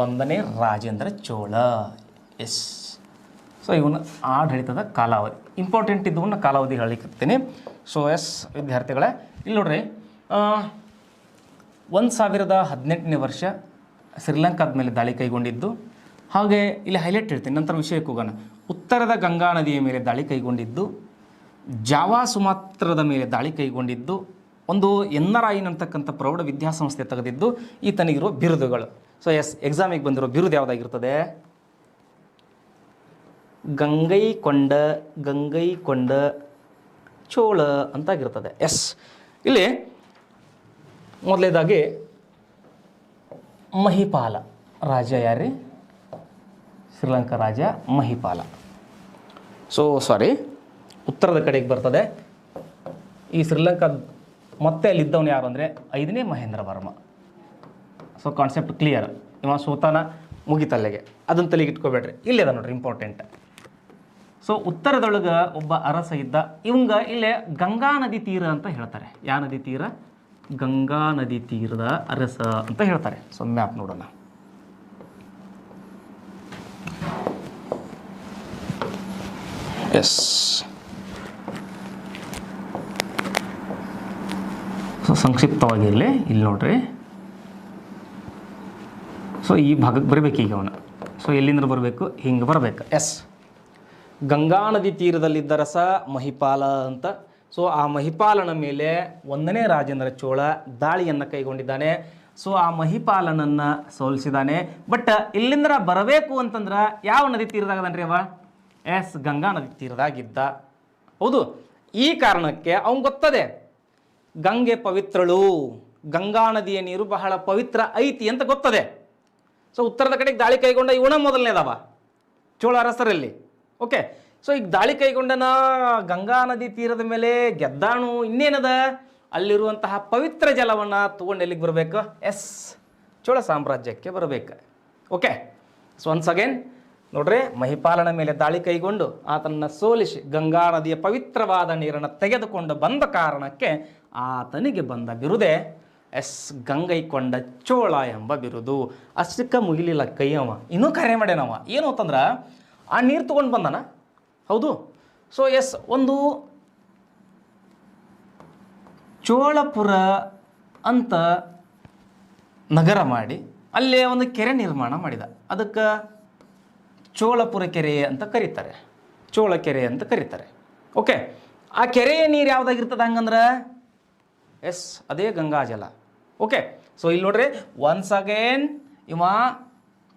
1ನೇ ರಾಜೇಂದ್ರ ಚೋಳ. ಎಸ್, ಸೊ ಇವನ ಆಡಳಿತದ ಕಾಲಾವಧಿ ಇಂಪಾರ್ಟೆಂಟ್ ಇದ್ದವನ್ನ ಕಾಲಾವಧಿ ಹೇಳಿರ್ತೀನಿ. ಸೊ ಎಸ್ ವಿದ್ಯಾರ್ಥಿಗಳೇ, ಇಲ್ಲಿ ನೋಡ್ರಿ, 1018ನೇ ವರ್ಷ ಶ್ರೀಲಂಕಾದ ಮೇಲೆ ದಾಳಿ ಕೈಗೊಂಡಿದ್ದು. ಹಾಗೆ ಇಲ್ಲಿ ಹೈಲೈಟ್ ಹೇಳ್ತೀನಿ, ನಂತರ ವಿಷಯಕ್ಕೆ ಹೋಗೋಣ. ಉತ್ತರದ ಗಂಗಾ ನದಿಯ ಮೇಲೆ ದಾಳಿ ಕೈಗೊಂಡಿದ್ದು, ಜಾವಾ ಸುಮಾತ್ರದ ಮೇಲೆ ದಾಳಿ ಕೈಗೊಂಡಿದ್ದು, ಒಂದು NRI ಅಂತಕ್ಕಂಥ ಪ್ರೌಢ ವಿದ್ಯಾಸಂಸ್ಥೆ ತೆಗೆದಿದ್ದು. ಈತನಿಗಿರೋ ಬಿರುದುಗಳು. ಸೊ ಎಸ್, ಎಕ್ಸಾಮಿಗೆ ಬಂದಿರೋ ಬಿರುದು ಯಾವುದಾಗಿರ್ತದೆ? ಗಂಗೈಕೊಂಡ ಚೋಳ ಅಂತಾಗಿರ್ತದೆ. ಎಸ್, ಇಲ್ಲಿ ಮೊದಲೇದಾಗಿ ಮಹಿಪಾಲ ರಾಜ ಯಾರೇ? ಶ್ರೀಲಂಕಾ ರಾಜ ಮಹಿಪಾಲ. ಸೊ ಸಾರಿ, ಉತ್ತರದ ಕಡೆಗೆ ಬರ್ತದೆ. ಈ ಶ್ರೀಲಂಕಾ ಮತ್ತೆ ಅಲ್ಲಿದ್ದವನು ಯಾರು ಅಂದರೆ 5ನೇ Mahendra Varma. So concept clear. ಇವ ಸೋತಾನ, ಮುಗಿತಲ್ಲಿಗೆ, ಅದನ್ನು ತಲೆಗೆ ಇಟ್ಕೋಬೇಡ್ರಿ. ಇಲ್ಲೇ ಅದ ನೋಡ್ರಿ ಇಂಪಾರ್ಟೆಂಟ್. ಸೊ ಉತ್ತರದೊಳಗೆ ಒಬ್ಬ ಅರಸ ಇದ್ದ. ಇವಂಗ ಇಲ್ಲೇ ಗಂಗಾ ನದಿ ತೀರ ಅಂತ ಹೇಳ್ತಾರೆ. ಯಾವ ನದಿ ತೀರ? ಗಂಗಾ ನದಿ ತೀರದ ಅರಸ ಅಂತ ಹೇಳ್ತಾರೆ. ಸೊ ಮ್ಯಾಪ್ ನೋಡೋಣ. ಎಸ್, ಸೊ ಸಂಕ್ಷಿಪ್ತವಾಗಿ ಇಲ್ಲಿ ನೋಡ್ರಿ. ಸೊ ಈ ಭಾಗಕ್ಕೆ ಬರಬೇಕು ಈಗ ಅವನು. ಸೊ ಎಲ್ಲಿಂದ ಬರಬೇಕು? ಹಿಂಗೆ ಬರಬೇಕು. ಎಸ್, ಗಂಗಾ ನದಿ ತೀರದಲ್ಲಿದ್ದ ರಸ ಮಹಿಪಾಲ ಅಂತ. ಸೊ ಆ ಮಹಿಪಾಲನ ಮೇಲೆ 1ನೇ ರಾಜೇಂದ್ರ ಚೋಳ ದಾಳಿಯನ್ನು ಕೈಗೊಂಡಿದ್ದಾನೆ. ಸೊ ಆ ಮಹಿಪಾಲನನ್ನು ಸೋಲಿಸಿದ್ದಾನೆ. ಬಟ್ ಇಲ್ಲಿಂದ ಬರಬೇಕು ಅಂತಂದ್ರೆ ಯಾವ ನದಿ ತೀರದಾಗದನ್ರಿ ಅವ? ಎಸ್, ಗಂಗಾ ನದಿ ತೀರದಾಗಿದ್ದ. ಹೌದು, ಈ ಕಾರಣಕ್ಕೆ ಅವನು ಗೊತ್ತದೆ ಗಂಗೆ ಪವಿತ್ರಳು, ಗಂಗಾ ನದಿಯ ನೀರು ಬಹಳ ಪವಿತ್ರ ಐತಿ ಅಂತ ಗೊತ್ತದೆ. ಸೊ ಉತ್ತರದ ಕಡೆಗೆ ದಾಳಿ ಕೈಗೊಂಡ ಇವನ ಮೊದಲನೇದವ ಚೋಳ ಅರಸರಲ್ಲಿ. ಓಕೆ, ಸೊ ಈಗ ದಾಳಿ ಕೈಗೊಂಡನ ಗಂಗಾ ನದಿ ತೀರದ ಮೇಲೆ ಗೆದ್ದಾಣು. ಇನ್ನೇನದ? ಅಲ್ಲಿರುವಂತಹ ಪವಿತ್ರ ಜಲವನ್ನು ತಗೊಂಡು ಎಲ್ಲಿಗೆ ಬರಬೇಕು? ಎಸ್, ಚೋಳ ಸಾಮ್ರಾಜ್ಯಕ್ಕೆ ಬರಬೇಕು. ಓಕೆ, ಸೊ ಒನ್ಸ್ ಅಗೇನ್ ನೋಡ್ರಿ, ಮಹಿಪಾಲನ ಮೇಲೆ ದಾಳಿ ಕೈಗೊಂಡು ಆತನನ್ನು ಸೋಲಿಸಿ ಗಂಗಾ ನದಿಯ ಪವಿತ್ರವಾದ ನೀರನ್ನು ತೆಗೆದುಕೊಂಡು ಬಂದ ಕಾರಣಕ್ಕೆ ಆತನಿಗೆ ಬಂದ ಬಿರುದೇ ಎಸ್, ಗಂಗೈಕೊಂಡ ಚೋಳ ಎಂಬ ಬಿರುದು. ಅಷ್ಟಕ್ಕೆ ಮುಗಿಲಿಲ್ಲ ಕೈ. ಅವ ಇನ್ನೂ ಕರೆ ಮಾಡ್ಯಾನವ. ಏನು ಅಂತಂದ್ರೆ ಆ ನೀರು ತೊಗೊಂಡು ಬಂದನ. ಹೌದು, ಸೊ ಎಸ್, ಒಂದು ಚೋಳಪುರ ಅಂತ ನಗರ ಮಾಡಿ ಅಲ್ಲೇ ಒಂದು ಕೆರೆ ನಿರ್ಮಾಣ ಮಾಡಿದ. ಅದಕ್ಕೆ ಚೋಳಪುರ ಕೆರೆ ಅಂತ ಕರೀತಾರೆ, ಚೋಳ ಕೆರೆ ಅಂತ ಕರೀತಾರೆ. ಓಕೆ, ಆ ಕೆರೆಯ ನೀರು ಯಾವುದಾಗಿರ್ತದೆ ಹಂಗಂದ್ರೆ? ಎಸ್, ಅದೇ ಗಂಗಾಜಲ. ಓಕೆ, ಸೊ ಇಲ್ಲಿ ನೋಡ್ರಿ, ಒನ್ಸ್ ಅಗೇನ್ ಇವ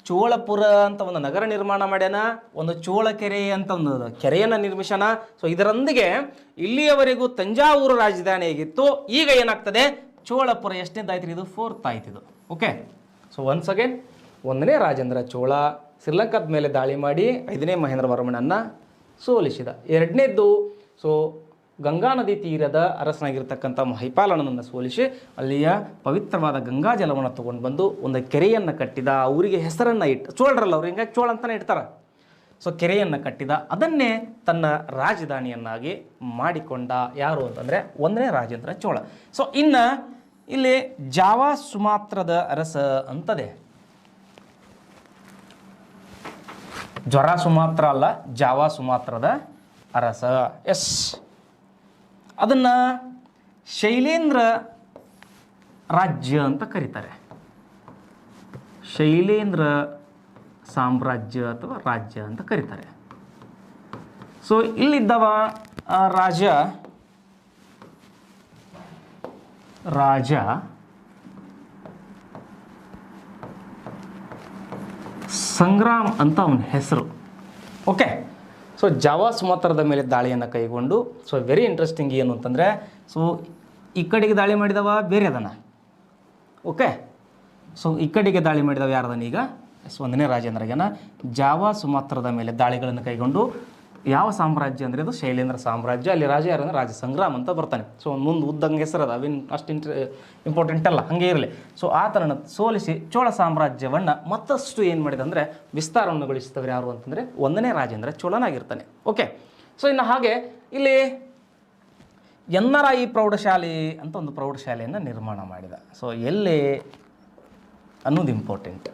ಚೋಳಪುರ ಅಂತ ಒಂದು ನಗರ ನಿರ್ಮಾಣ ಮಾಡ್ಯಾನ, ಒಂದು ಚೋಳ ಕೆರೆ ಅಂತ ಒಂದು ಕೆರೆಯನ್ನು ನಿರ್ಮಿಸನ. ಸೊ ಇದರೊಂದಿಗೆ ಇಲ್ಲಿಯವರೆಗೂ ತಂಜಾವೂರು ರಾಜಧಾನಿ ಆಗಿತ್ತು. ಈಗ ಏನಾಗ್ತದೆ? ಚೋಳಪುರ ಎಷ್ಟನೇದಾಯ್ತು? ಇದು 4th ಆಯ್ತು ಇದು. ಓಕೆ, ಸೊ ಒನ್ಸ್ ಅಗೇನ್ 1ನೇ ರಾಜೇಂದ್ರ ಚೋಳ ಶ್ರೀಲಂಕಾದ ಮೇಲೆ ದಾಳಿ ಮಾಡಿ 5ನೇ ಮಹೇಂದ್ರ ವರ್ಮನನ್ನು ಸೋಲಿಸಿದ. 2ನೇದ್ದು, ಸೊ ಗಂಗಾ ನದಿ ತೀರದ ಅರಸನಾಗಿರ್ತಕ್ಕಂಥ ಮಹಿಪಾಲನನ್ನು ಸೋಲಿಸಿ ಅಲ್ಲಿಯ ಪವಿತ್ರವಾದ ಗಂಗಾ ಜಲವನ್ನು ತೊಗೊಂಡು ಬಂದು ಒಂದು ಕೆರೆಯನ್ನು ಕಟ್ಟಿದ. ಅವರಿಗೆ ಹೆಸರನ್ನು ಇಟ್ಟು, ಚೋಳರಲ್ಲ ಅವ್ರು, ಹಿಂಗಾಗಿ ಚೋಳ ಅಂತಲೇ ಇಡ್ತಾರೆ. ಸೊ ಕೆರೆಯನ್ನು ಕಟ್ಟಿದ. ಅದನ್ನೇ ತನ್ನ ರಾಜಧಾನಿಯನ್ನಾಗಿ ಮಾಡಿಕೊಂಡ. ಯಾರು ಅಂತಂದರೆ 1ನೇ ರಾಜೇಂದ್ರ ಚೋಳ. ಸೊ ಇನ್ನು ಇಲ್ಲಿ ಜಾವಾ ಸುಮಾತ್ರದ ಅರಸ ಅಂತದೆ. ಜ್ವರ ಸುಮಾತ್ರ ಅಲ್ಲ, ಜಾವಾ ಸುಮಾತ್ರದ ಅರಸ. ಎಸ್, ಅದನ್ನು ಶೈಲೇಂದ್ರ ರಾಜ್ಯ ಅಂತ ಕರೀತಾರೆ. ಶೈಲೇಂದ್ರ ಸಾಮ್ರಾಜ್ಯ ಅಥವಾ ರಾಜ್ಯ ಅಂತ ಕರೀತಾರೆ. ಸೊ ಇಲ್ಲಿದ್ದವ ರಾಜ ಸಂಗ್ರಾಮ್ ಅಂತ ಅವನ ಹೆಸರು. ಓಕೆ, ಸೊ ಜಾವಾ ಸುಮಾತ್ರದ ಮೇಲೆ ದಾಳಿಯನ್ನು ಕೈಗೊಂಡು, ಸೊ ವೆರಿ ಇಂಟ್ರೆಸ್ಟಿಂಗ್ ಏನು ಅಂತಂದರೆ, ಸೊ ಈ ಕಡೆಗೆ ದಾಳಿ ಮಾಡಿದವ ಬೇರೆ ಅದನ. ಓಕೆ, ಸೊ ಈ ಕಡೆಗೆ ದಾಳಿ ಮಾಡಿದವ ಯಾರದನ? ಈಗ 1ನೇ ರಾಜೇಂದ್ರಗನ ಜಾವಾ ಸುಮಾತ್ರದ ಮೇಲೆ ದಾಳಿಗಳನ್ನು ಕೈಗೊಂಡು ಯಾವ ಸಾಮ್ರಾಜ್ಯ ಅಂದರೆ ಅದು ಶೈಲೇಂದ್ರ ಸಾಮ್ರಾಜ್ಯ. ಅಲ್ಲಿ ರಾಜ ಯಾರಂದ್ರೆ ರಾಜ ಸಂಗ್ರಾಮ್ ಅಂತ ಬರ್ತಾನೆ. ಸೊ ಮುಂದೆ ಉದ್ದಂಗೆ ಹೆಸರದ ಅವಿನ್ ಅಷ್ಟು ಇಂಪಾರ್ಟೆಂಟ್ ಅಲ್ಲ, ಹಾಗೆ ಇರಲಿ. ಸೊ ಆತನನ್ನು ಸೋಲಿಸಿ ಚೋಳ ಸಾಮ್ರಾಜ್ಯವನ್ನು ಮತ್ತಷ್ಟು ಏನು ಮಾಡಿದೆ ಅಂದರೆ ವಿಸ್ತಾರವನ್ನುಗೊಳಿಸಿದವರು ಯಾರು ಅಂತಂದರೆ 1ನೇ ರಾಜೇಂದ್ರ ಚೋಳನಾಗಿರ್ತಾನೆ. ಓಕೆ, ಸೊ ಇನ್ನು ಹಾಗೆ ಇಲ್ಲಿ ಎನ್ನರಾಯಿ ಪ್ರೌಢಶಾಲೆ ಅಂತ ಒಂದು ಪ್ರೌಢಶಾಲೆಯನ್ನು ನಿರ್ಮಾಣ ಮಾಡಿದ. ಸೊ ಎಲ್ಲಿ ಅನ್ನೋದು ಇಂಪಾರ್ಟೆಂಟ್.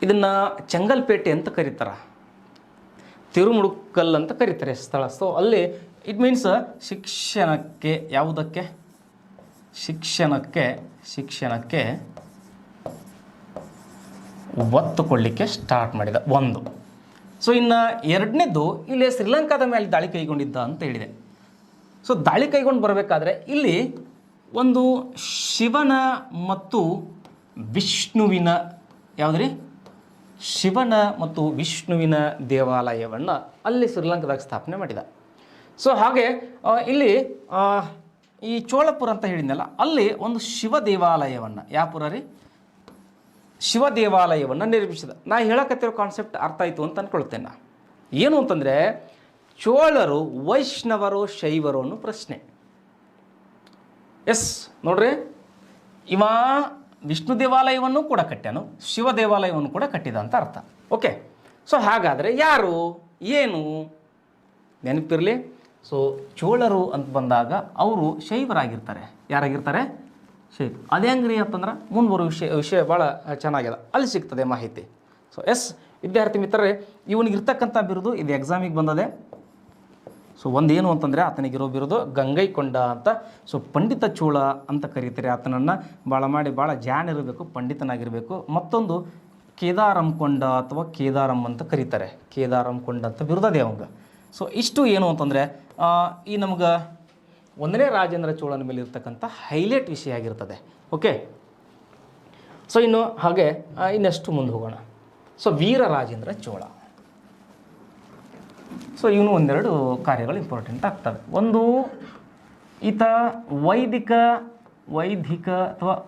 ಇದನ್ನು ಚೆಂಗಲ್ಪೇಟೆ ಅಂತ ಕರೀತಾರೆ, ತಿರುಮುಡುಕಲ್ ಅಂತ ಕರೀತಾರೆ ಸ್ಥಳ. ಸೊ ಅಲ್ಲಿ ಇಟ್ ಮೀನ್ಸ್ ಶಿಕ್ಷಣಕ್ಕೆ, ಯಾವುದಕ್ಕೆ? ಶಿಕ್ಷಣಕ್ಕೆ ಒತ್ತು ಕೊಡಲಿಕ್ಕೆ ಸ್ಟಾರ್ಟ್ ಮಾಡಿದ ಒಂದು. ಸೊ ಇನ್ನು 2ನೇದ್ದು ಇಲ್ಲಿ ಶ್ರೀಲಂಕಾದ ಮೇಲೆ ದಾಳಿ ಕೈಗೊಂಡಿದ್ದ ಅಂತ ಹೇಳಿದೆ. ಸೊ ದಾಳಿ ಕೈಗೊಂಡು ಬರಬೇಕಾದ್ರೆ ಇಲ್ಲಿ ಒಂದು ಶಿವನ ಮತ್ತು ವಿಷ್ಣುವಿನ, ಯಾವುದ್ರಿ? ಶಿವನ ಮತ್ತು ವಿಷ್ಣುವಿನ ದೇವಾಲಯವನ್ನು ಅಲ್ಲಿ ಶ್ರೀಲಂಕಾದಾಗ ಸ್ಥಾಪನೆ ಮಾಡಿದ. ಸೊ ಹಾಗೆ ಇಲ್ಲಿ ಈ ಚೋಳಪುರ ಅಂತ ಹೇಳಿದ್ನಲ್ಲ, ಅಲ್ಲಿ ಒಂದು ಶಿವ ದೇವಾಲಯವನ್ನು, ಯಾವ ಪುರ ರೀ? ಶಿವ ದೇವಾಲಯವನ್ನು ನಿರ್ಮಿಸಿದ. ನಾ ಹೇಳಕತ್ತಿರೋ ಕಾನ್ಸೆಪ್ಟ್ ಅರ್ಥ ಆಯಿತು ಅಂತ ಅಂದ್ಕೊಳ್ತೇನೆ ನಾ. ಏನು ಅಂತಂದರೆ, ಚೋಳರು ವೈಷ್ಣವರು ಶೈವರು ಅನ್ನೋ ಪ್ರಶ್ನೆ. ಎಸ್ ನೋಡ್ರಿ, ಇವ ವಿಷ್ಣು ದೇವಾಲಯವನ್ನು ಕೂಡ ಕಟ್ಟ್ಯಾನು, ಶಿವ ದೇವಾಲಯವನ್ನು ಕೂಡ ಕಟ್ಟಿದ ಅಂತ ಅರ್ಥ. ಓಕೆ, ಸೊ ಹಾಗಾದರೆ ಯಾರು ಏನು ನೆನಪಿರಲಿ. ಸೊ ಚೋಳರು ಅಂತ ಬಂದಾಗ ಅವರು ಶೈವರಾಗಿರ್ತಾರೆ. ಯಾರಾಗಿರ್ತಾರೆ? ಶೈವ. ಅದೇ ಹೆಂಗ್ರಿ ಅಂತಂದ್ರೆ ಮುಂದುವರೋ ವಿಷಯ ಭಾಳ ಚೆನ್ನಾಗಿದೆ, ಅಲ್ಲಿ ಸಿಗ್ತದೆ ಮಾಹಿತಿ. ಸೊ ಎಸ್ ವಿದ್ಯಾರ್ಥಿ ಮಿತ್ರರೇ, ಇವನಿಗಿರ್ತಕ್ಕಂಥ ಬಿರುದು ಇದು ಎಕ್ಸಾಮಿಗೆ ಬಂದದೆ. ಸೊ ಒಂದೇನು ಅಂತಂದರೆ ಆತನಿಗಿರೋ ಬಿರುದು ಗಂಗೈಕೊಂಡ ಅಂತ. ಸೊ ಪಂಡಿತ ಚೋಳ ಅಂತ ಕರೀತಾರೆ ಆತನನ್ನು. ಭಾಳ ಜಾಣ ಇರಬೇಕು, ಪಂಡಿತನಾಗಿರಬೇಕು. ಮತ್ತೊಂದು ಕೇದಾರಂ ಕೊಂಡ ಅಥವಾ ಕೇದಾರಂ ಅಂತ ಕರೀತಾರೆ. ಕೇದಾರಂ ಕೊಂಡ ಅಂತ ಬಿರುದದೆ ಅವಂಗ. ಸೊ ಇಷ್ಟು ಏನು ಅಂತಂದರೆ ಈ ನಮ್ಗೆ 1ನೇ ರಾಜೇಂದ್ರ ಚೋಳನ ಮೇಲೆ ಇರ್ತಕ್ಕಂಥ ಹೈಲೈಟ್ ವಿಷಯ ಆಗಿರ್ತದೆ. ಓಕೆ, ಸೊ ಇನ್ನು ಹಾಗೆ ಇನ್ನಷ್ಟು ಮುಂದೆ ಹೋಗೋಣ. ಸೊ ವೀರ ರಾಜೇಂದ್ರ ಚೋಳ. ಸೊ ಇವನು ಒಂದೆರಡು ಕಾರ್ಯಗಳು ಇಂಪಾರ್ಟೆಂಟ್ ಆಗ್ತವೆ. ಒಂದು, ಈತ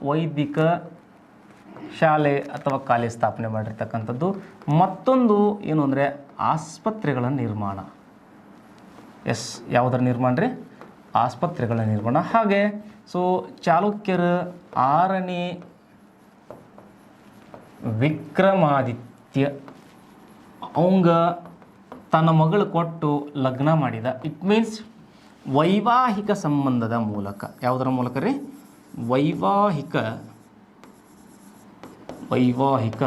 ವೈದಿಕ ಶಾಲೆ ಅಥವಾ ಕಾಲೇಜ್ ಸ್ಥಾಪನೆ ಮಾಡಿರ್ತಕ್ಕಂಥದ್ದು. ಮತ್ತೊಂದು ಏನು ಅಂದರೆ ಆಸ್ಪತ್ರೆಗಳ ನಿರ್ಮಾಣ. ಎಸ್, ಯಾವುದರ ನಿರ್ಮಾಣ ರೀ? ಆಸ್ಪತ್ರೆಗಳ ನಿರ್ಮಾಣ. ಹಾಗೆ ಸೊ ಚಾಲುಕ್ಯರ 6ನೇ ವಿಕ್ರಮಾದಿತ್ಯ ಅವಂಗ ತನ್ನ ಮಗಳು ಕೊಟ್ಟು ಲಗ್ನ ಮಾಡಿದ. ಇಟ್ ಮೀನ್ಸ್ ವೈವಾಹಿಕ ಸಂಬಂಧದ ಮೂಲಕ. ಯಾವುದರ ಮೂಲಕ ರೀ? ವೈವಾಹಿಕ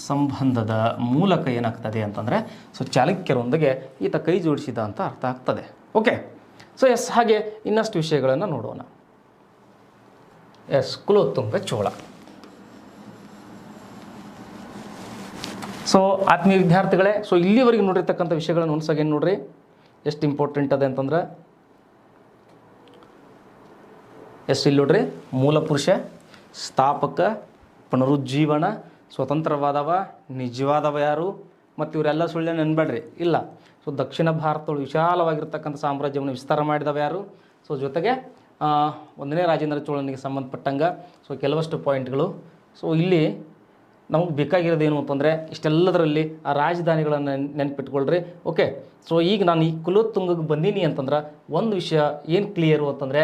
ಸಂಬಂಧದ ಮೂಲಕ ಏನಾಗ್ತದೆ ಅಂತಂದರೆ ಸೊ ಚಾಲುಕ್ಯರೊಂದಿಗೆ ಈತ ಕೈ ಜೋಡಿಸಿದ ಅಂತ ಅರ್ಥ ಆಗ್ತದೆ. ಓಕೆ, ಸೊ ಎಸ್, ಹಾಗೆ ಇನ್ನಷ್ಟು ವಿಷಯಗಳನ್ನು ನೋಡೋಣ. ಎಸ್, ಕುಲೋತ್ತುಂಗ ಚೋಳ. ಸೊ ಆತ್ಮೀಯ ವಿದ್ಯಾರ್ಥಿಗಳೇ, ಸೊ ಇಲ್ಲಿವರೆಗೆ ನೋಡಿರ್ತಕ್ಕಂಥ ವಿಷಯಗಳನ್ನು ಒಂದ್ಸಾಗೇನು ನೋಡ್ರಿ ಎಷ್ಟು ಇಂಪಾರ್ಟೆಂಟ್ ಅದೆ ಅಂತಂದ್ರೆ. ಎಷ್ಟು ಇಲ್ಲಿ ನೋಡ್ರಿ, ಮೂಲ ಪುರುಷ, ಸ್ಥಾಪಕ, ಪುನರುಜ್ಜೀವನ, ಸ್ವತಂತ್ರವಾದವ, ನಿಜವಾದವ ಯಾರು, ಮತ್ತು ಇವರೆಲ್ಲ ಸುಳ್ಳು ನೆನ್ಬೇಡ್ರಿ. ಇಲ್ಲ, ಸೊ ದಕ್ಷಿಣ ಭಾರತದೊಳು ವಿಶಾಲವಾಗಿರ್ತಕ್ಕಂಥ ಸಾಮ್ರಾಜ್ಯವನ್ನು ವಿಸ್ತಾರ ಮಾಡಿದವ ಯಾರು. ಸೊ ಜೊತೆಗೆ 1ನೇ ರಾಜೇಂದ್ರ ಚೋಳನಿಗೆ ಸಂಬಂಧಪಟ್ಟಂಗೆ ಸೊ ಕೆಲವಷ್ಟು ಪಾಯಿಂಟ್ಗಳು. ಸೊ ಇಲ್ಲಿ ನಮಗೆ ಬೇಕಾಗಿರೋದೇನು ಅಂತಂದರೆ ಇಷ್ಟೆಲ್ಲದರಲ್ಲಿ ಆ ರಾಜಧಾನಿಗಳನ್ನು ನೆನಪಿಟ್ಕೊಳ್ರಿ. ಓಕೆ, ಸೊ ಈಗ ನಾನು ಈ ಕುಲೋತ್ತುಂಗಕ್ಕೆ ಬಂದೀನಿ ಅಂತಂದ್ರೆ ಒಂದು ವಿಷಯ ಏನು ಕ್ಲಿಯರು ಅಂತಂದರೆ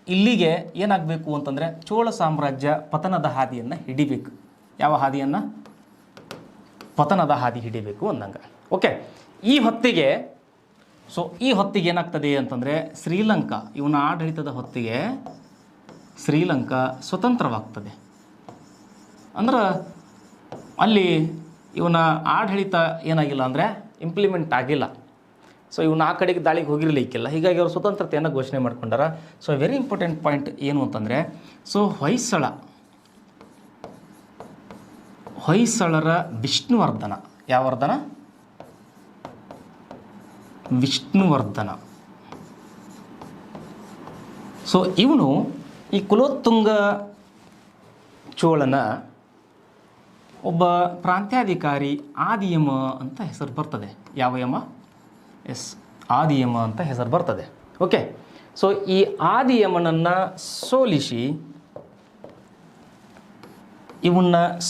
ಇಲ್ಲಿಗೆ ಏನಾಗಬೇಕು ಅಂತಂದರೆ ಚೋಳ ಸಾಮ್ರಾಜ್ಯ ಪತನದ ಹಾದಿಯನ್ನು ಹಿಡಿಬೇಕು. ಯಾವ ಹಾದಿಯನ್ನು? ಪತನದ ಹಾದಿ ಹಿಡಿಬೇಕು ಅಂದಂಗೆ. ಓಕೆ, ಈ ಹೊತ್ತಿಗೆ ಏನಾಗ್ತದೆ ಅಂತಂದರೆ ಶ್ರೀಲಂಕಾ, ಇವನ ಆಡಳಿತದ ಹೊತ್ತಿಗೆ ಶ್ರೀಲಂಕಾ ಸ್ವತಂತ್ರವಾಗ್ತದೆ. ಅಂದ್ರೆ ಅಲ್ಲಿ ಇವನ ಆಡಳಿತ ಏನಾಗಿಲ್ಲ ಅಂದರೆ ಇಂಪ್ಲಿಮೆಂಟ್ ಆಗಿಲ್ಲ. ಸೊ ಇವನು ಆ ಕಡೆಗೆ ದಾಳಿಗೆ ಹೋಗಿರಲಿಕ್ಕಿಲ್ಲ. ಹೀಗಾಗಿ ಅವರು ಸ್ವತಂತ್ರತೆಯನ್ನು ಘೋಷಣೆ ಮಾಡ್ಕೊಂಡಾರ. ಸೊ ವೆರಿ ಇಂಪಾರ್ಟೆಂಟ್ ಪಾಯಿಂಟ್ ಏನು ಅಂತಂದರೆ ಸೊ ಹೊಯ್ಸಳರ ವಿಷ್ಣುವರ್ಧನ. ಯಾವ ವರ್ಧನ? ವಿಷ್ಣುವರ್ಧನ. ಸೊ ಇವನು ಈ ಕುಲೋತ್ತುಂಗ ಚೋಳನ ಒಬ್ಬ ಪ್ರಾಂತ್ಯಾಧಿಕಾರಿ ಆದಿಯಮ ಅಂತ ಹೆಸರು ಬರ್ತದೆ. ಯಾವ ಯಮ? ಎಸ್, ಆದಿಯಮ ಅಂತ ಹೆಸರು ಬರ್ತದೆ. ಓಕೆ, ಸೊ ಈ ಆದಿಯಮನನ್ನು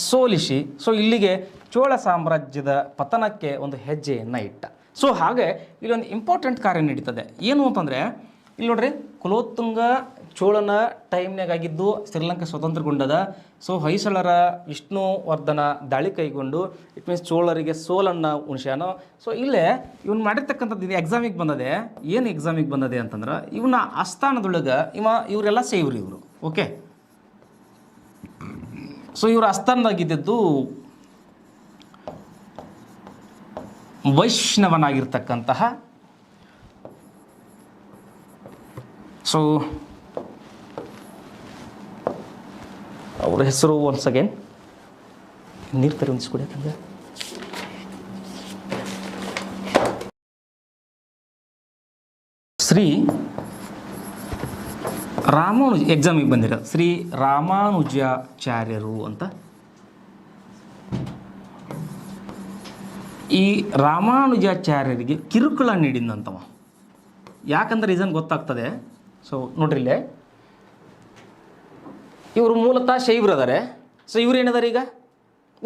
ಸೋಲಿಸಿ ಸೊ ಇಲ್ಲಿಗೆ ಚೋಳ ಸಾಮ್ರಾಜ್ಯದ ಪತನಕ್ಕೆ ಒಂದು ಹೆಜ್ಜೆಯನ್ನು ಇಟ್ಟ. ಸೊ ಹಾಗೆ ಇಲ್ಲೊಂದು ಇಂಪಾರ್ಟೆಂಟ್ ಕಾರ್ಯ ನಡೀತದೆ. ಏನು ಅಂತಂದರೆ ಇಲ್ಲಿ ನೋಡ್ರಿ, ಕುಲೋತ್ತುಂಗ ಚೋಳನ ಟೈಮ್ನಾಗಿದ್ದು ಶ್ರೀಲಂಕಾ ಸ್ವತಂತ್ರಗೊಂಡದ. ಸೊ ಹೊಯ್ಸಳರ ವಿಷ್ಣುವರ್ಧನ ದಾಳಿ ಕೈಗೊಂಡು ಇಟ್ ಮೀನ್ಸ್ ಚೋಳರಿಗೆ ಸೋಲನ್ನು ಉಣಿಸ್ಯಾನೋ. ಸೊ ಇಲ್ಲೇ ಇವನು ಮಾಡಿರ್ತಕ್ಕಂಥದ್ದು ಇದು ಎಕ್ಸಾಮಿಗೆ ಬಂದದೆ. ಏನು ಎಕ್ಸಾಮಿಗೆ ಬಂದದೆ ಅಂತಂದ್ರೆ ಇವನ ಆಸ್ಥಾನದೊಳಗೆ ಇವರೆಲ್ಲ ಸೇವ್ರಿ ಇವರು. ಓಕೆ, ಸೊ ಇವ್ರ ಆಸ್ಥಾನದಾಗಿದ್ದು ವೈಷ್ಣವನಾಗಿರ್ತಕ್ಕಂತಹ ಸೊ ಅವ್ರ ಹೆಸರು ಒನ್ಸ್ ಅಗೇನ್ ನೀರು ತರ ಉಣಿಸ್ಕೊಡಕ್ಕಂಗೆ ಶ್ರೀ ಎಕ್ಸಾಮಿಗೆ ಬಂದಿರೋ ಶ್ರೀ ರಾಮಾನುಜಾಚಾರ್ಯರು ಅಂತ. ಈ ರಾಮಾನುಜಾಚಾರ್ಯರಿಗೆ ಕಿರುಕುಳ ನೀಡಿದಂಥವ. ಯಾಕಂದ್ರೆ ರೀಸನ್ ಗೊತ್ತಾಗ್ತದೆ. ಸೊ ನೋಡ್ರಿ ಇಲ್ಲೇ ಇವರು ಮೂಲತಃ ಶೈವರದಾರೆ. ಸೊ ಇವ್ರು ಏನಿದಾರೆ ಈಗ?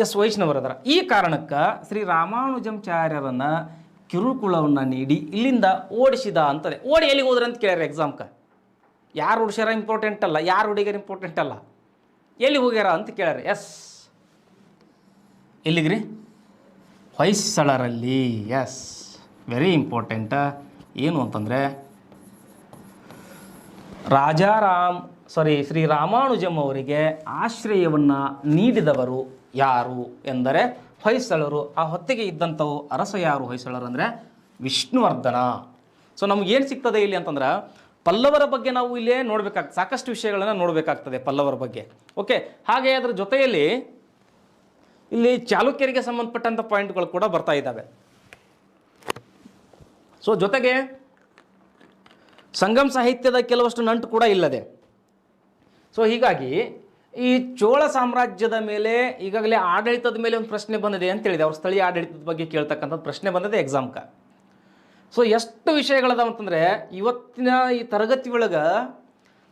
ಎಸ್, ವೈಷ್ಣವರದಾರ. ಈ ಕಾರಣಕ್ಕೆ ಶ್ರೀ ರಾಮಾನುಜಾಚಾರ್ಯರನ್ನು ಕಿರುಕುಳವನ್ನು ನೀಡಿ ಇಲ್ಲಿಂದ ಓಡಿಸಿದ ಅಂತದೆ. ಓಡಿ ಎಲ್ಲಿಗೆ ಹೋದ್ರೆ ಅಂತ ಕೇಳ್ಯಾರ ಎಕ್ಸಾಮ್ಗೆ. ಯಾರು ಹುಡುಗ್ಯಾರ ಇಂಪಾರ್ಟೆಂಟ್ ಅಲ್ಲ, ಯಾರು ಹುಡುಗಿಯರು ಇಂಪಾರ್ಟೆಂಟ್ ಅಲ್ಲ, ಎಲ್ಲಿ ಹೋಗ್ಯಾರ ಅಂತ ಕೇಳ್ಯಾರ. ಎಸ್, ಎಲ್ಲಿಗ್ರಿ? ಹೊಯ್ಸಳರಲ್ಲಿ. Yes, very important. ಏನು ಅಂತಂದರೆ ಶ್ರೀ ರಾಮಾನುಜಂ ಅವರಿಗೆ ಆಶ್ರಯವನ್ನು ನೀಡಿದವರು ಯಾರು ಎಂದರೆ ಹೊಯ್ಸಳರು. ಆ ಹೊತ್ತಿಗೆ ಇದ್ದಂಥವು ಅರಸ ಯಾರು ಹೊಯ್ಸಳರು ಅಂದರೆ ವಿಷ್ಣುವರ್ಧನ. ಸೊ ನಮಗೇನು ಸಿಗ್ತದೆ ಇಲ್ಲಿ ಅಂತಂದ್ರೆ ಪಲ್ಲವರ ಬಗ್ಗೆ ನಾವು ಇಲ್ಲೇ ನೋಡಬೇಕಾಗ್ತದೆ, ಸಾಕಷ್ಟು ವಿಷಯಗಳನ್ನು ನೋಡಬೇಕಾಗ್ತದೆ ಪಲ್ಲವರ ಬಗ್ಗೆ. ಓಕೆ, ಹಾಗೆ ಅದರ ಜೊತೆಯಲ್ಲಿ ಇಲ್ಲಿ ಚಾಲುಕ್ಯರಿಗೆ ಸಂಬಂಧಪಟ್ಟಂಥ ಪಾಯಿಂಟ್ಗಳು ಕೂಡ ಬರ್ತಾ ಇದ್ದಾವೆ. ಸೊ ಜೊತೆಗೆ ಸಂಗಮ್ ಸಾಹಿತ್ಯದ ಕೆಲವಷ್ಟು ನಂಟು ಕೂಡ ಇಲ್ಲದೆ. ಸೊ ಹೀಗಾಗಿ ಈ ಚೋಳ ಸಾಮ್ರಾಜ್ಯದ ಮೇಲೆ ಈಗಾಗಲೇ ಆಡಳಿತದ ಮೇಲೆ ಒಂದು ಪ್ರಶ್ನೆ ಬಂದಿದೆ ಅಂತ ಹೇಳಿದೆ. ಅವ್ರ ಸ್ಥಳೀಯ ಆಡಳಿತದ ಬಗ್ಗೆ ಕೇಳ್ತಕ್ಕಂಥದ್ದು ಪ್ರಶ್ನೆ ಬಂದಿದೆ ಎಕ್ಸಾಮ್ಕ. ಸೊ ಎಷ್ಟು ವಿಷಯಗಳದಾವ ಅಂತಂದರೆ ಇವತ್ತಿನ ಈ ತರಗತಿ ಒಳಗೆ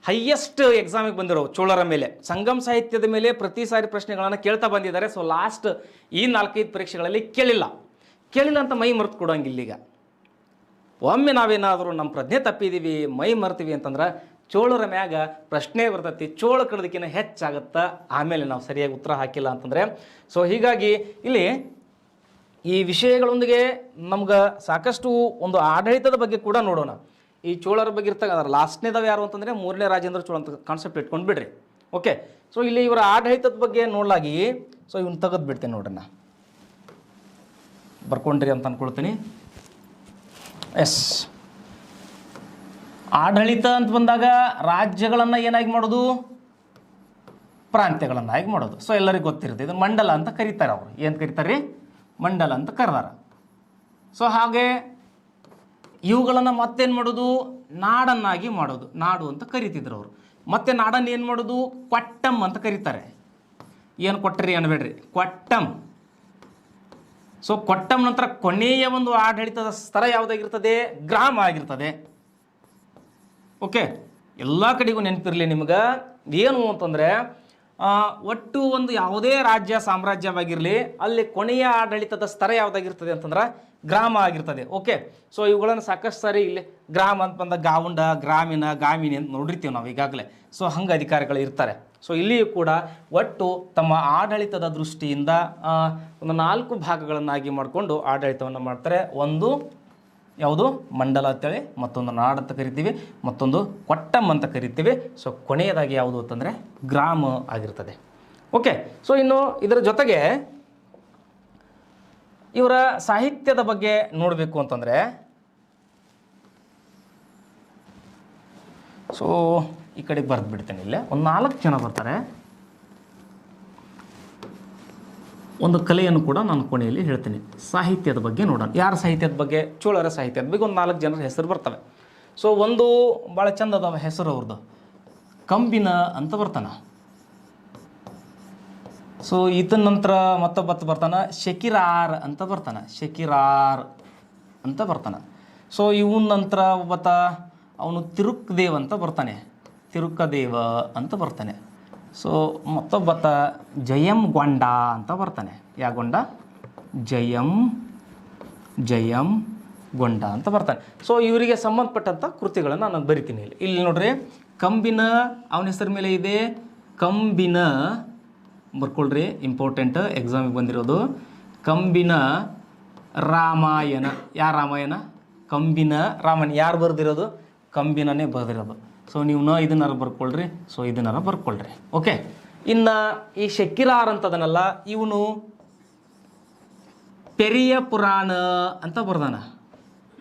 ಹೈಯೆಸ್ಟ್ ಎಕ್ಸಾಮಿಗೆ ಬಂದಿರೋ ಚೋಳರ ಮೇಲೆ, ಸಂಗಮ್ ಸಾಹಿತ್ಯದ ಮೇಲೆ ಪ್ರತಿ ಸಾರಿ ಪ್ರಶ್ನೆಗಳನ್ನು ಕೇಳ್ತಾ ಬಂದಿದ್ದಾರೆ. ಸೊ ಲಾಸ್ಟ್ ಈ 4-5 ಪರೀಕ್ಷೆಗಳಲ್ಲಿ ಕೇಳಿಲ್ಲ ಅಂತ ಮೈ ಮರೆತು ಕೊಡೋಂಗಿಲ್ಲ. ಈಗ ಒಮ್ಮೆ ನಾವೇನಾದರೂ ನಮ್ಮ ಪ್ರಜ್ಞೆ ತಪ್ಪಿದ್ದೀವಿ, ಮೈ ಮರ್ತೀವಿ ಅಂತಂದ್ರೆ ಚೋಳರ ಮ್ಯಾಗ ಪ್ರಶ್ನೆ ಬರ್ತೈತಿ, ಚೋಳ ಕಡದಕ್ಕಿಂತ ಹೆಚ್ಚಾಗುತ್ತಾ, ಆಮೇಲೆ ನಾವು ಸರಿಯಾಗಿ ಉತ್ತರ ಹಾಕಿಲ್ಲ ಅಂತಂದರೆ. ಸೊ ಹೀಗಾಗಿ ಇಲ್ಲಿ ಈ ವಿಷಯಗಳೊಂದಿಗೆ ನಮ್ಗೆ ಸಾಕಷ್ಟು ಒಂದು ಆಡಳಿತದ ಬಗ್ಗೆ ಕೂಡ ನೋಡೋಣ. ಈ ಚೋಳರ ಬಗ್ಗೆ ಇರ್ತಕ್ಕಂಥ ಲಾಸ್ಟ್ನೇದವ ಯಾರು ಅಂತಂದರೆ 3ನೇ ರಾಜೇಂದ್ರ ಚೋಳ ಅಂತ ಕಾನ್ಸೆಪ್ಟ್ ಇಟ್ಕೊಂಡು ಬಿಡ್ರಿ. ಓಕೆ, ಸೊ ಇಲ್ಲಿ ಇವರ ಆಡಳಿತದ ಬಗ್ಗೆ ನೋಡಲಾಗಿ ಸೊ ಇವನ್ನ ತೆಗೆದು ಬಿಡ್ತೇನೆ ನೋಡ್ರಿ, ನಾ ಬರ್ಕೊಂಡ್ರಿ ಅಂತ ಅಂದ್ಕೊಳ್ತೀನಿ. ಎಸ್, ಆಡಳಿತ ಅಂತ ಬಂದಾಗ ರಾಜ್ಯಗಳನ್ನು ಏನಾಗಿ ಮಾಡೋದು, ಪ್ರಾಂತ್ಯಗಳನ್ನಾಗಿ ಮಾಡೋದು. ಸೊ ಎಲ್ಲರಿಗೂ ಗೊತ್ತಿರುತ್ತೆ, ಇದು ಮಂಡಲ ಅಂತ ಕರೀತಾರೆ. ಅವರು ಏನು ಕರೀತಾರೆ ರೀ? ಮಂಡಲ ಅಂತ ಕರೆದಾರ. ಸೊ ಹಾಗೆ ಇವುಗಳನ್ನು ಮತ್ತೇನು ಮಾಡೋದು, ನಾಡನ್ನಾಗಿ ಮಾಡೋದು, ನಾಡು ಅಂತ ಕರಿತಿದ್ರು ಅವರು. ಮತ್ತೆ ನಾಡನ್ನು ಏನು ಮಾಡೋದು, ಕ್ವಟ್ಟಮ್ ಅಂತ ಕರೀತಾರೆ. ಏನು ಕೊಟ್ಟರಿ ಅನ್ಬೇಡ್ರಿ, ಕ್ವಟ್ಟಮ್. ಸೊ ಕ್ವಟ್ಟಮ್ ನಂತರ ಕೊನೆಯ ಒಂದು ಆಡಳಿತದ ಸ್ತರ ಯಾವುದಾಗಿರ್ತದೆ, ಗ್ರಾಮ ಆಗಿರ್ತದೆ. ಓಕೆ, ಎಲ್ಲ ಕಡೆಗೂ ನೆನಪಿರಲಿ ನಿಮ್ಗೆ ಏನು ಅಂತಂದರೆ ಒಟ್ಟು ಒಂದು ಯಾವುದೇ ರಾಜ್ಯ ಸಾಮ್ರಾಜ್ಯವಾಗಿರಲಿ ಅಲ್ಲಿ ಕೊನೆಯ ಆಡಳಿತದ ಸ್ತರ ಯಾವುದಾಗಿರ್ತದೆ ಅಂತಂದ್ರೆ ಗ್ರಾಮ ಆಗಿರ್ತದೆ. ಓಕೆ, ಸೊ ಇವುಗಳನ್ನು ಸಾಕಷ್ಟು ಸಾರಿ ಇಲ್ಲಿ ಗ್ರಾಮ ಅಂತ ಬಂದ ಗಾವುಂಡ, ಗ್ರಾಮೀಣ, ಗಾಮಿನಿ ಅಂತ ನೋಡಿರ್ತೀವಿ ನಾವು ಈಗಾಗಲೇ. ಸೊ ಹಂಗೆ ಅಧಿಕಾರಿಗಳು ಇರ್ತಾರೆ. ಸೊ ಇಲ್ಲಿಯೂ ಕೂಡ ಒಟ್ಟು ತಮ್ಮ ಆಡಳಿತದ ದೃಷ್ಟಿಯಿಂದ ಒಂದು 4 ಭಾಗಗಳನ್ನಾಗಿ ಮಾಡಿಕೊಂಡು ಆಡಳಿತವನ್ನು ಮಾಡ್ತಾರೆ. ಒಂದು ಯಾವುದು, ಮಂಡಲ ಅಂತೇಳಿ, ಮತ್ತೊಂದು ನಾಡು ಅಂತ ಕರಿತೀವಿ, ಮತ್ತೊಂದು ಕ್ವಟ್ಟಮ್ ಅಂತ ಕರಿತೀವಿ. ಸೊ ಕೊನೆಯದಾಗಿ ಯಾವುದು ಅಂತಂದರೆ ಗ್ರಾಮ ಆಗಿರ್ತದೆ. ಓಕೆ, ಸೊ ಇನ್ನು ಇದರ ಜೊತೆಗೆ ಇವರ ಸಾಹಿತ್ಯದ ಬಗ್ಗೆ ನೋಡಬೇಕು ಅಂತಂದರೆ ಸೊ ಈ ಕಡೆ ಬರೆದು ಬಿಡ್ತೇನೆ. ಇಲ್ಲೇ ಒಂದು 4 ಜನ ಬರ್ತಾರೆ. ಒಂದು ಕಲೆಯನ್ನು ಕೂಡ ನಾನು ಕೊನೆಯಲ್ಲಿ ಹೇಳ್ತೀನಿ. ಸಾಹಿತ್ಯದ ಬಗ್ಗೆ ನೋಡೋಣ. ಯಾರ ಸಾಹಿತ್ಯದ ಬಗ್ಗೆ? ಚೋಳರ ಸಾಹಿತ್ಯದ ಬಗ್ಗೆ ಒಂದು 4 ಜನರ ಹೆಸರು ಬರ್ತವೆ. ಸೊ ಒಂದು ಭಾಳ ಚಂದ ಅದಾವ ಹೆಸರು ಅವ್ರದ್ದು, ಕಂಬಿನ ಅಂತ ಬರ್ತಾನೆ. ಸೊ ಈತನ ನಂತರ ಮತ್ತೊಬ್ಬತ್ತು ಬರ್ತಾನೆ, ಶಕಿರಾರ್ ಅಂತ ಬರ್ತಾನೆ, ಶಕಿರಾರ್ ಅಂತ ಬರ್ತಾನೆ. ಸೊ ಇವನ ನಂತರ ಒಬ್ಬತ್ತ ಅವನು ತಿರುಕ್ದೇವ್ ಅಂತ ಬರ್ತಾನೆ, ತಿರುಕದೇವ ಅಂತ ಬರ್ತಾನೆ. ಸೊ ಮತ್ತೊಬ್ಬತ್ತ ಜಯಂ ಗೊಂಡ ಅಂತ ಬರ್ತಾನೆ. ಯಾ ಗೊಂಡ? ಜಯಂ ಗೊಂಡ ಅಂತ ಬರ್ತಾನೆ. ಸೊ ಇವರಿಗೆ ಸಂಬಂಧಪಟ್ಟಂಥ ಕೃತಿಗಳನ್ನು ನಾನು ಬರಿತೀನಿ. ಇಲ್ಲಿ ನೋಡ್ರಿ, ಕಂಬಿನ ಅವನ ಹೆಸರ ಮೇಲೆ ಇದೆ, ಕಂಬಿನ ಬರ್ಕೊಳ್ರಿ, ಇಂಪಾರ್ಟೆಂಟ್ ಎಕ್ಸಾಮಿಗೆ ಬಂದಿರೋದು. ಕಂಬಿನ ರಾಮಾಯಣ. ಯಾರ ರಾಮಾಯಣ? ಕಂಬಿನ ರಾಮಾಯಣ. ಯಾರು ಬರೆದಿರೋದು? ಕಂಬಿನನೇ ಬರೆದಿರೋದು. ಸೊ ನೀವು ಇದನ್ನಾರು ಬರ್ಕೊಳ್ರಿ, ಸೊ ಇದನ್ನಾರು ಬರ್ಕೊಳ್ರಿ. ಓಕೆ, ಇನ್ನು ಈ ಶಕಿರಾರ್ ಅಂತದನಲ್ಲ, ಇವನು ಪೆರಿಯ ಪುರಾಣ ಅಂತ ಬರ್ದಾನ.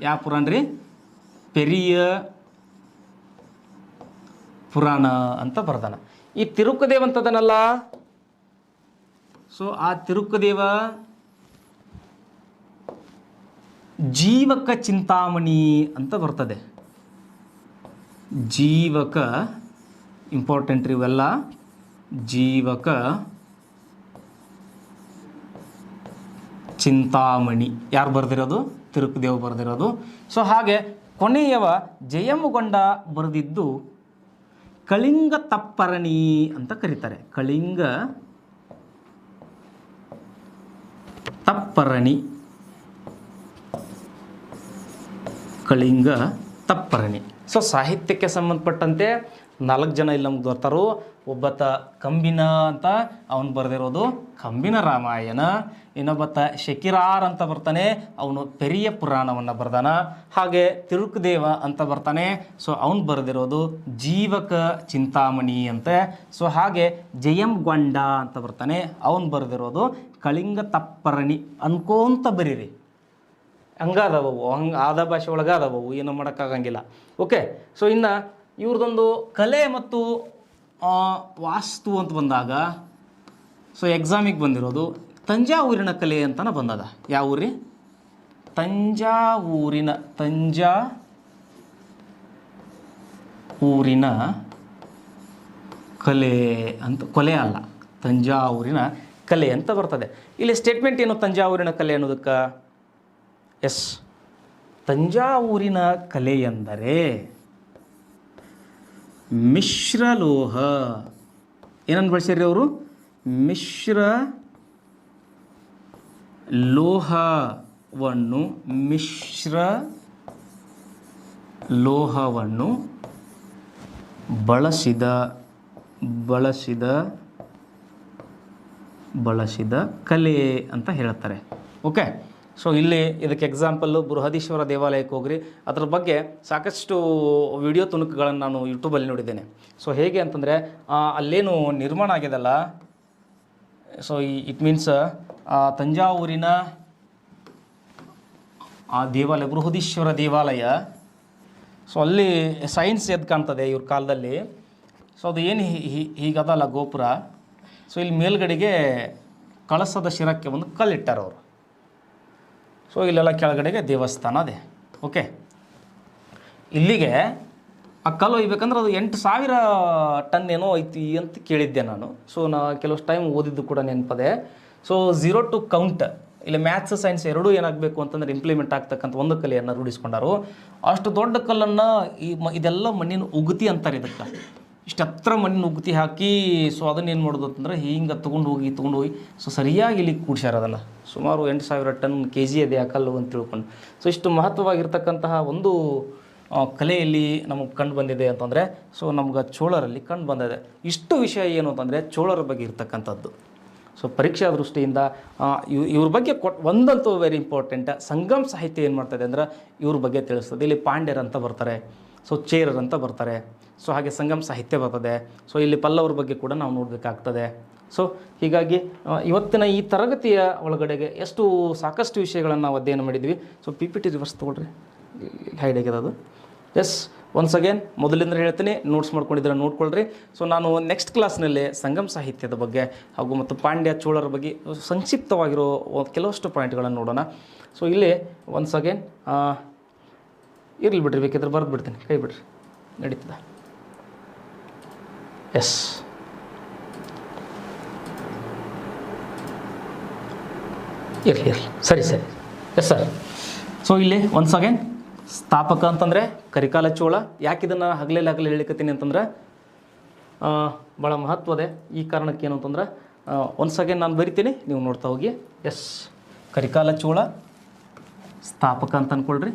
ಯಾವ ಪುರಾಣ ರೀ? ಪೆರಿಯ ಪುರಾಣ ಅಂತ ಬರ್ದಾನ. ಈ ತಿರುಕದೇವ ಅಂತದನಲ್ಲ, ಸೊ ಆ ತಿರುಕದೇವ ಜೀವಕ ಚಿಂತಾಮಣಿ ಅಂತ ಬರ್ತದೆ. ಜೀವಕ, ಇಂಪಾರ್ಟೆಂಟ್ ಇವೆಲ್ಲ, ಜೀವಕ ಚಿಂತಾಮಣಿ. ಯಾರು ಬರೆದಿರೋದು? ತಿರುಕದೇವ್ ಬರೆದಿರೋದು. ಸೊ ಹಾಗೆ ಕೊನೆಯವ ಜಯಮಗೊಂಡ ಬರೆದಿದ್ದು ಕಳಿಂಗ ತಪ್ಪರಣಿ ಅಂತ ಕರೀತಾರೆ. ಕಳಿಂಗ ತಪ್ಪರಣಿ, ಕಳಿಂಗ ತಪ್ಪರಣಿ. ಸೊ ಸಾಹಿತ್ಯಕ್ಕೆ ಸಂಬಂಧಪಟ್ಟಂತೆ 4 ಜನ ಇಲ್ಲಿ ನಮ್ಗೆ ಬರ್ತಾರೋ. ಒಬ್ಬತ್ತ ಕಂಬಿನ ಅಂತ ಅವನು ಬರೆದಿರೋದು ಕಂಬಿನ ರಾಮಾಯಣ. ಇನ್ನೊಬ್ಬತ್ತ ಶಕಿರಾರ್ ಅಂತ ಬರ್ತಾನೆ, ಅವನು ಪೆರಿಯ ಪುರಾಣವನ್ನು ಬರ್ದಾನ. ಹಾಗೆ ತಿರುಕುದೇವ ಅಂತ ಬರ್ತಾನೆ, ಸೊ ಅವನು ಬರೆದಿರೋದು ಜೀವಕ ಚಿಂತಾಮಣಿ ಅಂತೆ. ಸೊ ಹಾಗೆ ಜಯಂಗೊಂಡ ಅಂತ ಬರ್ತಾನೆ, ಅವನು ಬರೆದಿರೋದು ಕಳಿಂಗ ತಪ್ಪರಣಿ. ಅನ್ಕೋಂತ ಬರೀರಿ, ಹಂಗಾದವು, ಹಂಗೆ ಆದ ಭಾಷೆ ಒಳಗೆ ಅದಾವು, ಏನೂ ಮಾಡೋಕ್ಕಾಗಂಗಿಲ್ಲ. ಓಕೆ. ಸೊ ಇನ್ನು ಇವ್ರದ್ದೊಂದು ಕಲೆ ಮತ್ತು ವಾಸ್ತು ಅಂತ ಬಂದಾಗ, ಸೊ ಎಕ್ಸಾಮಿಗೆ ಬಂದಿರೋದು ತಂಜಾವೂರಿನ ಕಲೆ ಅಂತಲೇ ಬಂದದ. ಯಾವ ಊರಿ? ತಂಜಾವೂರಿನ ಕಲೆ ಅಂತ, ಕೊಲೆ ಅಲ್ಲ, ತಂಜಾವೂರಿನ ಕಲೆ ಅಂತ ಬರ್ತದೆ. ಇಲ್ಲಿ ಸ್ಟೇಟ್ಮೆಂಟ್ ಏನು ತಂಜಾವೂರಿನ ಕಲೆ ಅನ್ನೋದಕ್ಕೆ? ಎಸ್, ತಂಜಾವೂರಿನ ಕಲೆ ಎಂದರೆ ಮಿಶ್ರಲೋಹ. ಏನನ್ನು ಬಳಸಿರಿ ಅವರು? ಮಿಶ್ರ ಲೋಹವನ್ನು ಬಳಸಿದ ಕಲೆ ಅಂತ ಹೇಳ್ತಾರೆ. ಓಕೆ. ಸೊ ಇಲ್ಲಿ ಇದಕ್ಕೆ ಎಕ್ಸಾಂಪಲ್ಲು ಬೃಹದೀಶ್ವರ ದೇವಾಲಯಕ್ಕೆ ಹೋಗ್ರಿ, ಅದ್ರ ಬಗ್ಗೆ ಸಾಕಷ್ಟು ವಿಡಿಯೋ ತುಣುಕುಗಳನ್ನು ನಾನು ಯೂಟ್ಯೂಬಲ್ಲಿ ನೋಡಿದ್ದೇನೆ. ಸೊ ಹೇಗೆ ಅಂತಂದರೆ ಅಲ್ಲೇನು ನಿರ್ಮಾಣ ಆಗ್ಯದಲ್ಲ, ಸೊ ಇಟ್ ಮೀನ್ಸ್ ತಂಜಾವೂರಿನ ಆ ದೇವಾಲಯ, ಬೃಹದೀಶ್ವರ ದೇವಾಲಯ, ಸೊ ಅಲ್ಲಿ ಸೈನ್ಸ್ ಎದ್ದು ಕಾಣ್ತದೆ ಇವ್ರ ಕಾಲದಲ್ಲಿ. ಸೊ ಅದು ಏನು ಹೀಗದಲ್ಲ ಗೋಪುರ, ಸೊ ಇಲ್ಲಿ ಮೇಲ್ಗಡೆಗೆ ಕಳಸದ ಶಿರಕ್ಕೆ ಒಂದು ಕಲ್ಲಿಟ್ಟಾರ ಅವರು. ಸೊ ಇಲ್ಲೆಲ್ಲ ಕೆಳಗಡೆಗೆ ದೇವಸ್ಥಾನ ಅದೇ. ಓಕೆ. ಇಲ್ಲಿಗೆ ಆ ಕಲ್ಲು ಒಯ್ಬೇಕಂದ್ರೆ ಅದು 8,000 ಟನ್ ಏನೋ ಐತಿ ಅಂತ ಕೇಳಿದ್ದೆ ನಾನು. ಸೊ ಕೆಲವಷ್ಟು ಟೈಮ್ ಓದಿದ್ದು ಕೂಡ ನೆನಪದೆ. ಸೊ 0 to count, ಇಲ್ಲಿ ಮ್ಯಾಥ್ಸ್ ಸೈನ್ಸ್ ಎರಡೂ ಏನಾಗಬೇಕು ಅಂತಂದರೆ ಇಂಪ್ಲಿಮೆಂಟ್ ಆಗ್ತಕ್ಕಂಥ ಒಂದು ಕಲೆಯನ್ನು ರೂಢಿಸ್ಕೊಂಡಾರು. ಅಷ್ಟು ದೊಡ್ಡ ಕಲ್ಲನ್ನು ಇದೆಲ್ಲ ಮಣ್ಣಿನ ಉಗುತಿ ಅಂತಾರೆ ಇದಕ್ಕೆ. ಇಷ್ಟು ಹತ್ರ ಮಣ್ಣಿನ ಉಗುತಿ ಹಾಕಿ, ಸೊ ಅದನ್ನೇನು ಮಾಡೋದು ಅಂತಂದರೆ ಹಿಂಗೆ ತೊಗೊಂಡು ಹೋಗಿ ಸೊ ಸರಿಯಾಗಿ ಇಲ್ಲಿ ಕೂಡ್ಸ್ಯಾರ ಅದನ್ನು. ಸುಮಾರು 8,000 ಟನ್ KG ಇದೆ ಆ ಕಲ್ಲು ಅಂತ ತಿಳ್ಕೊಂಡು. ಸೊ ಇಷ್ಟು ಮಹತ್ವವಾಗಿರ್ತಕ್ಕಂತಹ ಒಂದು ಕಲೆಯಲ್ಲಿ ನಮಗೆ ಕಂಡು ಬಂದಿದೆ ಅಂತಂದರೆ, ಸೊ ನಮ್ಗೆ ಚೋಳರಲ್ಲಿ ಕಂಡು ಬಂದಿದೆ. ಇಷ್ಟು ವಿಷಯ ಏನು ಅಂತಂದರೆ ಚೋಳರ ಬಗ್ಗೆ ಇರ್ತಕ್ಕಂಥದ್ದು. ಸೊ ಪರೀಕ್ಷಾ ದೃಷ್ಟಿಯಿಂದ ಇವ್ರ ಬಗ್ಗೆ ಒಂದಂತೂ ವೆರಿ ಇಂಪಾರ್ಟೆಂಟ್, ಸಂಗಮ್ ಸಾಹಿತ್ಯ ಏನು ಮಾಡ್ತದೆ ಅಂದ್ರೆ ಇವ್ರ ಬಗ್ಗೆ ತಿಳಿಸ್ತದೆ. ಇಲ್ಲಿ ಪಾಂಡ್ಯರ್ ಅಂತ ಬರ್ತಾರೆ, ಸೊ ಚೇರರ್ ಅಂತ ಬರ್ತಾರೆ, ಸೊ ಹಾಗೆ ಸಂಗಮ್ ಸಾಹಿತ್ಯ ಬರ್ತದೆ. ಸೊ ಇಲ್ಲಿ ಪಲ್ಲವರ ಬಗ್ಗೆ ಕೂಡ ನಾವು ನೋಡಬೇಕಾಗ್ತದೆ. ಸೊ ಹೀಗಾಗಿ ಇವತ್ತಿನ ಈ ತರಗತಿಯ ಒಳಗಡೆಗೆ ಸಾಕಷ್ಟು ವಿಷಯಗಳನ್ನು ನಾವು ಅಧ್ಯಯನ ಮಾಡಿದ್ವಿ. ಸೊ PPT ರಿವರ್ಸ್ ತೊಗೊಳ್ರಿ, ಹೈಡ್ ಆಗ್ಯದ ಅದು. ಎಸ್, ಒನ್ಸ್ ಅಗೇನ್ ಮೊದಲಿಂದ ಹೇಳ್ತೀನಿ, ನೋಟ್ಸ್ ಮಾಡ್ಕೊಂಡಿದ್ರೆ ನೋಡ್ಕೊಳ್ರಿ. ಸೊ ನಾನು ನೆಕ್ಸ್ಟ್ ಕ್ಲಾಸ್ನಲ್ಲಿ ಸಂಗಮ್ ಸಾಹಿತ್ಯದ ಬಗ್ಗೆ ಹಾಗೂ ಮತ್ತು ಪಾಂಡ್ಯ ಚೋಳರ ಬಗ್ಗೆ ಸಂಕ್ಷಿಪ್ತವಾಗಿರೋ ಕೆಲವಷ್ಟು ಪಾಯಿಂಟ್ಗಳನ್ನು ನೋಡೋಣ. ಸೊ ಇಲ್ಲಿ ಒನ್ಸ್ ಅಗೇನ್ ಇರಲಿ ಬಿಡ್ರಿ, ಬೇಕಿದ್ರೆ ಬರೆದು ಬಿಡ್ತೀನಿ, ಕೈ ಬಿಡ್ರಿ, ನಡೀತದೆ. ಎಸ್, ಇರಲಿ ಸರಿ. Yes sir. ಸೊ ಇಲ್ಲಿ ಒನ್ಸ್ ಅಗೇನ್ ಸ್ಥಾಪಕ ಅಂತಂದರೆ ಕರಿಕಾಲ ಚೋಳ. ಯಾಕೆ ಇದನ್ನು ಹಗಲೆಲ್ಲ ಹೇಳಿಕತ್ತೀನಿ ಅಂತಂದ್ರೆ ಭಾಳ ಮಹತ್ವದೆ. ಈ ಕಾರಣಕ್ಕೆ ಏನು ಅಂತಂದ್ರೆ ಒನ್ಸ್ ಅಗೇನ್ ನಾನು ಬರಿತೀನಿ, ನೀವು ನೋಡ್ತಾ ಹೋಗಿ. ಎಸ್, ಕರಿಕಾಲ ಚೋಳ ಸ್ಥಾಪಕ ಅಂತ ಅಂದ್ಕೊಳ್ರಿ.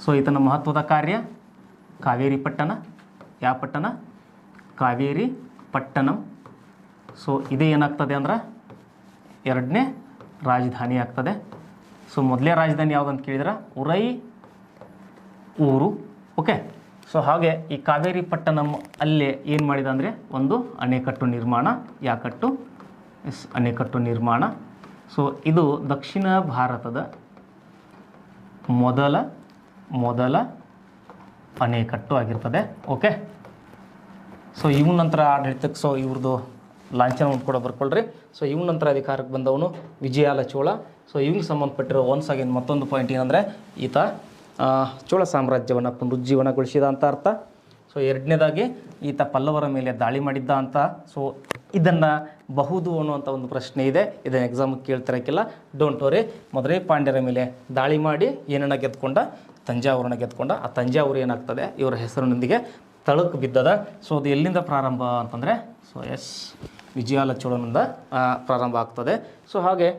ಸೊ ಈತನ ಮಹತ್ವದ ಕಾರ್ಯ ಕಾವೇರಿ ಪಟ್ಟಣ. ಯಾವ ಪಟ್ಟಣ? ಕಾವೇರಿ ಪಟ್ಟಣಂ. ಸೊ ಇದೇ ಏನಾಗ್ತದೆ ಅಂದ್ರೆ 2ನೇ ರಾಜಧಾನಿ ಆಗ್ತದೆ. ಸೊ ಮೊದಲೇ ರಾಜಧಾನಿ ಯಾವುದಂತ ಕೇಳಿದ್ರೆ ಉರೈ ಊರು. ಓಕೆ. ಸೊ ಹಾಗೆ ಈ ಕಾವೇರಿ ಪಟ್ಟಣಂ ಅಲ್ಲೇ ಏನು ಮಾಡಿದ ಅಂದರೆ ಒಂದು ಅಣೆಕಟ್ಟು ನಿರ್ಮಾಣ. ಯಾಕಟ್ಟು? ಎಸ್, ಅಣೆಕಟ್ಟು ನಿರ್ಮಾಣ. ಸೊ ಇದು ದಕ್ಷಿಣ ಭಾರತದ ಮೊದಲ ಅಣೆಕಟ್ಟು ಆಗಿರ್ತದೆ. ಓಕೆ. ಸೊ ಇವನ ನಂತರ ಆಡಳಿತಕ್ಕೆ, ಸೊ ಇವ್ರದ್ದು ಲಾಂಛನವನ್ನು ಕೂಡ ಬರ್ಕೊಳ್ರಿ. ಸೊ ಇವನ ನಂತರ ಅಧಿಕಾರಕ್ಕೆ ಬಂದವನು ವಿಜಯಾಲ ಚೋಳ. ಸೊ ಇವ್ನಿಗೆ ಸಂಬಂಧಪಟ್ಟಿರೋ ಒನ್ಸ್ ಅಗೇನ್ ಮತ್ತೊಂದು ಪಾಯಿಂಟ್ ಏನಂದರೆ ಈತ ಚೋಳ ಸಾಮ್ರಾಜ್ಯವನ್ನು ಪುನರುಜ್ಜೀವನಗೊಳಿಸಿದ ಅಂತ ಅರ್ಥ. ಸೊ ಎರಡನೇದಾಗಿ ಈತ ಪಲ್ಲವರ ಮೇಲೆ ದಾಳಿ ಮಾಡಿದ್ದ ಅಂತ. ಸೊ ಇದನ್ನು ಬಹುದು ಅನ್ನುವಂಥ ಒಂದು ಪ್ರಶ್ನೆ ಇದೆ, ಇದನ್ನು ಎಕ್ಸಾಮಿಗೆ ಕೇಳ್ತಿರಕ್ಕಿಲ್ಲ, ಡೋಂಟ್ ವರಿ. ಮದುರೈ ಪಾಂಡ್ಯರ ಮೇಲೆ ದಾಳಿ ಮಾಡಿ ಏನನ್ನ ಗೆದ್ಕೊಂಡ? ತಂಜಾವೂರನ್ನ ಗೆದ್ಕೊಂಡ. ಆ ತಂಜಾವೂರು ಏನಾಗ್ತದೆ ಇವರ ಹೆಸರಿನೊಂದಿಗೆ ತಳಕು ಬಿದ್ದದ. ಸೊ ಅದು ಎಲ್ಲಿಂದ ಪ್ರಾರಂಭ ಅಂತಂದರೆ, ಸೊ ಎಸ್, ವಿಜಯಾಲ ಚೋಳನಿಂದ ಪ್ರಾರಂಭ ಆಗ್ತದೆ. ಸೊ ಹಾಗೆ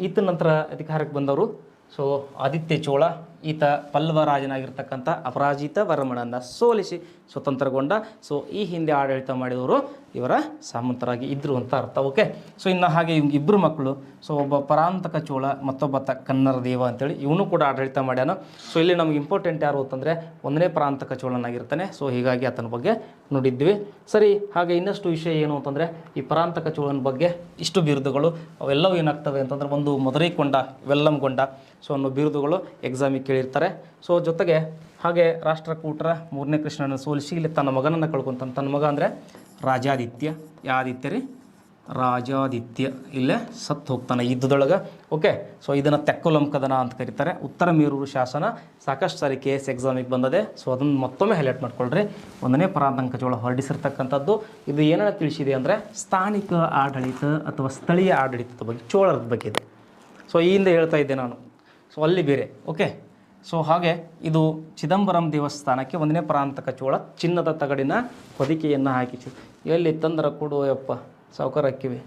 ಈತನ ನಂತರ ಅಧಿಕಾರಕ್ಕೆ ಬಂದವರು ಸೊ ಆದಿತ್ಯ ಚೋಳ ಈತ ಪಲ್ಲವ ರಾಜನಾಗಿರ್ತಕ್ಕಂಥ ಅಪರಾಜಿತ ವರ್ಮನನ್ನು ಸೋಲಿಸಿ ಸ್ವತಂತ್ರಗೊಂಡ. ಸೊ ಈ ಹಿಂದೆ ಆಡಳಿತ ಮಾಡಿದವರು ಇವರ ಸಾಮಂತರಾಗಿ ಇದ್ದರು ಅಂತ ಅರ್ಥ. ಓಕೆ, ಸೊ ಇನ್ನು ಹಾಗೆ ಇಬ್ಬರು ಮಕ್ಕಳು. ಸೊ ಒಬ್ಬ ಪರಾಂತಕ ಚೋಳ, ಮತ್ತೊಬ್ಬ ಕನ್ನರ ದೇವ ಅಂತೇಳಿ ಇವನು ಕೂಡ ಆಡಳಿತ ಮಾಡ್ಯಾನ. ಸೊ ಇಲ್ಲಿ ನಮ್ಗೆ ಇಂಪಾರ್ಟೆಂಟ್ ಯಾರು ಅಂತಂದರೆ ಒಂದನೇ ಪರಾಂತಕ ಚೋಳನಾಗಿರ್ತಾನೆ. ಸೊ ಹೀಗಾಗಿ ಆತನ ಬಗ್ಗೆ ನೋಡಿದ್ವಿ. ಸರಿ, ಹಾಗೆ ಇನ್ನಷ್ಟು ವಿಷಯ ಏನು ಅಂತಂದರೆ ಈ ಪರಾಂತಕ ಚೋಳನ ಬಗ್ಗೆ ಇಷ್ಟು ಬಿರುದುಗಳು ಅವೆಲ್ಲವೂ ಏನಾಗ್ತವೆ ಅಂತಂದರೆ, ಒಂದು ಮದುರೈಕೊಂಡ, ವೆಲ್ಲಂಗೊಂಡ, ಸೊ ಅನ್ನೋ ಬಿರುದುಗಳು ಎಕ್ಸಾಮಿಗೆ ಕೇಳಿರ್ತಾರೆ. ಸೊ ಜೊತೆಗೆ ಹಾಗೆ ರಾಷ್ಟ್ರಕೂಟರ 3ನೇ ಕೃಷ್ಣನ ಸೋಲಿಸಿ ಇಲ್ಲಿ ತನ್ನ ಮಗನನ್ನು ಕಳ್ಕೊಂತಾನೆ. ತನ್ನ ಮಗ ಅಂದರೆ ರಾಜಾದಿತ್ಯ. ಯಾದಿತ್ಯ ರೀ? ರಾಜಾದಿತ್ಯ. ಇಲ್ಲೇ ಸತ್ತು ಹೋಗ್ತಾನೆ ಯುದ್ಧದೊಳಗೆ. ಓಕೆ, ಸೊ ಇದನ್ನು ತೆಕ್ಕುಲಂ ಕದನ ಅಂತ ಕರೀತಾರೆ. ಉತ್ತರ ಮೇರೂರು ಶಾಸನ ಸಾಕಷ್ಟು ಸಾರಿ KS ಎಕ್ಸಾಮಿಗೆ ಬಂದದೆ. ಸೊ ಅದನ್ನು ಮತ್ತೊಮ್ಮೆ ಹೈಲೈಟ್ ಮಾಡ್ಕೊಳ್ರಿ. ಒಂದನೇ ಪರಾಂತಕ ಚೋಳ ಹೊರಡಿಸಿರ್ತಕ್ಕಂಥದ್ದು ಇದು ಏನನ್ನ ತಿಳಿಸಿದೆ ಅಂದರೆ ಸ್ಥಾನಿಕ ಆಡಳಿತ ಅಥವಾ ಸ್ಥಳೀಯ ಆಡಳಿತದ ಬಗ್ಗೆ, ಚೋಳರ ಬಗ್ಗೆ ಇದೆ. ಸೊ ಈ ಹಿಂದೆ ಹೇಳ್ತಾ ಇದ್ದೆ ನಾನು. ಸೊ ಅಲ್ಲಿ ಬೇರೆ. ಓಕೆ, ಸೊ ಹಾಗೆ ಇದು ಚಿದಂಬರಂ ದೇವಸ್ಥಾನಕ್ಕೆ ಒಂದನೇ ಪರಾಂತಕ ಚೋಳ ಚಿನ್ನದ ತಗಡಿನ ಹೊದಿಕೆಯನ್ನು ಹಾಕಿ ಎಲ್ಲಿ ತಂದರ ಕೊಡುವಪ್ಪ ಸಾವುಕಾರ ಹಾಕಿವಿ.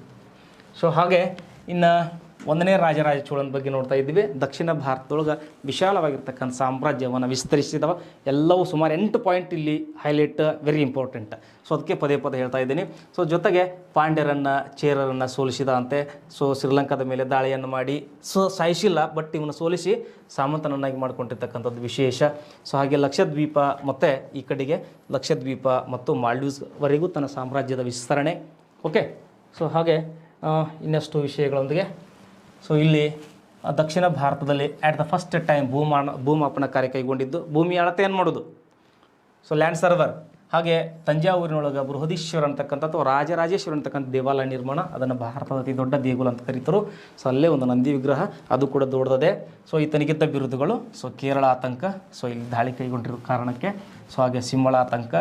ಸೊ ಹಾಗೆ ಇನ್ನು ಒಂದನೇ ರಾಜರಾಜ ಚೋಳನ ಬಗ್ಗೆ ನೋಡ್ತಾ ಇದ್ದೀವಿ. ದಕ್ಷಿಣ ಭಾರತದೊಳಗೆ ವಿಶಾಲವಾಗಿರ್ತಕ್ಕಂಥ ಸಾಮ್ರಾಜ್ಯವನ್ನು ವಿಸ್ತರಿಸಿದವ. ಎಲ್ಲವೂ ಸುಮಾರು 8 ಪಾಯಿಂಟ್ ಇಲ್ಲಿ ಹೈಲೈಟ್, ವೆರಿ ಇಂಪಾರ್ಟೆಂಟ್. ಸೊ ಅದಕ್ಕೆ ಪದೇ ಪದೇ ಹೇಳ್ತಾ ಇದ್ದೀನಿ. ಸೊ ಜೊತೆಗೆ ಪಾಂಡ್ಯರನ್ನು, ಚೇರರನ್ನು ಸೋಲಿಸಿದ ಅಂತೆ. ಸೊ ಶ್ರೀಲಂಕಾದ ಮೇಲೆ ದಾಳಿಯನ್ನು ಮಾಡಿ ಸಾಯಿಸಿಲ್ಲ, ಬಟ್ ಇವನು ಸೋಲಿಸಿ ಸಾಮಂತನನ್ನಾಗಿ ಮಾಡ್ಕೊಂಡಿರ್ತಕ್ಕಂಥದ್ದು ವಿಶೇಷ. ಸೊ ಹಾಗೆ ಲಕ್ಷದ್ವೀಪ ಮತ್ತು ಈ ಕಡೆಗೆ ಲಕ್ಷದ್ವೀಪ ಮತ್ತು ಮಾಲ್ಡೀವ್ಸ್ವರೆಗೂ ತನ್ನ ಸಾಮ್ರಾಜ್ಯದ ವಿಸ್ತರಣೆ. ಓಕೆ, ಸೊ ಹಾಗೆ ಇನ್ನಷ್ಟು ವಿಷಯಗಳೊಂದಿಗೆ ಸೊ ಇಲ್ಲಿ ದಕ್ಷಿಣ ಭಾರತದಲ್ಲಿ ಆ್ಯಟ್ ದ ಫಸ್ಟ್ ಟೈಮ್ ಭೂಮಾಪನ ಕಾರ್ಯ ಕೈಗೊಂಡಿದ್ದು. ಭೂಮಿ ಅಳತೆ ಏನು ಮಾಡೋದು? So land server. ಹಾಗೆ ತಂಜಾವೂರಿನೊಳಗೆ ಬೃಹದೀಶ್ವರ ಅಂತಕ್ಕಂಥದ್ದು, ರಾಜರಾಜೇಶ್ವರ ಅಂತಕ್ಕಂಥ ದೇವಾಲಯ ನಿರ್ಮಾಣ. ಅದನ್ನು ಭಾರತದ ಅತಿ ದೊಡ್ಡ ದೇಗುಲ ಅಂತ ಕರೀತಾರೆ. ಸೊ ಅಲ್ಲೇ ಒಂದು ನಂದಿ ವಿಗ್ರಹ, ಅದು ಕೂಡ ದೊಡ್ಡದೇ. ಸೊ ಈತನಿಗಿದ್ದ ಬಿರುದುಗಳು, ಸೊ ಕೇರಳ ಆತಂಕ, ಸೊ ಇಲ್ಲಿ ದಾಳಿ ಕೈಗೊಂಡಿರೋ ಕಾರಣಕ್ಕೆ. ಸೊ ಹಾಗೆ ಸಿಂಹಳ ಆತಂಕ,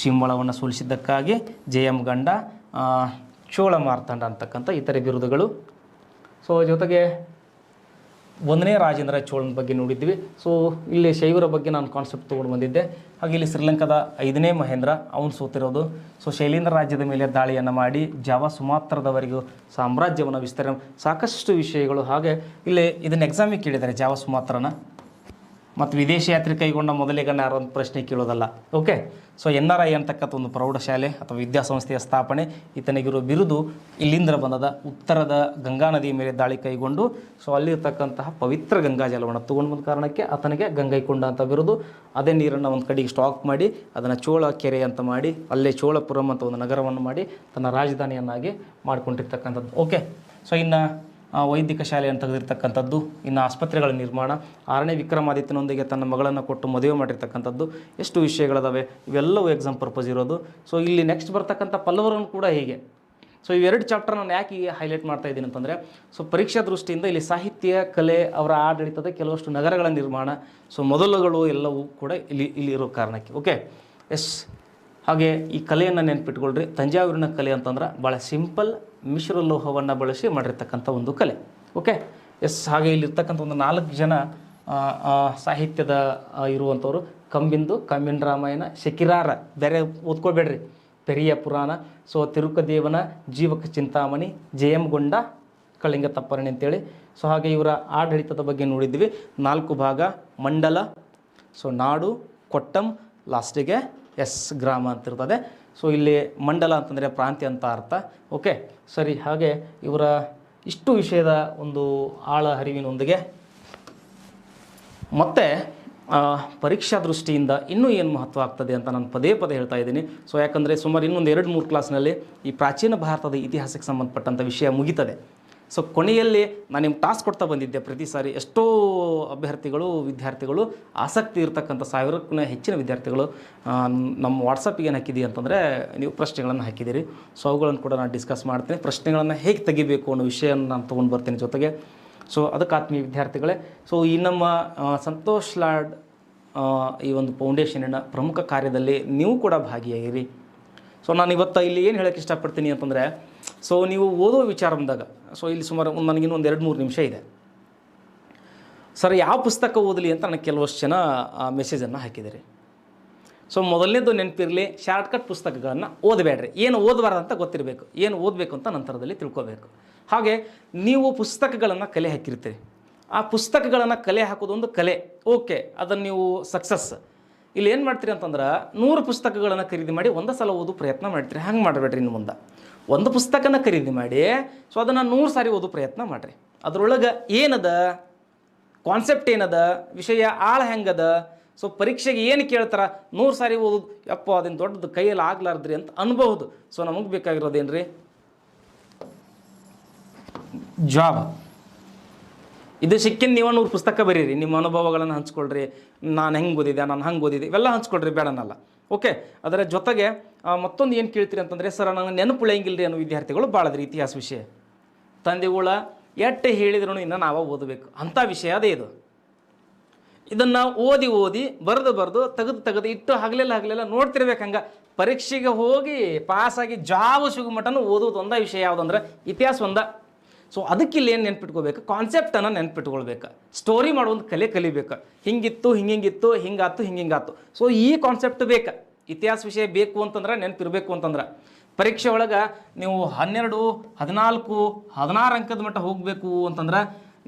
ಸಿಂಹಳವನ್ನು ಸೋಲಿಸಿದ್ದಕ್ಕಾಗಿ JM ಗಂಡ, ಚೋಳ ಮಾರ್ತಾಂಡ ಅಂತಕ್ಕಂಥ ಇತರೆ ಬಿರುದುಗಳು. ಸೊ ಜೊತೆಗೆ ಒಂದನೇ ರಾಜೇಂದ್ರ ಚೋಳನ ಬಗ್ಗೆ ನೋಡಿದ್ವಿ. ಸೊ ಇಲ್ಲಿ ಶೈವರ ಬಗ್ಗೆ ನಾನು ಕಾನ್ಸೆಪ್ಟ್ ತೊಗೊಂಡು ಬಂದಿದ್ದೆ. ಹಾಗೆ ಇಲ್ಲಿ ಶ್ರೀಲಂಕಾದ 5ನೇ ಮಹೇಂದ್ರ, ಅವನು ಸೋತಿರೋದು. ಸೊ ಶೈಲೇಂದ್ರ ರಾಜ್ಯದ ಮೇಲೆ ದಾಳಿಯನ್ನು ಮಾಡಿ ಜಾವ ಸುಮಾತ್ರದವರೆಗೂ ಸಾಮ್ರಾಜ್ಯವನ್ನು ವಿಸ್ತರಣೆ, ಸಾಕಷ್ಟು ವಿಷಯಗಳು. ಹಾಗೆ ಇಲ್ಲಿ ಇದನ್ನು ಎಕ್ಸಾಮಿಗೆ ಕೇಳಿದ್ದಾರೆ ಜಾವ ಸುಮಾತ್ರನ. ಮತ್ತು ವಿದೇಶಿ ಯಾತ್ರೆ ಕೈಗೊಂಡ ಮೊದಲಿಗನ ಯಾರೋ ಒಂದು ಪ್ರಶ್ನೆ ಕೇಳೋದಲ್ಲ. ಓಕೆ, ಸೊ NRI ಅಂತಕ್ಕಂಥ ಒಂದು ಪ್ರೌಢಶಾಲೆ ಅಥವಾ ವಿದ್ಯಾಸಂಸ್ಥೆಯ ಸ್ಥಾಪನೆ. ಈತನಿಗಿರೋ ಬಿರುದು ಇಲ್ಲಿಂದ ಬಂದದ. ಉತ್ತರದ ಗಂಗಾ ನದಿಯ ಮೇಲೆ ದಾಳಿ ಕೈಗೊಂಡು ಸೊ ಅಲ್ಲಿರ್ತಕ್ಕಂತಹ ಪವಿತ್ರ ಗಂಗಾ ಜಲವನ್ನು ತೊಗೊಂಡು ಬಂದ ಕಾರಣಕ್ಕೆ ಆತನಿಗೆ ಗಂಗೈಕೊಂಡ ಅಂತ ಬಿರುದು. ಅದೇ ನೀರನ್ನು ಒಂದು ಕಡೆಗೆ ಸ್ಟಾಕ್ ಮಾಡಿ ಅದನ್ನು ಚೋಳ ಕೆರೆ ಅಂತ ಮಾಡಿ ಅಲ್ಲೇ ಚೋಳಪುರಂ ಅಂತ ಒಂದು ನಗರವನ್ನು ಮಾಡಿ ತನ್ನ ರಾಜಧಾನಿಯನ್ನಾಗಿ ಮಾಡಿಕೊಂಡಿರ್ತಕ್ಕಂಥದ್ದು. ಓಕೆ, ಸೊ ಇನ್ನು ವೈದಿಕ ಶಾಲೆಯನ್ನು ತೆಗೆದಿರ್ತಕ್ಕಂಥದ್ದು. ಇನ್ನು ಆಸ್ಪತ್ರೆಗಳ ನಿರ್ಮಾಣ, 6ನೇ ವಿಕ್ರಮಾದಿತ್ಯನೊಂದಿಗೆ ತನ್ನ ಮಗಳನ್ನು ಕೊಟ್ಟು ಮದುವೆ ಮಾಡಿರ್ತಕ್ಕಂಥದ್ದು. ಎಷ್ಟು ವಿಷಯಗಳಿದಾವೆ, ಇವೆಲ್ಲವೂ ಎಕ್ಸಾಮ್ ಪರ್ಪಸ್ ಇರೋದು. ಸೊ ಇಲ್ಲಿ ನೆಕ್ಸ್ಟ್ ಬರ್ತಕ್ಕಂಥ ಪಲ್ಲವರನ್ನು ಕೂಡ ಹೀಗೆ. ಸೊ ಇವೆರಡು ಚಾಪ್ಟರ್ ನಾನು ಯಾಕೆ ಹೈಲೈಟ್ ಮಾಡ್ತಾ ಇದ್ದೀನಿ ಅಂತಂದರೆ, ಸೊ ಪರೀಕ್ಷಾ ದೃಷ್ಟಿಯಿಂದ ಇಲ್ಲಿ ಸಾಹಿತ್ಯ, ಕಲೆ, ಅವರ ಆಡಳಿತದ ಕೆಲವಷ್ಟು ನಗರಗಳ ನಿರ್ಮಾಣ, ಸೊ ಮೊದಲುಗಳು ಎಲ್ಲವೂ ಕೂಡ ಇಲ್ಲಿರೋ ಕಾರಣಕ್ಕೆ. Okay, yes. ಹಾಗೆ ಈ ಕಲೆಯನ್ನು ನೆನ್ಪಿಟ್ಕೊಳ್ರಿ. ತಂಜಾವೂರಿನ ಕಲೆ ಅಂತಂದ್ರೆ ಭಾಳ ಸಿಂಪಲ್, ಮಿಶ್ರಲೋಹವನ್ನು ಬಳಸಿ ಮಾಡಿರ್ತಕ್ಕಂಥ ಒಂದು ಕಲೆ. Okay, yes. ಹಾಗೆ ಇಲ್ಲಿರ್ತಕ್ಕಂಥ ಒಂದು 4 ಜನ ಸಾಹಿತ್ಯದ ಇರುವಂಥವ್ರು. ಕಂಬಿಂದು, ಕಮ್ಮಿನ ರಾಮಾಯಣ, ಶಕಿರಾರ ಬೇರೆ ಓದ್ಕೊಳ್ಬೇಡ್ರಿ, ಪೆರಿಯ ಪುರಾಣ. ಸೊ ತಿರುಕದೇವನ ಜೀವಕ ಚಿಂತಾಮಣಿ, JM ಗೊಂಡ, ಕಳಿಂಗ ತಪ್ಪರಣಿ ಅಂತೇಳಿ. ಸೊ ಹಾಗೆ ಇವರ ಆಡಳಿತದ ಬಗ್ಗೆ ನೋಡಿದ್ವಿ. 4 ಭಾಗ: ಮಂಡಲ, ಸೊ ನಾಡು, ಕೊಟ್ಟಂ, ಲಾಸ್ಟಿಗೆ ಗ್ರಾಮ ಅಂತಿರ್ತದೆ. ಸೊ ಇಲ್ಲಿ ಮಂಡಲ ಅಂತಂದರೆ ಪ್ರಾಂತ್ಯ ಅಂತ ಅರ್ಥ. ಓಕೆ, ಸರಿ. ಹಾಗೆ ಇವರ ಇಷ್ಟು ವಿಷಯದ ಒಂದು ಆಳ ಹರಿವಿನೊಂದಿಗೆ ಮತ್ತು ಪರೀಕ್ಷಾ ದೃಷ್ಟಿಯಿಂದ ಇನ್ನೂ ಏನು ಮಹತ್ವ ಆಗ್ತದೆ ಅಂತ ನಾನು ಪದೇ ಪದೇ ಹೇಳ್ತಾ ಇದ್ದೀನಿ. ಸೊ ಯಾಕಂದರೆ ಸುಮಾರು ಇನ್ನೊಂದು 2-3 ಕ್ಲಾಸ್ನಲ್ಲಿ ಈ ಪ್ರಾಚೀನ ಭಾರತದ ಇತಿಹಾಸಕ್ಕೆ ಸಂಬಂಧಪಟ್ಟಂಥ ವಿಷಯ ಮುಗೀತದೆ. ಸೊ ಕೊನೆಯಲ್ಲಿ ನಾನು ನಿಮ್ಗೆ ಟಾಸ್ಕ್ ಕೊಡ್ತಾ ಬಂದಿದ್ದೆ ಪ್ರತಿ ಸಾರಿ. ಎಷ್ಟೋ ಅಭ್ಯರ್ಥಿಗಳು, ವಿದ್ಯಾರ್ಥಿಗಳು, ಆಸಕ್ತಿ ಇರತಕ್ಕಂಥ 1000ಕ್ಕೂ ಹೆಚ್ಚಿನ ವಿದ್ಯಾರ್ಥಿಗಳು ನಮ್ಮ ವಾಟ್ಸಪ್ಪಿಗೆ ಏನು ಹಾಕಿದ್ದೀವಿ ಅಂತಂದರೆ ನೀವು ಪ್ರಶ್ನೆಗಳನ್ನು ಹಾಕಿದ್ದೀರಿ. ಸೊ ಅವುಗಳನ್ನು ಕೂಡ ನಾನು ಡಿಸ್ಕಸ್ ಮಾಡ್ತೀನಿ. ಪ್ರಶ್ನೆಗಳನ್ನು ಹೇಗೆ ತೆಗಿಬೇಕು ಅನ್ನೋ ವಿಷಯವನ್ನು ನಾನು ತೊಗೊಂಡು ಬರ್ತೀನಿ ಜೊತೆಗೆ. ಸೊ ಅದಕ್ಕೆ ಆತ್ಮೀಯ ವಿದ್ಯಾರ್ಥಿಗಳೇ, ಸೊ ಈ ನಮ್ಮ ಸಂತೋಷ್ ಲಾಡ್ ಈ ಒಂದು ಫೌಂಡೇಶನಿನ ಪ್ರಮುಖ ಕಾರ್ಯದಲ್ಲಿ ನೀವು ಕೂಡ ಭಾಗಿಯಾಗಿರಿ. ಸೊ ನಾನು ಇವತ್ತು ಇಲ್ಲಿ ಏನು ಹೇಳೋಕ್ಕೆ ಇಷ್ಟಪಡ್ತೀನಿ ಅಂತಂದರೆ, ಸೊ ನೀವು ಓದೋ ವಿಚಾರ ಬಂದಾಗ, ಸೊ ಇಲ್ಲಿ ಸುಮಾರು ನನಗಿನ್ನೊಂದು 2-3 ನಿಮಿಷ ಇದೆ. ಸರ್ ಯಾವ ಪುಸ್ತಕ ಓದಲಿ ಅಂತ ನನಗೆ ಕೆಲವಷ್ಟು ಜನ ಮೆಸೇಜನ್ನು ಹಾಕಿದ್ದೀರಿ. ಸೊ ಮೊದಲನೇದು ನೆನಪಿರಲಿ, ಶಾರ್ಟ್ಕಟ್ ಪುಸ್ತಕಗಳನ್ನು ಓದಬೇಡ್ರಿ. ಏನು ಓದಬಾರ್ದು ಅಂತ ಗೊತ್ತಿರಬೇಕು, ಏನು ಓದಬೇಕು ಅಂತ ನಂತರದಲ್ಲಿ ತಿಳ್ಕೊಬೇಕು. ಹಾಗೆ ನೀವು ಪುಸ್ತಕಗಳನ್ನು ಕಲೆ ಹಾಕಿರ್ತೀರಿ, ಆ ಪುಸ್ತಕಗಳನ್ನು ಕಲೆ ಹಾಕೋದೊಂದು ಕಲೆ. ಓಕೆ, ಅದನ್ನು ನೀವು ಸಕ್ಸಸ್. ಇಲ್ಲಿ ಏನು ಮಾಡ್ತೀರಿ ಅಂತಂದ್ರೆ 100 ಪುಸ್ತಕಗಳನ್ನು ಖರೀದಿ ಮಾಡಿ ಒಂದೇ ಸಲ ಓದೋ ಪ್ರಯತ್ನ ಮಾಡ್ತೀರಿ. ಹಂಗೆ ಮಾಡಬೇಡ್ರಿ. ಇನ್ನು ಮುಂದೆ ಒಂದು ಪುಸ್ತಕನ ಖರೀದಿ ಮಾಡಿ ಸೊ ಅದನ್ನು 100 ಸಾರಿ ಓದೋ ಪ್ರಯತ್ನ ಮಾಡಿರಿ. ಅದರೊಳಗೆ ಏನದ, ಕಾನ್ಸೆಪ್ಟ್ ಏನದ, ವಿಷಯ ಆಳ ಹೆಂಗದ, ಸೊ ಪರೀಕ್ಷೆಗೆ ಏನು ಕೇಳ್ತಾರೆ 100 ಸಾರಿ ಓದೋದು ಯಪ್ಪ ಅದನ್ನು ದೊಡ್ಡದು ಕೈಯಲ್ಲಿ ಆಗ್ಲಾರ್ದ್ರಿ ಅಂತ ಅನ್ಬಹುದು. ಸೊ ನಮಗೆ ಬೇಕಾಗಿರೋದೇನು ರೀ, ಜಾಬ್. ಇದು ಸಿಕ್ಕಿನ ನೀವು 100 ಪುಸ್ತಕ ಬರೀರಿ, ನಿಮ್ಮ ಅನುಭವಗಳನ್ನು ಹಂಚ್ಕೊಳ್ರಿ. ನಾನು ಹೆಂಗೆ ಓದಿದೆ, ನಾನು ಹಂಗೆ ಓದಿದೆ, ಇವೆಲ್ಲ ಹಂಚ್ಕೊಳ್ರಿ, ಬೇಡನಲ್ಲ. ಓಕೆ, ಅದರ ಜೊತೆಗೆ ಮತ್ತೊಂದು ಏನು ಕೇಳ್ತೀರಿ ಅಂತಂದರೆ, ಸರ್ ನನಗೆ ನೆನಪುಳಿಯಂಗಿಲ್ಲರಿ ಅನ್ನೋ ವಿದ್ಯಾರ್ಥಿಗಳು ಭಾಳದ್ರಿ. ಇತಿಹಾಸ ವಿಷಯ ತಂದೆಗಳ ಎಟ್ಟು ಹೇಳಿದ್ರು ಇನ್ನು ನಾವು ಓದಬೇಕು ಅಂಥ ವಿಷಯ ಅದೇ ಇದು. ಇದನ್ನು ಓದಿ ಬರೆದು ತೆಗೆದು ಇಟ್ಟು ಹಗಲೆಲ್ಲ ನೋಡ್ತಿರ್ಬೇಕು. ಹಂಗೆ ಪರೀಕ್ಷೆಗೆ ಹೋಗಿ ಪಾಸಾಗಿ ಜಾಬ್ ಸಿಗೋ ಮಟನೂ ಓದೋದು ಒಂದೇ ವಿಷಯ ಯಾವುದಂದ್ರೆ ಇತಿಹಾಸ ಒಂದ. ಸೊ ಅದಕ್ಕೆ ಇಲ್ಲಿ ಏನು ನೆನ್ಪಿಟ್ಕೋಬೇಕು, ಕಾನ್ಸೆಪ್ಟನ್ನು ನೆನ್ಪಿಟ್ಕೊಳ್ಬೇಕು. ಸ್ಟೋರಿ ಮಾಡೋ ಒಂದು ಕಲೆ ಕಲಿಬೇಕು. ಹಿಂಗಿತ್ತು, ಹಿಂಗಿತ್ತು, ಹಿಂಗಾತು. ಸೊ ಈ ಕಾನ್ಸೆಪ್ಟ್ ಬೇಕು. ಇತಿಹಾಸ ವಿಷಯ ಬೇಕು ಅಂತಂದ್ರೆ, ನೆನಪಿರಬೇಕು ಅಂತಂದ್ರೆ, ಪರೀಕ್ಷೆ ಒಳಗೆ ನೀವು 12, 14, 16 ಅಂಕದ ಮಟ್ಟ ಹೋಗಬೇಕು ಅಂತಂದ್ರೆ,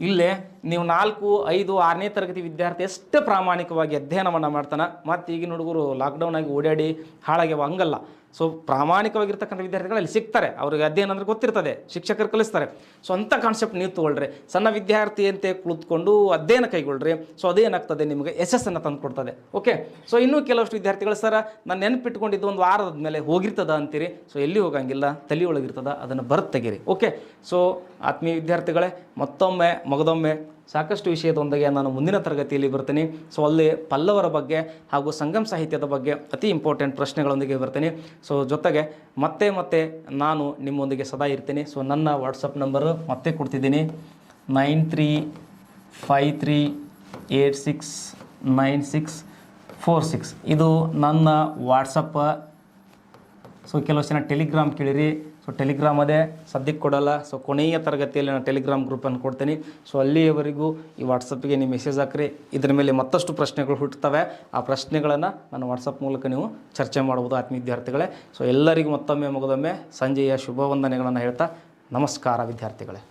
ಇಲ್ಲೇ ನೀವು 4, 5, 6ನೇ ತರಗತಿ ವಿದ್ಯಾರ್ಥಿ ಎಷ್ಟು ಪ್ರಾಮಾಣಿಕವಾಗಿ ಅಧ್ಯಯನವನ್ನು ಮಾಡ್ತಾನೆ. ಮತ್ತು ಈಗಿನ ಹುಡುಗರು ಲಾಕ್ಡೌನ್ ಆಗಿ ಓಡಾಡಿ ಹಾಳಾಗ್ಯವ, ಹಂಗಲ್ಲ. ಸೊ ಪ್ರಾಮಾಣಿಕವಾಗಿರ್ತಕ್ಕಂಥ ವಿದ್ಯಾರ್ಥಿಗಳು ಅಲ್ಲಿ ಸಿಗ್ತಾರೆ. ಅವ್ರಿಗೆ ಅಧ್ಯಯನ ಅಂದರೆ ಗೊತ್ತಿರ್ತದೆ, ಶಿಕ್ಷಕರು ಕಲಿಸ್ತಾರೆ. ಸೊ ಅಂಥ ಕಾನ್ಸೆಪ್ಟ್ ನೀವು ತೊಗೊಳ್ರಿ. ಸಣ್ಣ ವಿದ್ಯಾರ್ಥಿ ಅಂತ ಕುಳಿತುಕೊಂಡು ಅಧ್ಯಯನ ಕೈಗೊಳ್ರಿ. ಸೊ ಅದೇನಾಗ್ತದೆ, ನಿಮಗೆ ಯಶಸ್ಸನ್ನು ತಂದು ಕೊಡ್ತದೆ. ಓಕೆ, ಸೊ ಇನ್ನೂ ಕೆಲವಷ್ಟು ವಿದ್ಯಾರ್ಥಿಗಳು, ಸರ್ ನಾನು ನೆನಪಿಟ್ಕೊಂಡಿದ್ದು ಒಂದು ವಾರದ ಮೇಲೆ ಹೋಗಿರ್ತದ ಅಂತೀರಿ. ಸೊ ಎಲ್ಲಿ ಹೋಗಂಗಿಲ್ಲ, ತಲೆಯೊಳಗಿರ್ತದ, ಅದನ್ನು ಬರೆದು ತೆಗೀರಿ. ಓಕೆ, ಸೊ ಆತ್ಮೀಯ ವಿದ್ಯಾರ್ಥಿಗಳೇ, ಮಗದೊಮ್ಮೆ ಸಾಕಷ್ಟು ವಿಷಯದೊಂದಿಗೆ ನಾನು ಮುಂದಿನ ತರಗತಿಯಲ್ಲಿ ಬರ್ತೀನಿ. ಸೊ ಅಲ್ಲಿ ಪಲ್ಲವರ ಬಗ್ಗೆ ಹಾಗೂ ಸಂಗಮ ಸಾಹಿತ್ಯದ ಬಗ್ಗೆ ಅತಿ ಇಂಪಾರ್ಟೆಂಟ್ ಪ್ರಶ್ನೆಗಳೊಂದಿಗೆ ಬರ್ತೀನಿ. ಸೊ ಜೊತೆಗೆ ಮತ್ತೆ ನಾನು ನಿಮ್ಮೊಂದಿಗೆ ಸದಾ ಇರ್ತೀನಿ. ಸೊ ನನ್ನ ವಾಟ್ಸಪ್ ನಂಬರು ಮತ್ತೆ ಕೊಡ್ತಿದ್ದೀನಿ, 9353869646. ಇದು ನನ್ನ ವಾಟ್ಸಪ್ಪ. ಸೊ ಕೆಲವು ಜನ ಟೆಲಿಗ್ರಾಮ್ ಕೇಳಿರಿ. ಸೊ ಟೆಲಿಗ್ರಾಮ್ ಅದೇ ಸದ್ಯಕ್ಕೆ ಕೊಡಲ್ಲ. ಸೊ ಕೊನೆಯ ತರಗತಿಯಲ್ಲಿ ನಾನು ಟೆಲಿಗ್ರಾಮ್ ಗ್ರೂಪನ್ನು ಕೊಡ್ತೀನಿ. ಸೊ ಅಲ್ಲಿಯವರೆಗೂ ಈ ವಾಟ್ಸಪ್ಗೆ ನೀವು ಮೆಸೇಜ್ ಹಾಕ್ರಿ. ಇದರ ಮೇಲೆ ಮತ್ತಷ್ಟು ಪ್ರಶ್ನೆಗಳು ಹುಟ್ಟುತ್ತವೆ. ಆ ಪ್ರಶ್ನೆಗಳನ್ನು ನಾನು ವಾಟ್ಸಪ್ ಮೂಲಕ ನೀವು ಚರ್ಚೆ ಮಾಡ್ಬೋದು ಆತ್ಮೀಯ ವಿದ್ಯಾರ್ಥಿಗಳೇ. ಸೊ ಎಲ್ಲರಿಗೂ ಮತ್ತೊಮ್ಮೆ ಸಂಜೆಯ ಶುಭ ವಂದನೆಗಳನ್ನು ಹೇಳ್ತಾ ನಮಸ್ಕಾರ ವಿದ್ಯಾರ್ಥಿಗಳೇ.